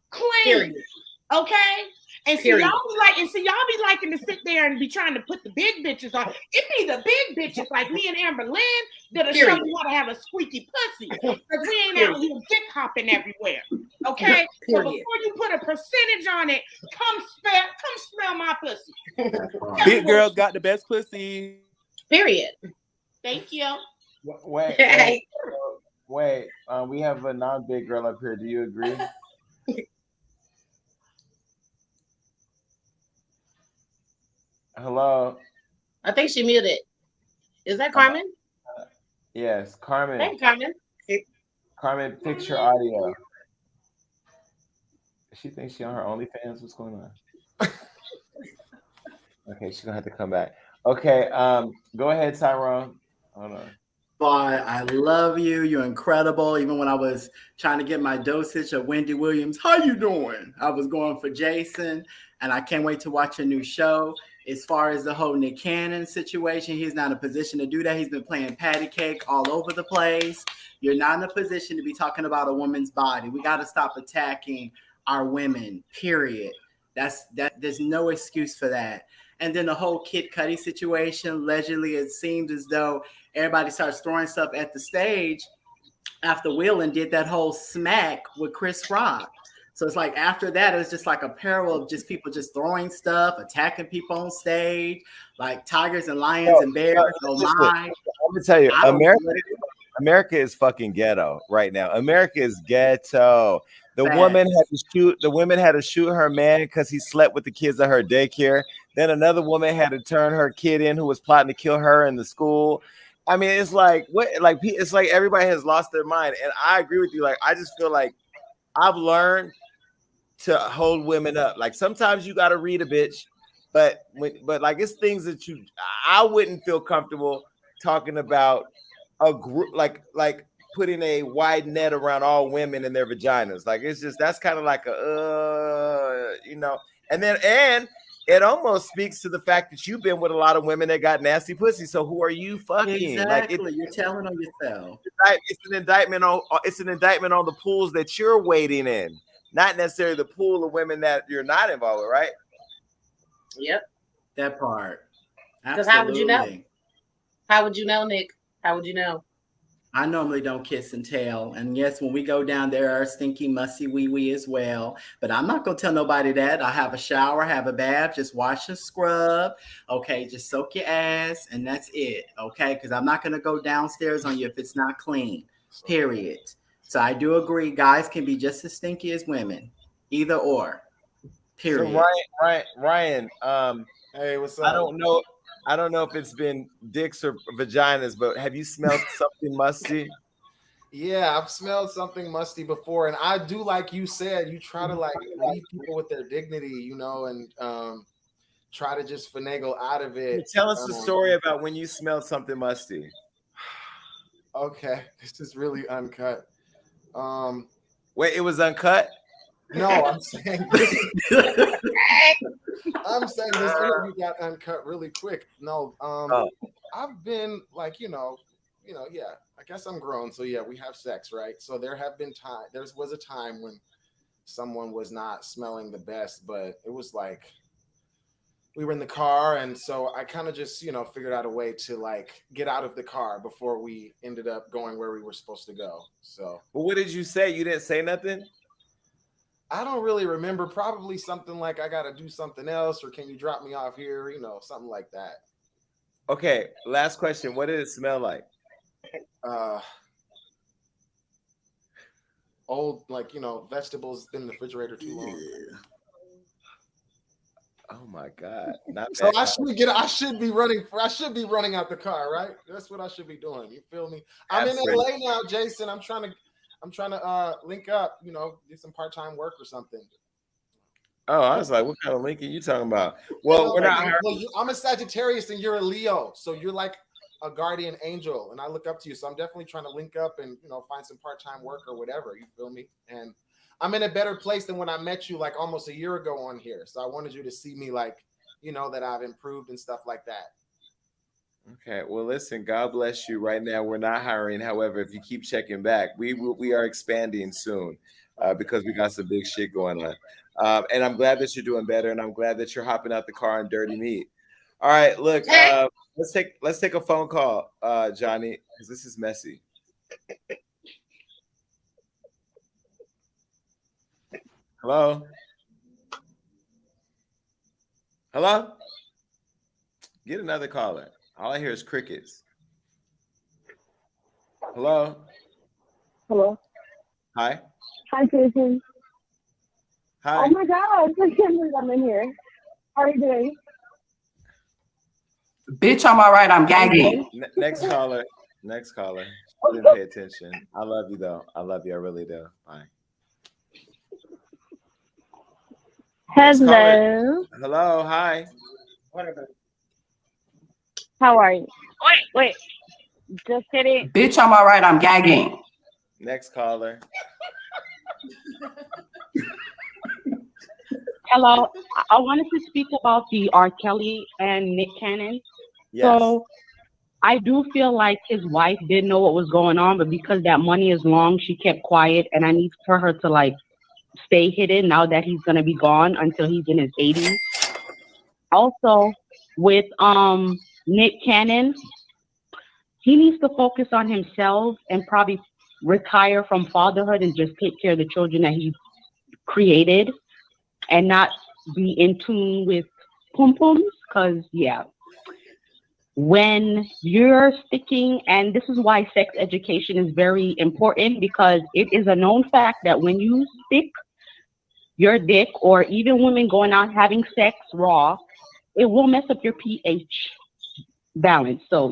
clean. Okay? And see, y'all be liking to sit there and be trying to put the big bitches on. It be the big bitches like me and Amber Lynn that'll show you how to have a squeaky pussy. Because we ain't out here dick hopping everywhere. Okay? So before you put a percentage on it, come smell my pussy. Big girls got the best pussy. Period. Thank you. Wait. We have a non-big girl up here. Do you agree? Hello. I think she muted. Is that Carmen? Yes, Carmen. Hey, Carmen. Carmen, fix your audio. She thinks she on her OnlyFans. What's going on? Okay, she's gonna have to come back. Okay, go ahead, Tyrone. Hold on. But I love you. You're incredible. Even when I was trying to get my dosage of Wendy Williams, how you doing? I was going for Jason, and I can't wait to watch a new show. As far as the whole Nick Cannon situation, he's not in a position to do that. He's been playing patty cake all over the place. You're not in a position to be talking about a woman's body. We got to stop attacking our women, period. There's no excuse for that. And then the whole Kid Cudi situation, allegedly, it seemed as though everybody starts throwing stuff at the stage after Whelan did that whole smack with Chris Rock. So it's like after that, it was just like a parallel of just people just throwing stuff, attacking people on stage, like tigers and lions and bears. Oh my! Let me tell you, America is fucking ghetto right now. America is ghetto. The woman had to shoot her man because he slept with the kids at her daycare. Then another woman had to turn her kid in who was plotting to kill her in the school. I mean, it's like it's like everybody has lost their mind. And I agree with you. Like, I just feel like I've learned to hold women up. Like sometimes you got to read a bitch, but like it's things that I wouldn't feel comfortable talking about a group like putting a wide net around all women and their vaginas. Like it's just that's kind of like and it almost speaks to the fact that you've been with a lot of women that got nasty pussy. So who are you fucking? Exactly. Like you're telling on yourself. It's an indictment on the pools that you're wading in, not necessarily the pool of women that you're not involved with, right? Yep. That part. Because how would you know? How would you know, Nick? How would you know? I normally don't kiss and tell. And yes, when we go down there are stinky, musty wee as well. But I'm not going to tell nobody that. I have a shower, have a bath, just wash and scrub. Okay, just soak your ass, and that's it. Okay, because I'm not going to go downstairs on you if it's not clean, period. So I do agree, guys can be just as stinky as women, either or, period. So Ryan, hey, what's up? I don't know if it's been dicks or vaginas, but have you smelled something musty? Yeah, I've smelled something musty before, and I do, like you said, you try to like leave people with their dignity, and try to just finagle out of it. Tell us the story about when you smelled something musty. Okay, this is really uncut. Wait, it was uncut? No, I'm saying this. I'm saying this interview got uncut really quick. No, I've been like, yeah, I guess I'm grown. So yeah, we have sex, right? So there was a time when someone was not smelling the best, but it was like we were in the car, and so I kind of just, figured out a way to like get out of the car before we ended up going where we were supposed to go. So, well, what did you say? You didn't say nothing? I don't really remember. Probably something like, I got to do something else, or can you drop me off here? Something like that. Okay. Last question. What did it smell like? Old, like, vegetables been in the refrigerator too long. Oh my God! Not So bad. I should be running out the car, right? That's what I should be doing. You feel me? I'm in LA now, Jason. I'm trying to link up. You know, do some part-time work or something. Oh, I was like, what kind of link are you talking about? Well, we're not. I'm a Sagittarius and you're a Leo, so you're like a guardian angel, and I look up to you. So I'm definitely trying to link up and find some part-time work or whatever. You feel me? And I'm in a better place than when I met you like almost a year ago on here. So I wanted you to see me like, that I've improved and stuff like that. Okay. Well, listen, God bless you. Right now, we're not hiring. However, if you keep checking back, we are expanding soon because we got some big shit going on. And I'm glad that you're doing better, and I'm glad that you're hopping out the car on Dirty Meat. All right, look, let's take a phone call, Johnny, because this is messy. Hello? Hello? Get another caller. All I hear is crickets. Hello? Hello. Hi. Hi, Jason. Hi. Oh my God, I can't believe I'm in here. How are you doing? Bitch, I'm all right. I'm gagging. Next caller. Next caller. I didn't pay attention. I love you, though. I love you. I really do. Bye. Hello. Hello. Hi. How are you? Wait. Just kidding. Bitch, I'm all right. I'm gagging. Next caller. Hello. I wanted to speak about the R. Kelly and Nick Cannon. Yes. So I do feel like his wife did know what was going on, but because that money is long, she kept quiet, and I need for her to like stay hidden now that he's gonna be gone until he's in his 80s. Also, with Nick Cannon, he needs to focus on himself and probably retire from fatherhood and just take care of the children that he created and not be in tune with pum-pums, because when you're sticking, and this is why sex education is very important, because it is a known fact that when you stick your dick, or even women going out having sex raw, it will mess up your pH balance. So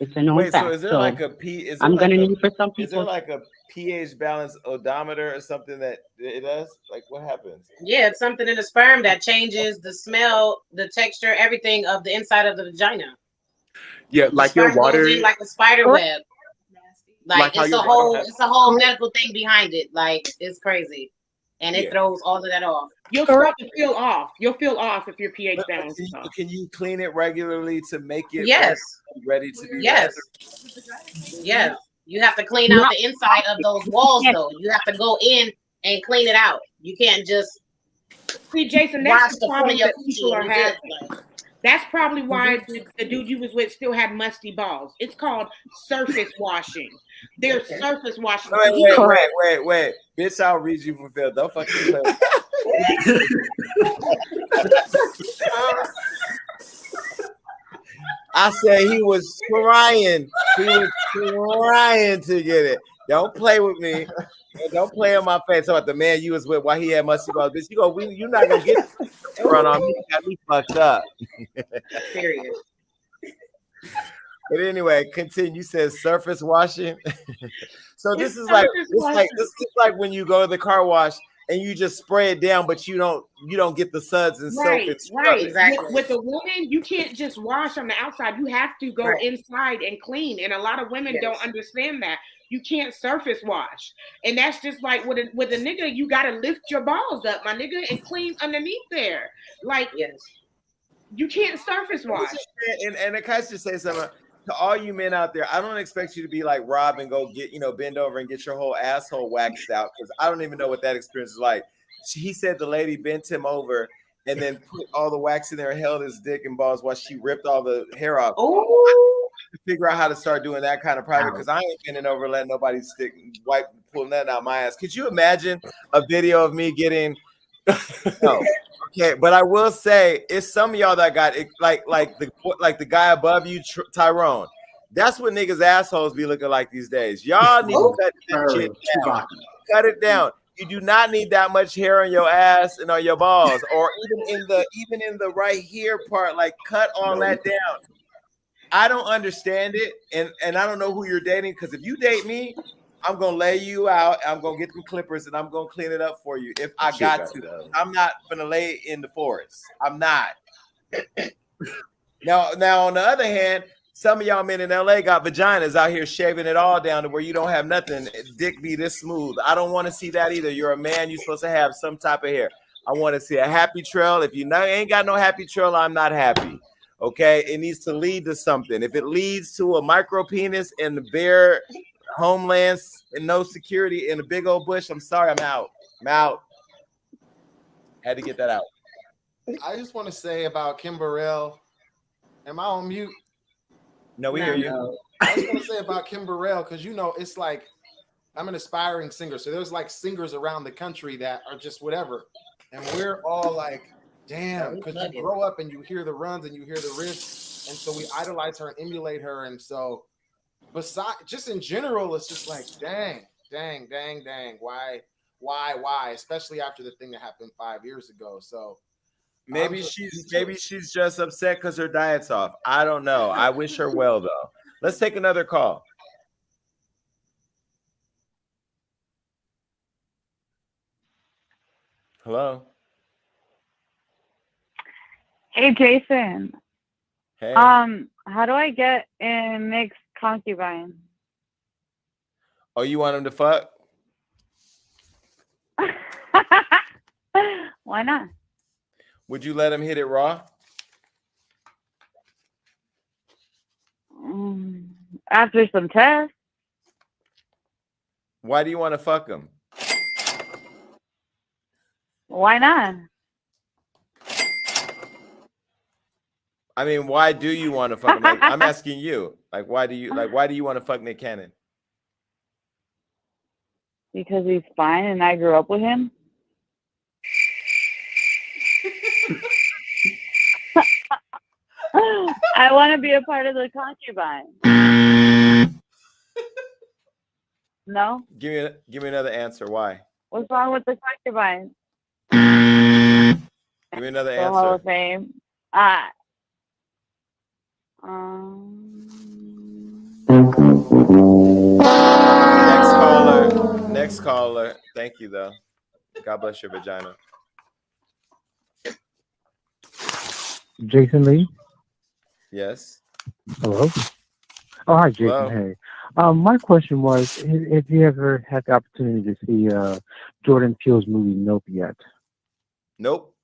it's a known fact. So is there like a P? I'm gonna need for some people. Is there like a pH balance odometer or something that it does? Like what happens? Yeah, it's something in the sperm that changes the smell, the texture, everything of the inside of the vagina. Yeah, like your water, goes in like a spider web. Like it's a whole medical thing behind it. Like it's crazy, and it throws all of that off. You'll start to feel off. You'll feel off if your pH balance is off. Can you clean it regularly to make it ready to be? Yes. You have to clean out the inside of those walls, though. You have to go in and clean it out. You can't just see, Jason. That's the problem that people are having. That's probably why the dude you was with still had musty balls. It's called surface washing. They're surface washing. Wait. Bitch, I'll read you for Phil. Don't fucking play with I said he was trying. He was trying to get it. Don't play with me. Don't play on my face about the man you was with while he had musty balls. Bitch, you're not gonna get run on me. You got me fucked up. Period. But anyway, continue. You said surface washing. So this is like when you go to the car wash and you just spray it down, but you don't get the suds and soap. Right, exactly. With a woman, you can't just wash on the outside. You have to go inside and clean. And a lot of women don't understand that. You can't surface wash. And that's just like with a nigga, you gotta lift your balls up, my nigga, and clean underneath there. Like you can't surface wash. And I kind of just say something to all you men out there. I don't expect you to be like Rob and go get, bend over and get your whole asshole waxed out, because I don't even know what that experience is like. He said the lady bent him over and then put all the wax in there and held his dick and balls while she ripped all the hair off. To figure out how to start doing that kind of private, because I ain't bending over letting nobody pulling that out my ass. Could you imagine a video of me getting no? Okay, but I will say it's some of y'all that got it, like the guy above you, Tyrone. That's what niggas assholes be looking like these days. Y'all need to cut that shit down. Cut it down. You do not need that much hair on your ass and on your balls, or even in the right here part. Like, cut all that down. I don't understand it, and I don't know who you're dating, because if you date me, I'm gonna lay you out. I'm gonna get them clippers and I'm gonna clean it up for you if I got to. I'm not gonna lay in the forest. I'm not. Now on the other hand, some of y'all men in LA got vaginas out here shaving it all down to where you don't have nothing. Dick be this smooth. I don't want to see that either. You're a man. You're supposed to have some type of hair. I want to see a happy trail. If you ain't got no happy trail, I'm not happy. Okay, it needs to lead to something. If it leads to a micro penis and the bare homelands and no security in a big old bush, I'm sorry, I'm out. Had to get that out. I just want to say about Kim Burrell. Am I on mute? No, we hear you. I just want to say about Kim Burrell, because it's like I'm an aspiring singer, so there's like singers around the country that are just whatever, and we're all like, damn, because you grow up and you hear the runs and you hear the riffs, and so we idolize her and emulate her, and so besides, just in general, it's just like, dang, why, especially after the thing that happened 5 years ago. So maybe she's just upset because her diet's off. I don't know. I wish her well though. Let's take another call. Hello. Hey, Jason. Hey. How do I get a mixed concubine? Oh, you want him to fuck? Why not? Would you let him hit it raw? After some tests. Why do you want to fuck him? Why not? I mean, why do you want to fuck him? Like, I'm asking you. Like, why do you want to fuck Nick Cannon? Because he's fine and I grew up with him. I want to be a part of the concubine. No? Give me another answer. Why? What's wrong with the concubine? Give me another The Hall of answer. Fame. Next caller. Thank you, though. God bless your vagina. Jason Lee. Yes. Hello. Oh, hi, Jason. Hello. Hey. My question was, if you ever had the opportunity to see Jordan Peele's movie Nope yet? Nope.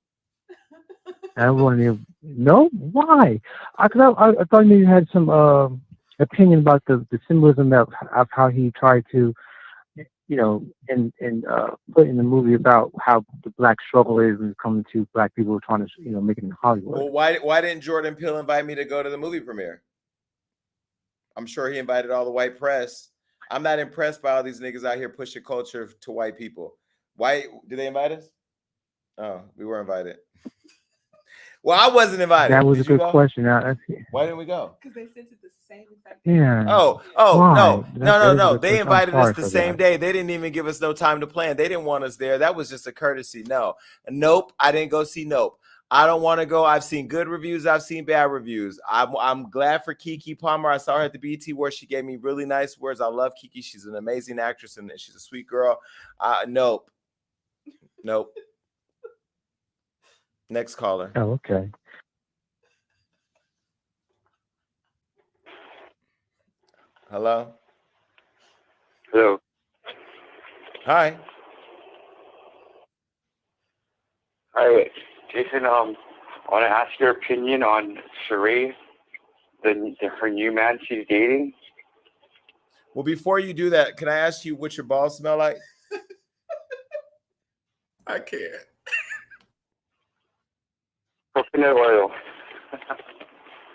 I wonder, no? Why? I thought maybe you had some opinion about the symbolism of how he tried to, put in the movie about how the black struggle is when it comes to black people trying to, make it in Hollywood. Well, why didn't Jordan Peele invite me to go to the movie premiere? I'm sure he invited all the white press. I'm not impressed by all these niggas out here pushing culture to white people. Why did they invite us? Oh, we were invited. Well, I wasn't invited. That was Did a you good go? question. Why didn't we go? Because they sent it the same exact Yeah. Oh, Why? no. They I'm invited sorry us the for same that. day. They didn't even give us no time to plan. They didn't want us there. That was just a courtesy. No. Nope. I didn't go see Nope. I don't want to go. I've seen good reviews. I've seen bad reviews. I'm glad for Keke Palmer. I saw her at the BET where she gave me really nice words. I love Keke. She's an amazing actress and she's a sweet girl. Nope. Next caller. Oh, okay. Hello. Hello. Hi. Hi, Jason. I want to ask your opinion on Sheree, her new man she's dating. Well, before you do that, can I ask you what your balls smell like? I can't. Coconut oil.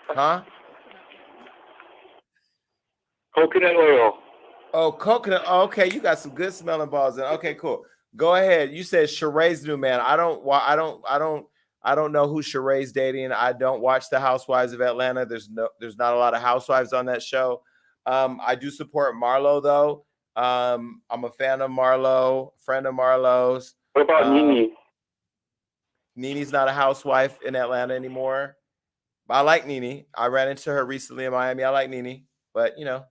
Huh? Coconut oil. Oh, coconut. Oh, okay, you got some good smelling balls. Then. Okay, cool. Go ahead. You said Sheree's new man. I don't know who Sheree's dating. I don't watch the Housewives of Atlanta. There's not a lot of housewives on that show. I do support Marlo though. I'm a fan of Marlo, friend of Marlo's. What about Nene? Nene's not a housewife in Atlanta anymore. But I like Nene. I ran into her recently in Miami. I like Nene, but you know.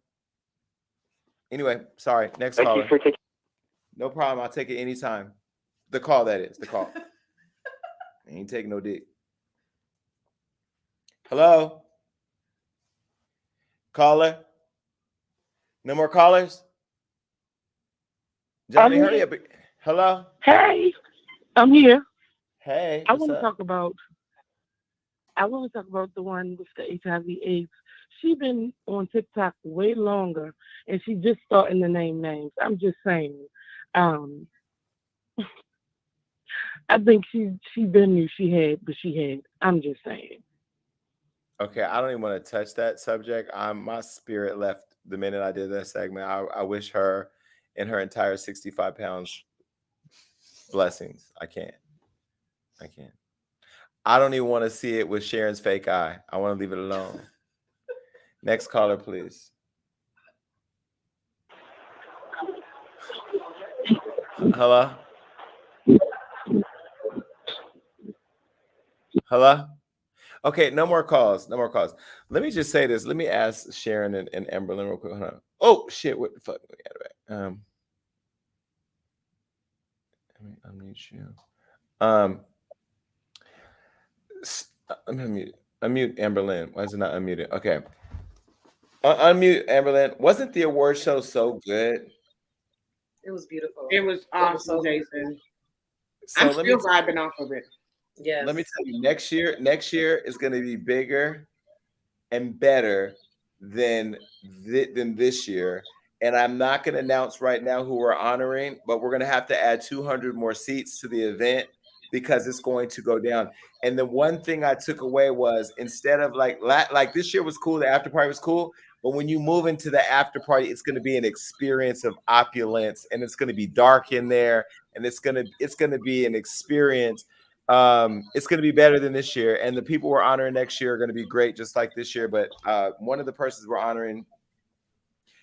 Anyway, sorry. Next Thank caller. you for taking. No problem. I'll take it anytime. The call, that is. The call. I ain't taking no dick. Hello? Caller? No more callers? Johnny, hurry up. Hello? Hey, I'm here. Hey, I what's want to up? talk about the one with the HIV/AIDS. She been on TikTok way longer, and she just starting to name names. I'm just saying. I think she been knew she had, but she had. I'm just saying. Okay, I don't even want to touch that subject. My spirit left the minute I did that segment. I wish her and her entire 65 pounds blessings. I can't. I don't even want to see it with Sharon's fake eye. I want to leave it alone. Next caller, please. Hello? Hello? Okay, no more calls. No more calls. Let me just say this. Let me ask Sharon and Amberlyn real quick. Hold on. Oh shit! What the fuck? Let me unmute you. Unmute Amberlyn. Why is it not unmuted? Okay. Unmute Amberlyn. Wasn't the award show so good? It was beautiful. It was awesome, Jason. So I'm still vibing off of it. Yes. Let me tell you, next year is going to be bigger and better than this year. And I'm not going to announce right now who we're honoring, but we're going to have to add 200 more seats to the event because it's going to go down. And the one thing I took away was instead of like this year was cool, the after party was cool, but when you move into the after party, it's going to be an experience of opulence, and it's going to be dark in there, and it's going to be an experience. It's going to be better than this year, and the people we're honoring next year are going to be great, just like this year. But one of the persons we're honoring,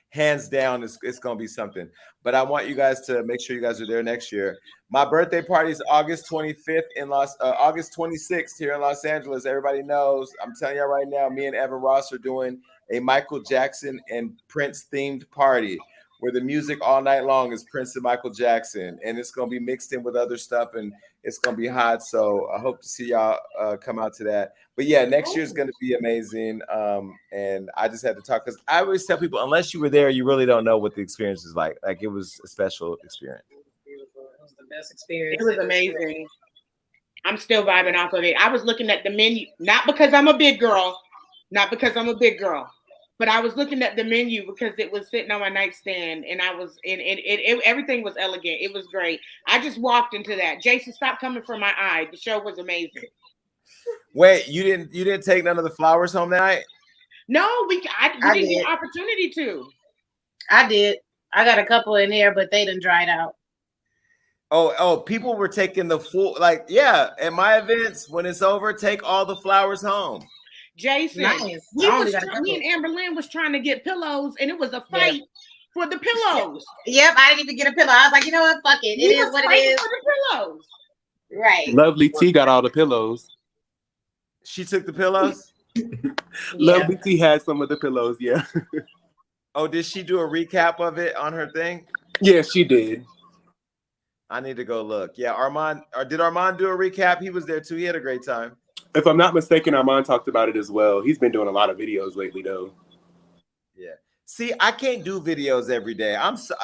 hands down, it's going to be something. But I want you guys to make sure you guys are there next year. My birthday party is August 25th August 26th here in Los Angeles. Everybody knows. I'm telling you right now, me and Evan Ross are doing a Michael Jackson and Prince themed party where the music all night long is Prince and Michael Jackson, and it's going to be mixed in with other stuff, and it's going to be hot. So I hope to see y'all come out to that. But yeah, next year is going to be amazing. And I just had to talk because I always tell people, unless you were there, you really don't know what the experience is like. Like, it was a special experience. It was the best experience. It was amazing. I'm still vibing off of it. I was looking at the menu, not because I'm a big girl, but I was looking at the menu because it was sitting on my nightstand, and I was everything was elegant. It was great. I just walked into that. Jason, stop coming from my eye. The show was amazing. Wait, you didn't take none of the flowers home that night? No, we didn't get opportunity to. I did. I got a couple in there, but they done dried out. Oh, people were taking the full, at my events, when it's over, take all the flowers home. Jason, nice. me and Amberlyn was trying to get pillows, and it was a fight for the pillows. Yep, I didn't even get a pillow. I was like, you know what? Fuck it. It is what it is. For the pillows. Right. Lovely T got all the pillows. She took the pillows? Lovely T had some of the pillows, yeah. Oh, did she do a recap of it on her thing? Yeah, she did. I need to go look. Yeah, did Armand do a recap? He was there too. He had a great time. If I'm not mistaken, Armand talked about it as well. He's been doing a lot of videos lately, though. Yeah. See, I can't do videos every day. I'm so,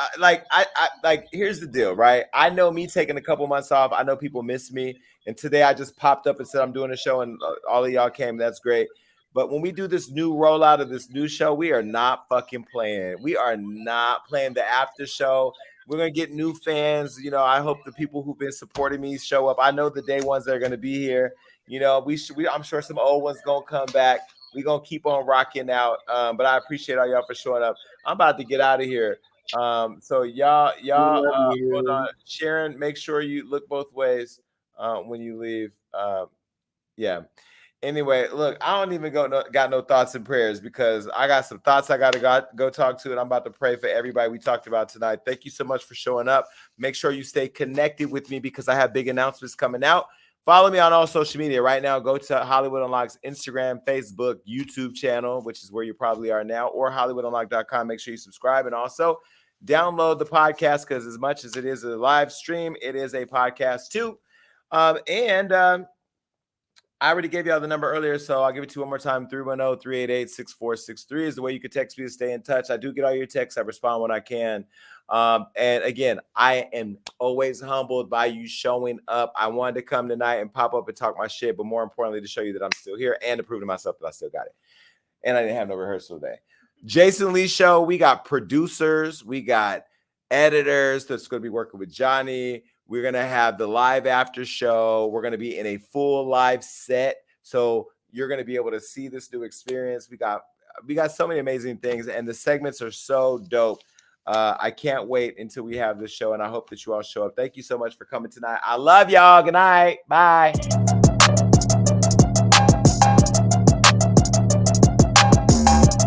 here's the deal, right? I know me taking a couple months off. I know people miss me. And today I just popped up and said I'm doing a show, and all of y'all came. That's great. But when we do this new rollout of this new show, we are not fucking playing. We are not playing the after show. We're going to get new fans. You know, I hope the people who've been supporting me show up. I know the day ones that are going to be here. You know, I'm sure some old ones going to come back. We're going to keep on rocking out. But I appreciate all y'all for showing up. I'm about to get out of here. So y'all hold on. Sharon, make sure you look both ways when you leave. Yeah. Anyway, look, I don't even got no thoughts and prayers because I got some thoughts I got to go talk to, and I'm about to pray for everybody we talked about tonight. Thank you so much for showing up. Make sure you stay connected with me because I have big announcements coming out. Follow me on all social media right now. Go to Hollywood Unlock's Instagram, Facebook, YouTube channel, which is where you probably are now, or HollywoodUnlock.com. Make sure you subscribe and also download the podcast because as much as it is a live stream, it is a podcast too. I already gave y'all the number earlier, so I'll give it to you one more time. 310-388-6463 is the way you can text me to stay in touch. I do get all your texts. I respond when I can. And again, I am always humbled by you showing up. I wanted to come tonight and pop up and talk my shit, but more importantly, to show you that I'm still here and to prove to myself that I still got it. And I didn't have no rehearsal today. Jason Lee Show, we got producers. We got editors that's going to be working with Johnny. We're going to have the live after show. We're going to be in a full live set. So you're going to be able to see this new experience. We got so many amazing things, and the segments are so dope. I can't wait until we have this show, and I hope that you all show up. Thank you so much for coming tonight. I love y'all. Good night. Bye.